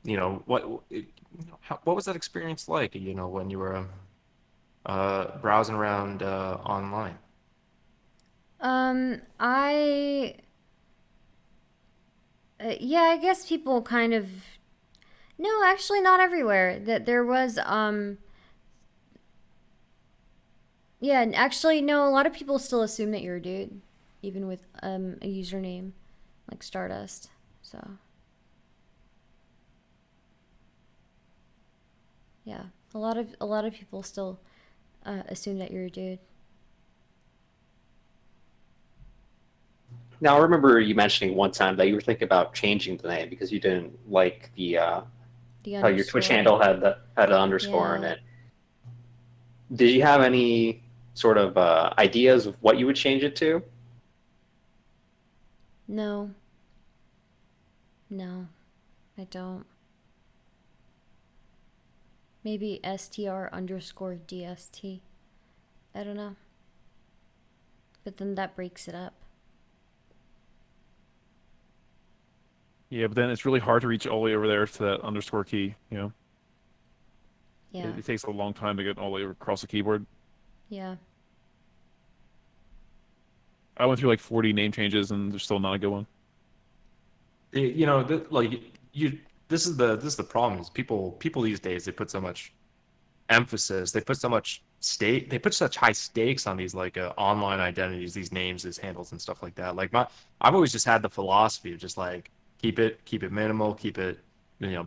Speaker 3: what was that experience like, when you were browsing around online?
Speaker 1: I yeah, I guess people kind of no, actually not everywhere. That there was yeah, and actually no, a lot of people still assume that you're a dude even with a username like Stardust. So, yeah. A lot of people still assume that you're a dude.
Speaker 7: Now, I remember you mentioning one time that you were thinking about changing the name because you didn't like the
Speaker 1: The
Speaker 7: how your Twitch
Speaker 1: underscore.
Speaker 7: handle had an underscore in
Speaker 1: Yeah.
Speaker 7: it. Did you have any sort of ideas of what you would change it to?
Speaker 1: No. No. I don't. Maybe STR_DST. I don't know. But then that breaks it up.
Speaker 4: Yeah, but then it's really hard to reach all the way over there to that underscore key.
Speaker 1: Yeah.
Speaker 4: It takes a long time to get all the way across the keyboard.
Speaker 1: Yeah.
Speaker 4: I went through like 40 name changes, and there's still not a good one.
Speaker 3: Like you this is the problem is people these days they put so much emphasis, they put such high stakes on these like online identities, these names, these handles and stuff like that. Like I've always just had the philosophy of just like keep it minimal, keep it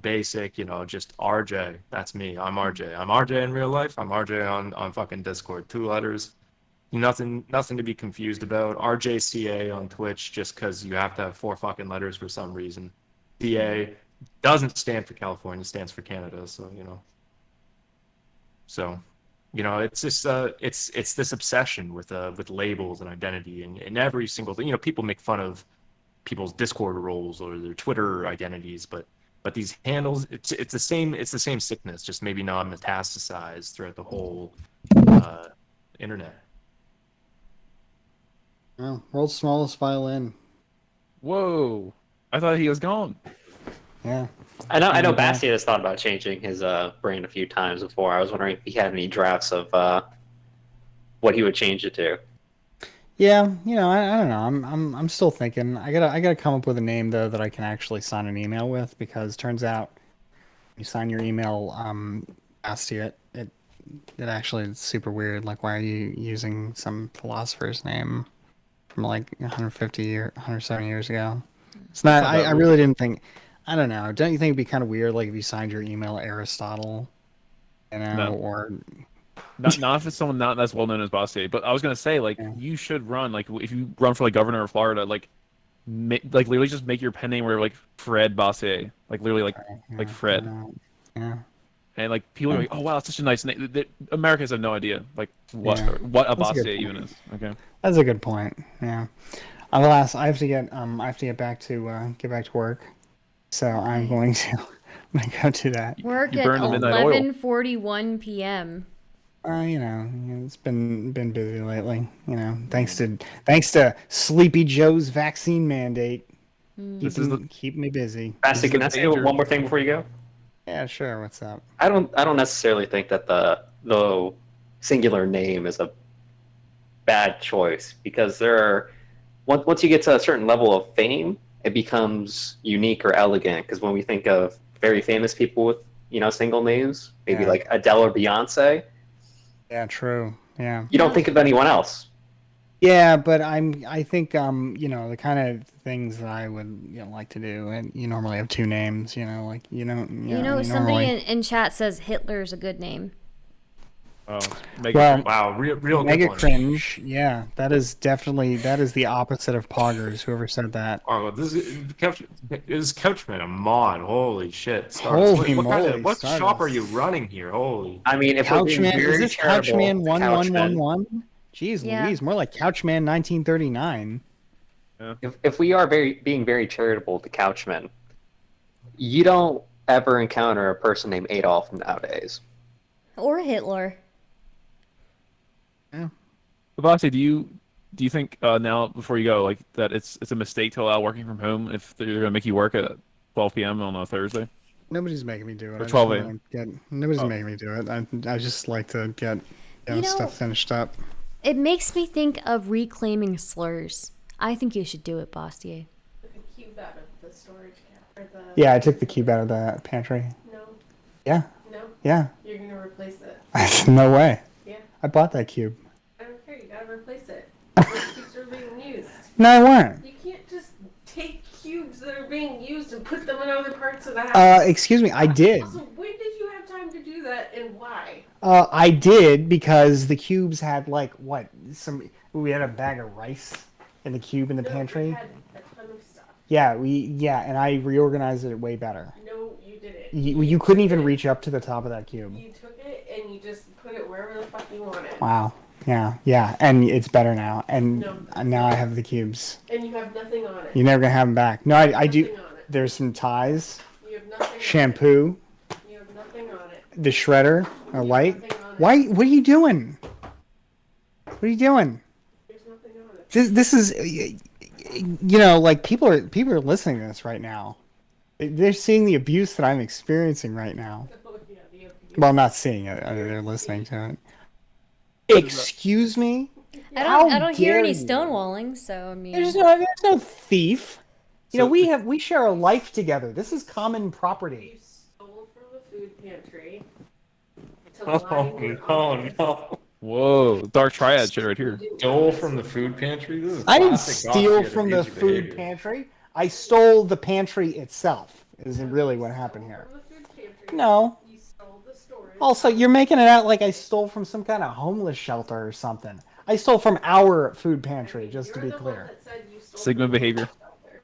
Speaker 3: basic, just RJ. That's me. I'm RJ. I'm RJ in real life. I'm RJ on fucking Discord. 2 letters. Nothing to be confused about. RJCA on Twitch just because you have to have 4 fucking letters for some reason. CA doesn't stand for California, it stands for Canada. So it's just it's this obsession with labels and identity and every single thing. People make fun of people's Discord roles or their Twitter identities, but these handles, it's the same sickness, just maybe not metastasized throughout the whole internet.
Speaker 2: Oh, world's smallest violin.
Speaker 4: Whoa! I thought he was gone.
Speaker 2: Yeah.
Speaker 7: I know
Speaker 2: Yeah.
Speaker 7: Bastiat has thought about changing his brand a few times before. I was wondering if he had any drafts of what he would change it to.
Speaker 2: Yeah, I don't know. I'm still thinking. I gotta come up with a name though that I can actually sign an email with, because turns out you sign your email Bastiat, it actually is super weird. Like, why are you using some philosopher's name from like 170 years ago? It's not.
Speaker 4: Not that
Speaker 2: I
Speaker 4: weird.
Speaker 2: really didn't think. I don't know. Don't you think it'd be kind of weird, like if you signed your email Aristotle,
Speaker 4: No.
Speaker 2: or
Speaker 4: Not if it's someone not as well known as Bastiat. But I was gonna say, like,
Speaker 2: Yeah.
Speaker 4: you should run, like, if you run for like governor of Florida, like, like literally just make your pen name where like Fred Bastiat, like literally like
Speaker 2: yeah,
Speaker 4: Fred,
Speaker 2: yeah.
Speaker 4: and like people are like, oh wow, that's such a nice name. Americans have no idea like what
Speaker 2: Yeah.
Speaker 4: what a
Speaker 2: That's a good
Speaker 4: Bastiat even
Speaker 2: point.
Speaker 4: is. Okay.
Speaker 2: That's a good point. Yeah. Alas, I have to get back to work, so I'm
Speaker 1: Okay.
Speaker 2: going to I'm gonna go do that.
Speaker 1: Work
Speaker 4: You
Speaker 1: at
Speaker 4: burn the midnight oil.
Speaker 1: 11:41 p.m.
Speaker 2: It's been busy lately. Thanks to Sleepy Joe's vaccine mandate,
Speaker 4: This is the
Speaker 2: keep me busy.
Speaker 7: Bastiat, can I
Speaker 4: the
Speaker 7: say
Speaker 4: danger.
Speaker 7: one more thing before you go?
Speaker 2: Yeah, sure. What's up?
Speaker 7: I don't necessarily think that the singular name is a bad choice, because once you get to a certain level of fame, it becomes unique or elegant. Because when we think of very famous people with single names, maybe
Speaker 2: Yeah.
Speaker 7: like Adele or Beyonce,
Speaker 2: Yeah, true. Yeah.
Speaker 7: you don't think of anyone else.
Speaker 2: Yeah, but I think the kind of things that I would like to do, and you normally have two names, like you
Speaker 1: Somebody
Speaker 2: normally
Speaker 1: in chat says Hitler's a good name.
Speaker 4: Oh, make
Speaker 2: Well,
Speaker 4: it
Speaker 3: Wow, real good
Speaker 2: mega
Speaker 3: one.
Speaker 2: cringe. Yeah, that is the opposite of poggers. Whoever said that.
Speaker 3: Oh, this is Couchman a mod? Holy shit!
Speaker 2: Holy
Speaker 3: What
Speaker 2: moly,
Speaker 3: what
Speaker 2: Stardust.
Speaker 3: shop are you running here? Holy.
Speaker 7: I mean, if we're being
Speaker 2: Couchman, is
Speaker 7: very
Speaker 2: this
Speaker 7: charitable
Speaker 2: Couchman
Speaker 7: to Couchman,
Speaker 2: 1111? Jeez
Speaker 1: Yeah.
Speaker 2: Louise, more like Couchman 1939.
Speaker 7: If we are being very charitable to couchmen, you don't ever encounter a person named Adolf nowadays.
Speaker 1: Or Hitler.
Speaker 4: Basti, do you think now before you go, like that it's a mistake to allow working from home if they're gonna make you work at 12 p.m. on a Thursday?
Speaker 2: Nobody's making me do it.
Speaker 4: Or
Speaker 2: I just
Speaker 4: 12
Speaker 2: wanna
Speaker 4: a.m.
Speaker 2: Nobody's
Speaker 4: Oh.
Speaker 2: making me do it. I just like to get stuff finished up.
Speaker 1: It makes me think of reclaiming slurs. I think you should do it, Bastiat.
Speaker 8: Took a cube out of the storage or the.
Speaker 2: Yeah, I took the cube out of the pantry.
Speaker 8: No,
Speaker 2: Yeah,
Speaker 8: no,
Speaker 2: yeah.
Speaker 8: you're gonna replace it.
Speaker 2: No way.
Speaker 8: Yeah,
Speaker 2: I bought that cube.
Speaker 8: I don't care. You gotta replace it. Those cubes are being used.
Speaker 2: No, I weren't.
Speaker 8: You can't just take cubes that are being used and put them in other parts of the house.
Speaker 2: Excuse me, I did.
Speaker 8: Also, when did you have time to do that, and why?
Speaker 2: I did because the cubes had we had a bag of rice in the cube in the
Speaker 8: No,
Speaker 2: pantry.
Speaker 8: you had a ton of stuff.
Speaker 2: Yeah, and I reorganized it way better.
Speaker 8: No, you didn't.
Speaker 2: You couldn't
Speaker 8: took
Speaker 2: even
Speaker 8: it-
Speaker 2: reach up to the top of that cube.
Speaker 8: You took it and you just put it wherever the fuck you wanted.
Speaker 2: Wow. Yeah, and it's better now. And
Speaker 8: No, it's
Speaker 2: now
Speaker 8: not.
Speaker 2: I have the cubes.
Speaker 8: And you have nothing on it.
Speaker 2: You're never gonna have them back. No, I do.
Speaker 8: Nothing on it.
Speaker 2: There's some ties,
Speaker 8: You have nothing.
Speaker 2: shampoo,
Speaker 8: On it. You have nothing on it.
Speaker 2: the shredder, a light.
Speaker 8: Nothing on it.
Speaker 2: Why? What are you doing? What are you doing?
Speaker 8: There's nothing on it.
Speaker 2: This is, like people are listening to this right now. They're seeing the abuse that I'm experiencing right now.
Speaker 8: Oh, yeah, the abuse.
Speaker 2: Well, not seeing it. They're listening to it. Excuse me.
Speaker 1: I
Speaker 2: How
Speaker 1: don't hear any
Speaker 2: dare you.
Speaker 1: stonewalling, so I mean.
Speaker 2: There's no thief. We share a life together. This is common property.
Speaker 8: You stole from the food pantry. To
Speaker 3: Oh
Speaker 8: line your
Speaker 3: no, no!
Speaker 4: Whoa, dark triad shit right here.
Speaker 3: Stole from the food pantry. This is
Speaker 2: I didn't
Speaker 3: classic
Speaker 2: steal
Speaker 3: Bastiat
Speaker 2: from the
Speaker 3: abusive
Speaker 2: food
Speaker 3: behavior.
Speaker 2: pantry. I stole the pantry itself. Is really what happened here.
Speaker 8: From the food pantry.
Speaker 2: No.
Speaker 8: You stole the storage.
Speaker 2: Also, you're making it out like I stole from some kind of homeless shelter or something. I stole from our food pantry, just to
Speaker 8: You're
Speaker 2: be
Speaker 8: the one
Speaker 2: clear.
Speaker 8: that said you stole
Speaker 4: Sigma
Speaker 8: from the
Speaker 4: behavior.
Speaker 8: shelter,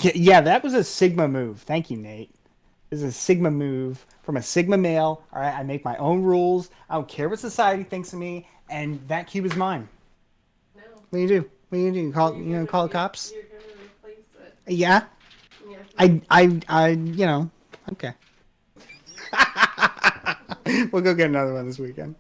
Speaker 8: so.
Speaker 2: Yeah, that was a Sigma move. Thank you, Nate. This is a Sigma move from a Sigma male. All right, I make my own rules. I don't care what society thinks of me, and that cube is mine.
Speaker 8: No.
Speaker 2: What do you do? What do you do? You call the cops?
Speaker 8: You're gonna replace it.
Speaker 2: Yeah.
Speaker 8: Yeah.
Speaker 2: Okay. We'll go get another one this weekend.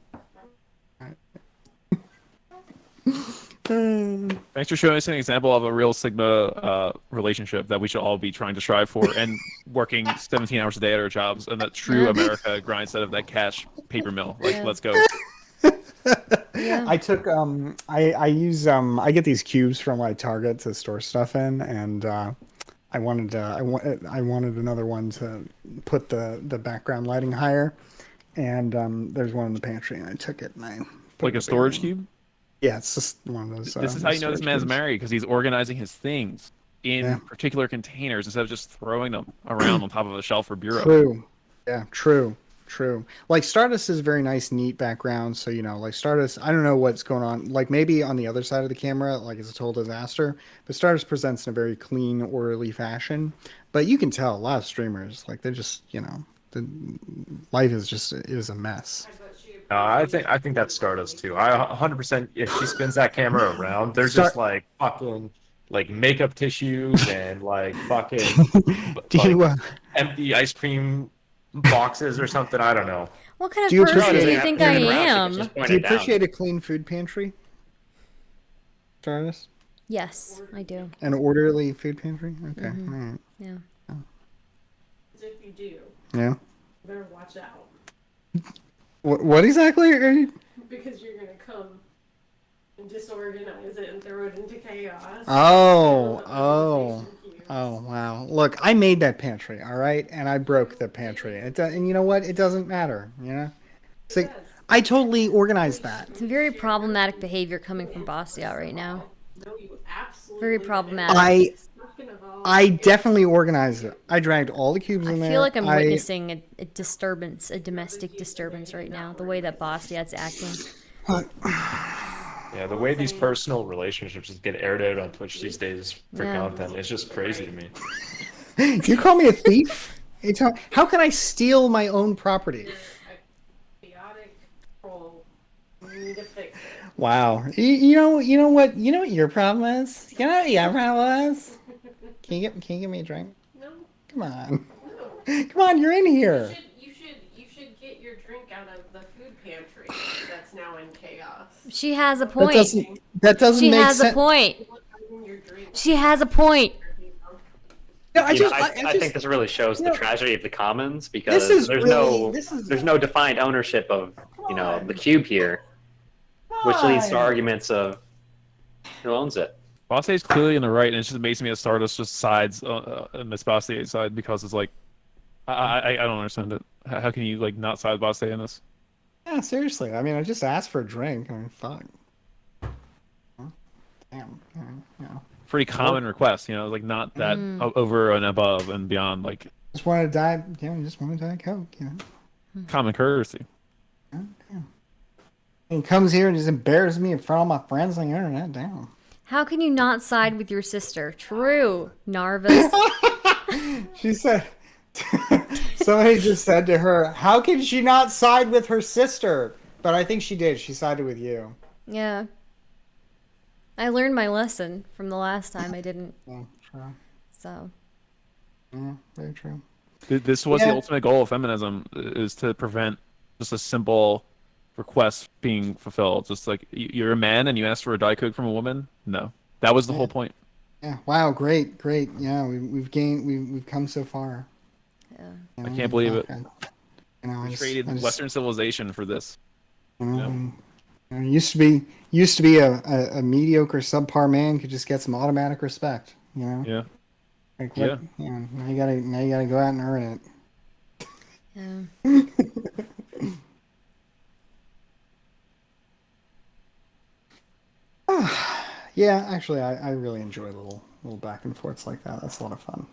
Speaker 4: Thanks for showing us an example of a real Sigma relationship that we should all be trying to strive for, and working 17 hours a day at our jobs, and that true America grind instead of that cash paper mill. Like,
Speaker 1: Yeah.
Speaker 4: let's go.
Speaker 1: Yeah.
Speaker 2: I took I use I get these cubes from my Target to store stuff in, and I wanted another one to put the background lighting higher, and there's one in the pantry, and I took it and I put
Speaker 4: Like
Speaker 2: it
Speaker 4: a storage
Speaker 2: there.
Speaker 4: cube.
Speaker 2: Yeah, it's just one of those.
Speaker 4: This is how you know this
Speaker 2: storage
Speaker 4: man's
Speaker 2: cubes.
Speaker 4: married, because he's organizing his things in
Speaker 2: Yeah.
Speaker 4: particular containers instead of just throwing them around on top of a shelf or bureau.
Speaker 2: True. Yeah, true. Like Stardust is a very nice, neat background. So, like Stardust, I don't know what's going on. Like maybe on the other side of the camera, like it's a total disaster. But Stardust presents in a very clean, orderly fashion. But you can tell a lot of streamers, like they're just, the life is a mess.
Speaker 8: I bet she
Speaker 3: I think that's Stardust too. I 100%. If she spins that camera around, there's just like fucking like makeup tissues and like fucking
Speaker 2: Do you
Speaker 3: like, empty ice cream boxes or something. I don't know.
Speaker 1: What kind of
Speaker 2: Do you
Speaker 1: person do
Speaker 2: appreciate-
Speaker 1: you think I am?
Speaker 2: do you appreciate a clean food pantry, Stardust?
Speaker 1: Yes, I do.
Speaker 2: An orderly food pantry? Okay.
Speaker 1: Mhm.
Speaker 2: All right.
Speaker 1: Yeah.
Speaker 8: If you do,
Speaker 2: Yeah.
Speaker 8: you better watch out.
Speaker 2: What exactly are you?
Speaker 8: Because you're gonna come and disorganize it and throw it into chaos.
Speaker 2: Oh,
Speaker 8: Organization
Speaker 2: oh.
Speaker 8: cubes.
Speaker 2: Oh wow! Look, I made that pantry, all right, and I broke the pantry. And you know what? It doesn't matter. So,
Speaker 8: Yes.
Speaker 2: I totally organized that.
Speaker 1: It's very problematic behavior coming from Bastiat right now.
Speaker 8: No, you absolutely
Speaker 1: Very
Speaker 8: didn't.
Speaker 1: problematic.
Speaker 8: Second of all,
Speaker 2: I definitely organized it. I dragged all the cubes
Speaker 1: I
Speaker 2: in there.
Speaker 1: feel like I'm witnessing a disturbance, a domestic disturbance right now. The way that Bastiat's acting.
Speaker 3: Yeah, the way these personal relationships just get aired out on Twitch these days for
Speaker 1: Yeah.
Speaker 3: content, it's just crazy to me.
Speaker 2: You call me a thief? How can I steal my own property?
Speaker 8: you're a chaotic troll. You need to fix it.
Speaker 2: Wow. You know what your problem is? You know what your problem is? Can you give me a drink?
Speaker 8: No,
Speaker 2: Come on.
Speaker 8: no.
Speaker 2: Come on, you're in here.
Speaker 8: You should get your drink out of the food pantry that's now in chaos.
Speaker 1: She has a
Speaker 2: That
Speaker 1: point.
Speaker 2: doesn't
Speaker 1: She
Speaker 2: make
Speaker 1: has a
Speaker 2: sense.
Speaker 1: point.
Speaker 8: Your drink.
Speaker 1: She has a point.
Speaker 2: No, I
Speaker 7: You know,
Speaker 2: just
Speaker 7: I think this really shows
Speaker 2: you
Speaker 7: the
Speaker 2: know,
Speaker 7: tragedy of the commons because
Speaker 2: this is really
Speaker 7: there's no defined ownership of the cube here, which leads to arguments of who owns it.
Speaker 4: Bastiat's clearly in the right, and it's just amazing me that Stardust just sides on Miss Bastiat's side because it's like, I don't understand it. How can you like not side with Bastiat in this?
Speaker 2: Yeah, seriously. I mean, I just asked for a drink. I mean, fuck. Damn.
Speaker 4: Pretty common request, like not that over and above and beyond, like
Speaker 2: Just wanted to die. Just wanted to die Coke.
Speaker 4: common courtesy.
Speaker 2: And comes here and just embarrasses me in front of all my friends on the internet. Damn.
Speaker 1: How can you not side with your sister? True, Narvis.
Speaker 2: She said. Somebody just said to her, "How can she not side with her sister?" But I think she did. She sided with you.
Speaker 1: Yeah. I learned my lesson from the last time I didn't.
Speaker 2: Yeah, true.
Speaker 1: So.
Speaker 2: Yeah, very true.
Speaker 4: This was the ultimate goal of feminism, is to prevent just a simple request being fulfilled. Just like you're a man and you ask for a Diet Coke from a woman. No, that was the whole point.
Speaker 2: Yeah. Wow. Great. Yeah. We've come so far.
Speaker 1: Yeah.
Speaker 2: You
Speaker 4: I
Speaker 2: know,
Speaker 4: can't believe it.
Speaker 2: I
Speaker 4: We
Speaker 2: just-
Speaker 4: traded
Speaker 2: I just-
Speaker 4: Western civilization for this.
Speaker 2: It used to be a mediocre subpar man could just get some automatic respect.
Speaker 4: Yeah.
Speaker 2: Like
Speaker 4: Yeah.
Speaker 2: Now you gotta go out and earn it.
Speaker 1: Yeah.
Speaker 2: Yeah, actually, I really enjoy little back and forths like that. That's a lot of fun.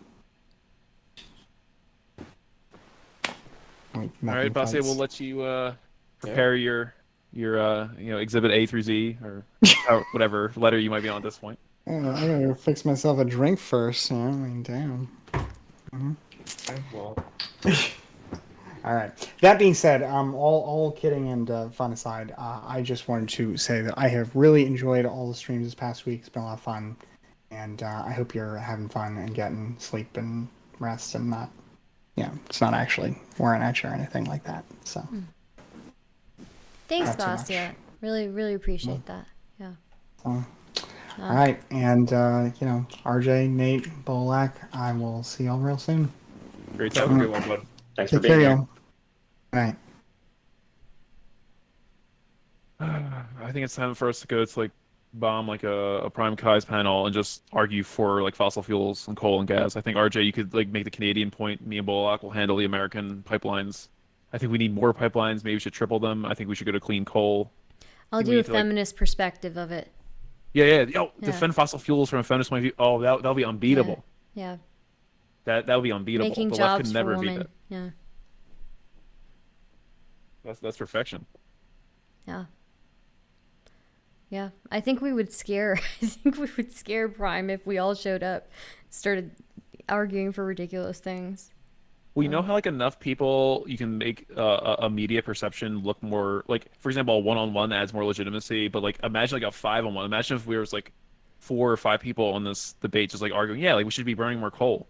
Speaker 4: All right, Bastiat, we'll let you prepare your exhibit A through Z or whatever letter you might be on at this point.
Speaker 2: I gotta fix myself a drink first. I mean, damn.
Speaker 7: Well,
Speaker 2: All right. That being said, all kidding and fun aside, I just wanted to say that I have really enjoyed all the streams this past week. It's been a lot of fun, and I hope you're having fun and getting sleep and rest and not, it's not actually wearing at you or anything like that. So.
Speaker 1: Thanks,
Speaker 2: Not too much.
Speaker 1: Bastiat. Really, really appreciate that. Yeah.
Speaker 2: All right, and RJ, Nate, Bololak, I will see y'all real soon.
Speaker 4: Great
Speaker 7: have
Speaker 4: talking.
Speaker 7: a good one, bud. Thanks for
Speaker 2: Take
Speaker 7: being
Speaker 2: care,
Speaker 7: here.
Speaker 2: y'all. All right.
Speaker 4: I think it's time for us to go to bomb a Prime Kai's panel and just argue for fossil fuels and coal and gas. I think RJ, you could make the Canadian point. Me and Bololak will handle the American pipelines. I think we need more pipelines. Maybe we should triple them. I think we should go to clean coal.
Speaker 1: I'll
Speaker 4: we
Speaker 1: do a
Speaker 4: need to,
Speaker 1: feminist perspective of it.
Speaker 4: Yeah. Defend fossil fuels from a feminist point of view. Oh, that'll be unbeatable.
Speaker 1: Yeah.
Speaker 4: That would be unbeatable.
Speaker 1: Making
Speaker 4: The left
Speaker 1: jobs
Speaker 4: could
Speaker 1: for
Speaker 4: never beat
Speaker 1: women.
Speaker 4: that.
Speaker 1: Yeah.
Speaker 4: That's perfection.
Speaker 1: Yeah. Yeah. I think we would scare. I think we would scare Prime if we all showed up, started arguing for ridiculous things.
Speaker 4: Well, you know how enough people you can make a media perception look more for example, a one-on-one adds more legitimacy, but imagine a 5-on-1. Imagine if we was 4 or 5 people on this debate just arguing, we should be burning more coal.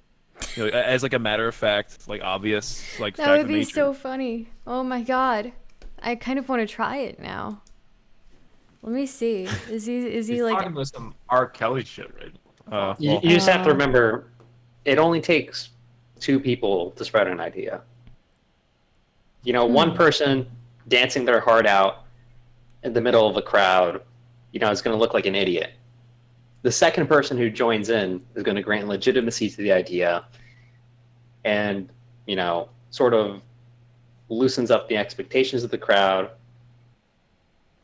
Speaker 4: As a matter of fact, obvious fact
Speaker 1: That would
Speaker 4: of
Speaker 1: be
Speaker 4: nature.
Speaker 1: so funny. Oh my god. I kind of want to try it now. Let me see. Is he
Speaker 3: He's talking about some R. Kelly shit, right?
Speaker 7: You just have to remember, it only takes 2 people to spread an idea. One person dancing their heart out in the middle of a crowd, is going to look like an idiot. The second person who joins in is going to grant legitimacy to the idea and, sort of loosens up the expectations of the crowd.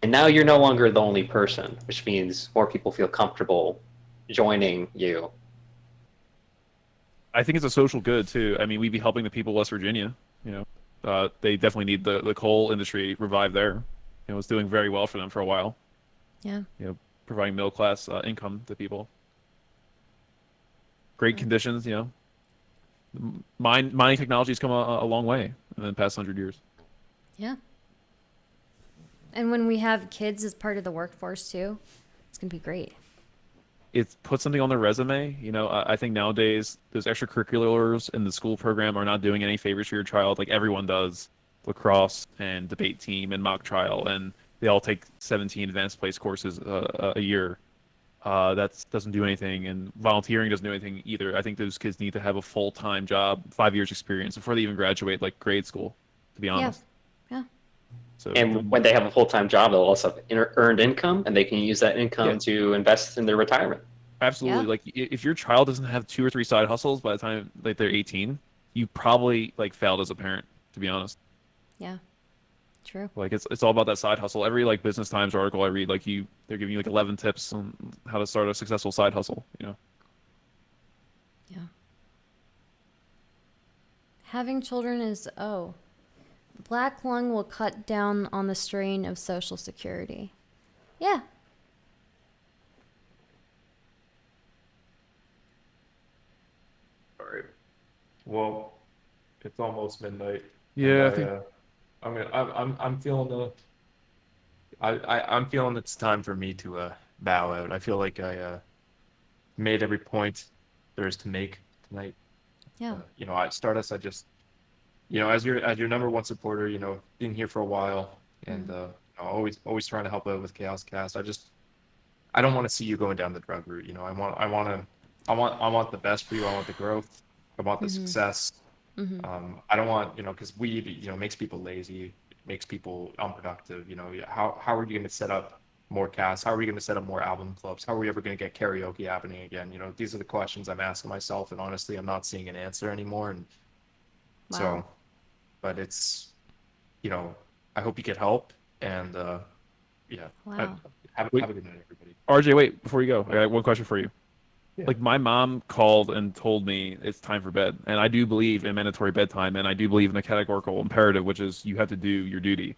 Speaker 7: And now you're no longer the only person, which means more people feel comfortable joining you.
Speaker 4: I think it's a social good too. I mean, we'd be helping the people of West Virginia. They definitely need the coal industry revived there. It's doing very well for them for a while.
Speaker 1: Yeah.
Speaker 4: Providing middle class income to people. Great conditions. Mining technology's come a long way in the past 100 years.
Speaker 1: Yeah. And when we have kids as part of the workforce too, it's gonna be great.
Speaker 4: It's put something on their resume. You know, I think nowadays those extracurriculars in the school program are not doing any favors for your child. Like everyone does lacrosse and debate team and mock trial, and they all take 17 advanced place courses a year. That doesn't do anything, and volunteering doesn't do anything either. I think those kids need to have a full-time job, 5 years experience before they even graduate, like grade school, to be honest.
Speaker 1: Yeah.
Speaker 4: So
Speaker 7: And when they have a full-time job, they'll also have earned income, and they can use that income
Speaker 4: Yeah.
Speaker 7: to invest in their retirement.
Speaker 4: absolutely,
Speaker 1: Yeah.
Speaker 4: like if your child doesn't have 2 or 3 side hustles by the time like they're 18, you probably like failed as a parent, to be honest.
Speaker 1: Yeah. True.
Speaker 4: Like it's all about that side hustle. Every like Business Times article I read, like they're giving you like 11 tips on how to start a successful side hustle. You know.
Speaker 1: Yeah. Having children is black lung will cut down on the strain of Social Security. Yeah.
Speaker 3: All right. Well, it's almost midnight.
Speaker 4: Yeah, I
Speaker 3: and
Speaker 4: think
Speaker 3: I'm feeling I'm feeling it's time for me to bow out. I feel like I made every point there is to make tonight.
Speaker 1: Yeah.
Speaker 3: You know, Stardust, I just, you know, as your number one supporter, you know, been here for a while, and you know, always trying to help out with Chaos Cast. I don't want to see you going down the drug route. You know, I want the best for you. I want the growth. I want the success. I don't want, you know, because weed, you know, makes people lazy, makes people unproductive. You know, how are you going to set up more casts? How are we going to set up more album clubs? How are we ever going to get karaoke happening again? You know, these are the questions I'm asking myself, and honestly, I'm not seeing an answer anymore. And
Speaker 1: Wow.
Speaker 3: so, but it's, you know, I hope you get help, and yeah,
Speaker 1: Wow.
Speaker 3: have a good night, everybody.
Speaker 4: RJ, wait before you go, I got one question for you.
Speaker 3: Yeah.
Speaker 4: Like my mom called and told me it's time for bed, and I do believe in mandatory bedtime, and I do believe in the categorical imperative, which is you have to do your duty.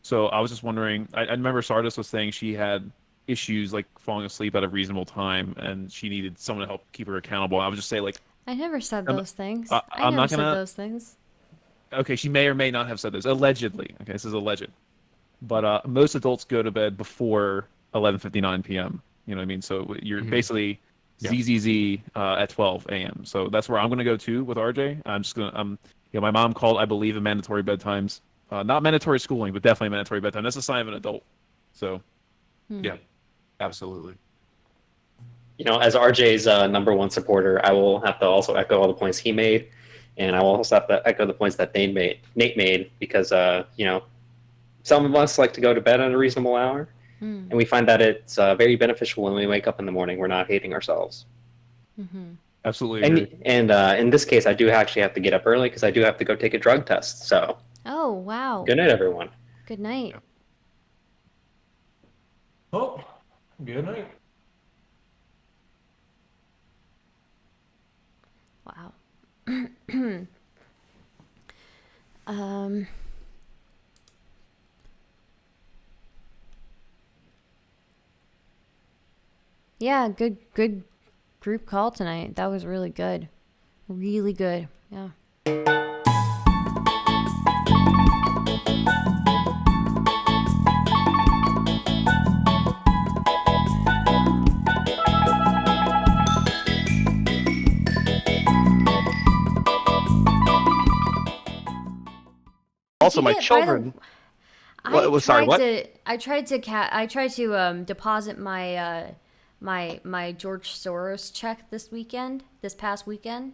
Speaker 4: So I was just wondering. I remember Stardust was saying she had issues like falling asleep at a reasonable time, and she needed someone to help keep her accountable. I would just say like,
Speaker 1: I never said
Speaker 4: I'm-
Speaker 1: those things.
Speaker 4: I-
Speaker 1: I
Speaker 4: I'm
Speaker 1: never
Speaker 4: not
Speaker 1: said
Speaker 4: gonna-
Speaker 1: those things.
Speaker 4: okay, she may or may not have said this allegedly. Okay, this is alleged, but most adults go to bed before 11:59 p.m. You know what I mean? So you're basically
Speaker 3: Yeah.
Speaker 4: ZZZ at 12 a.m. So that's where I'm gonna go to with RJ. I'm just gonna you know, my mom called. I believe in mandatory bedtimes, not mandatory schooling, but definitely mandatory bedtime. That's a sign of an adult. So
Speaker 3: Yeah, absolutely.
Speaker 7: You know, as RJ's number one supporter, I will have to also echo all the points he made, and I will also have to echo the points that Nate made, because you know, some of us like to go to bed at a reasonable hour, and we find that it's very beneficial when we wake up in the morning. We're not hating ourselves.
Speaker 4: absolutely agree.
Speaker 7: And in this case, I do actually have to get up early because I do have to go take a drug test. So,
Speaker 1: Oh, wow.
Speaker 7: good night, everyone.
Speaker 1: Good night.
Speaker 3: Oh, good night.
Speaker 1: Wow. um. Yeah, good group call tonight. That was really good. Really good. Yeah.
Speaker 9: Also,
Speaker 1: Did
Speaker 9: my
Speaker 1: it, by the-
Speaker 9: children. Sorry, what?
Speaker 1: I tried to deposit my my George Soros check this past weekend,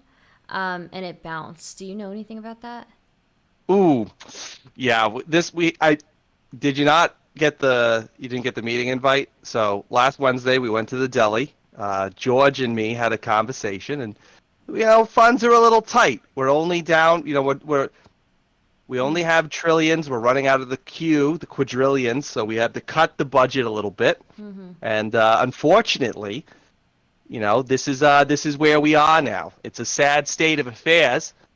Speaker 1: and it bounced. Do you know anything about that?
Speaker 9: Ooh, yeah. This week, did you not get you didn't get the meeting invite. So last Wednesday we went to the deli. George and me had a conversation, and funds are a little tight. We're only down. We only have trillions. We're running out of the quadrillions. So we had to cut the budget a little bit. And unfortunately, this is where we are now. It's a sad state of affairs.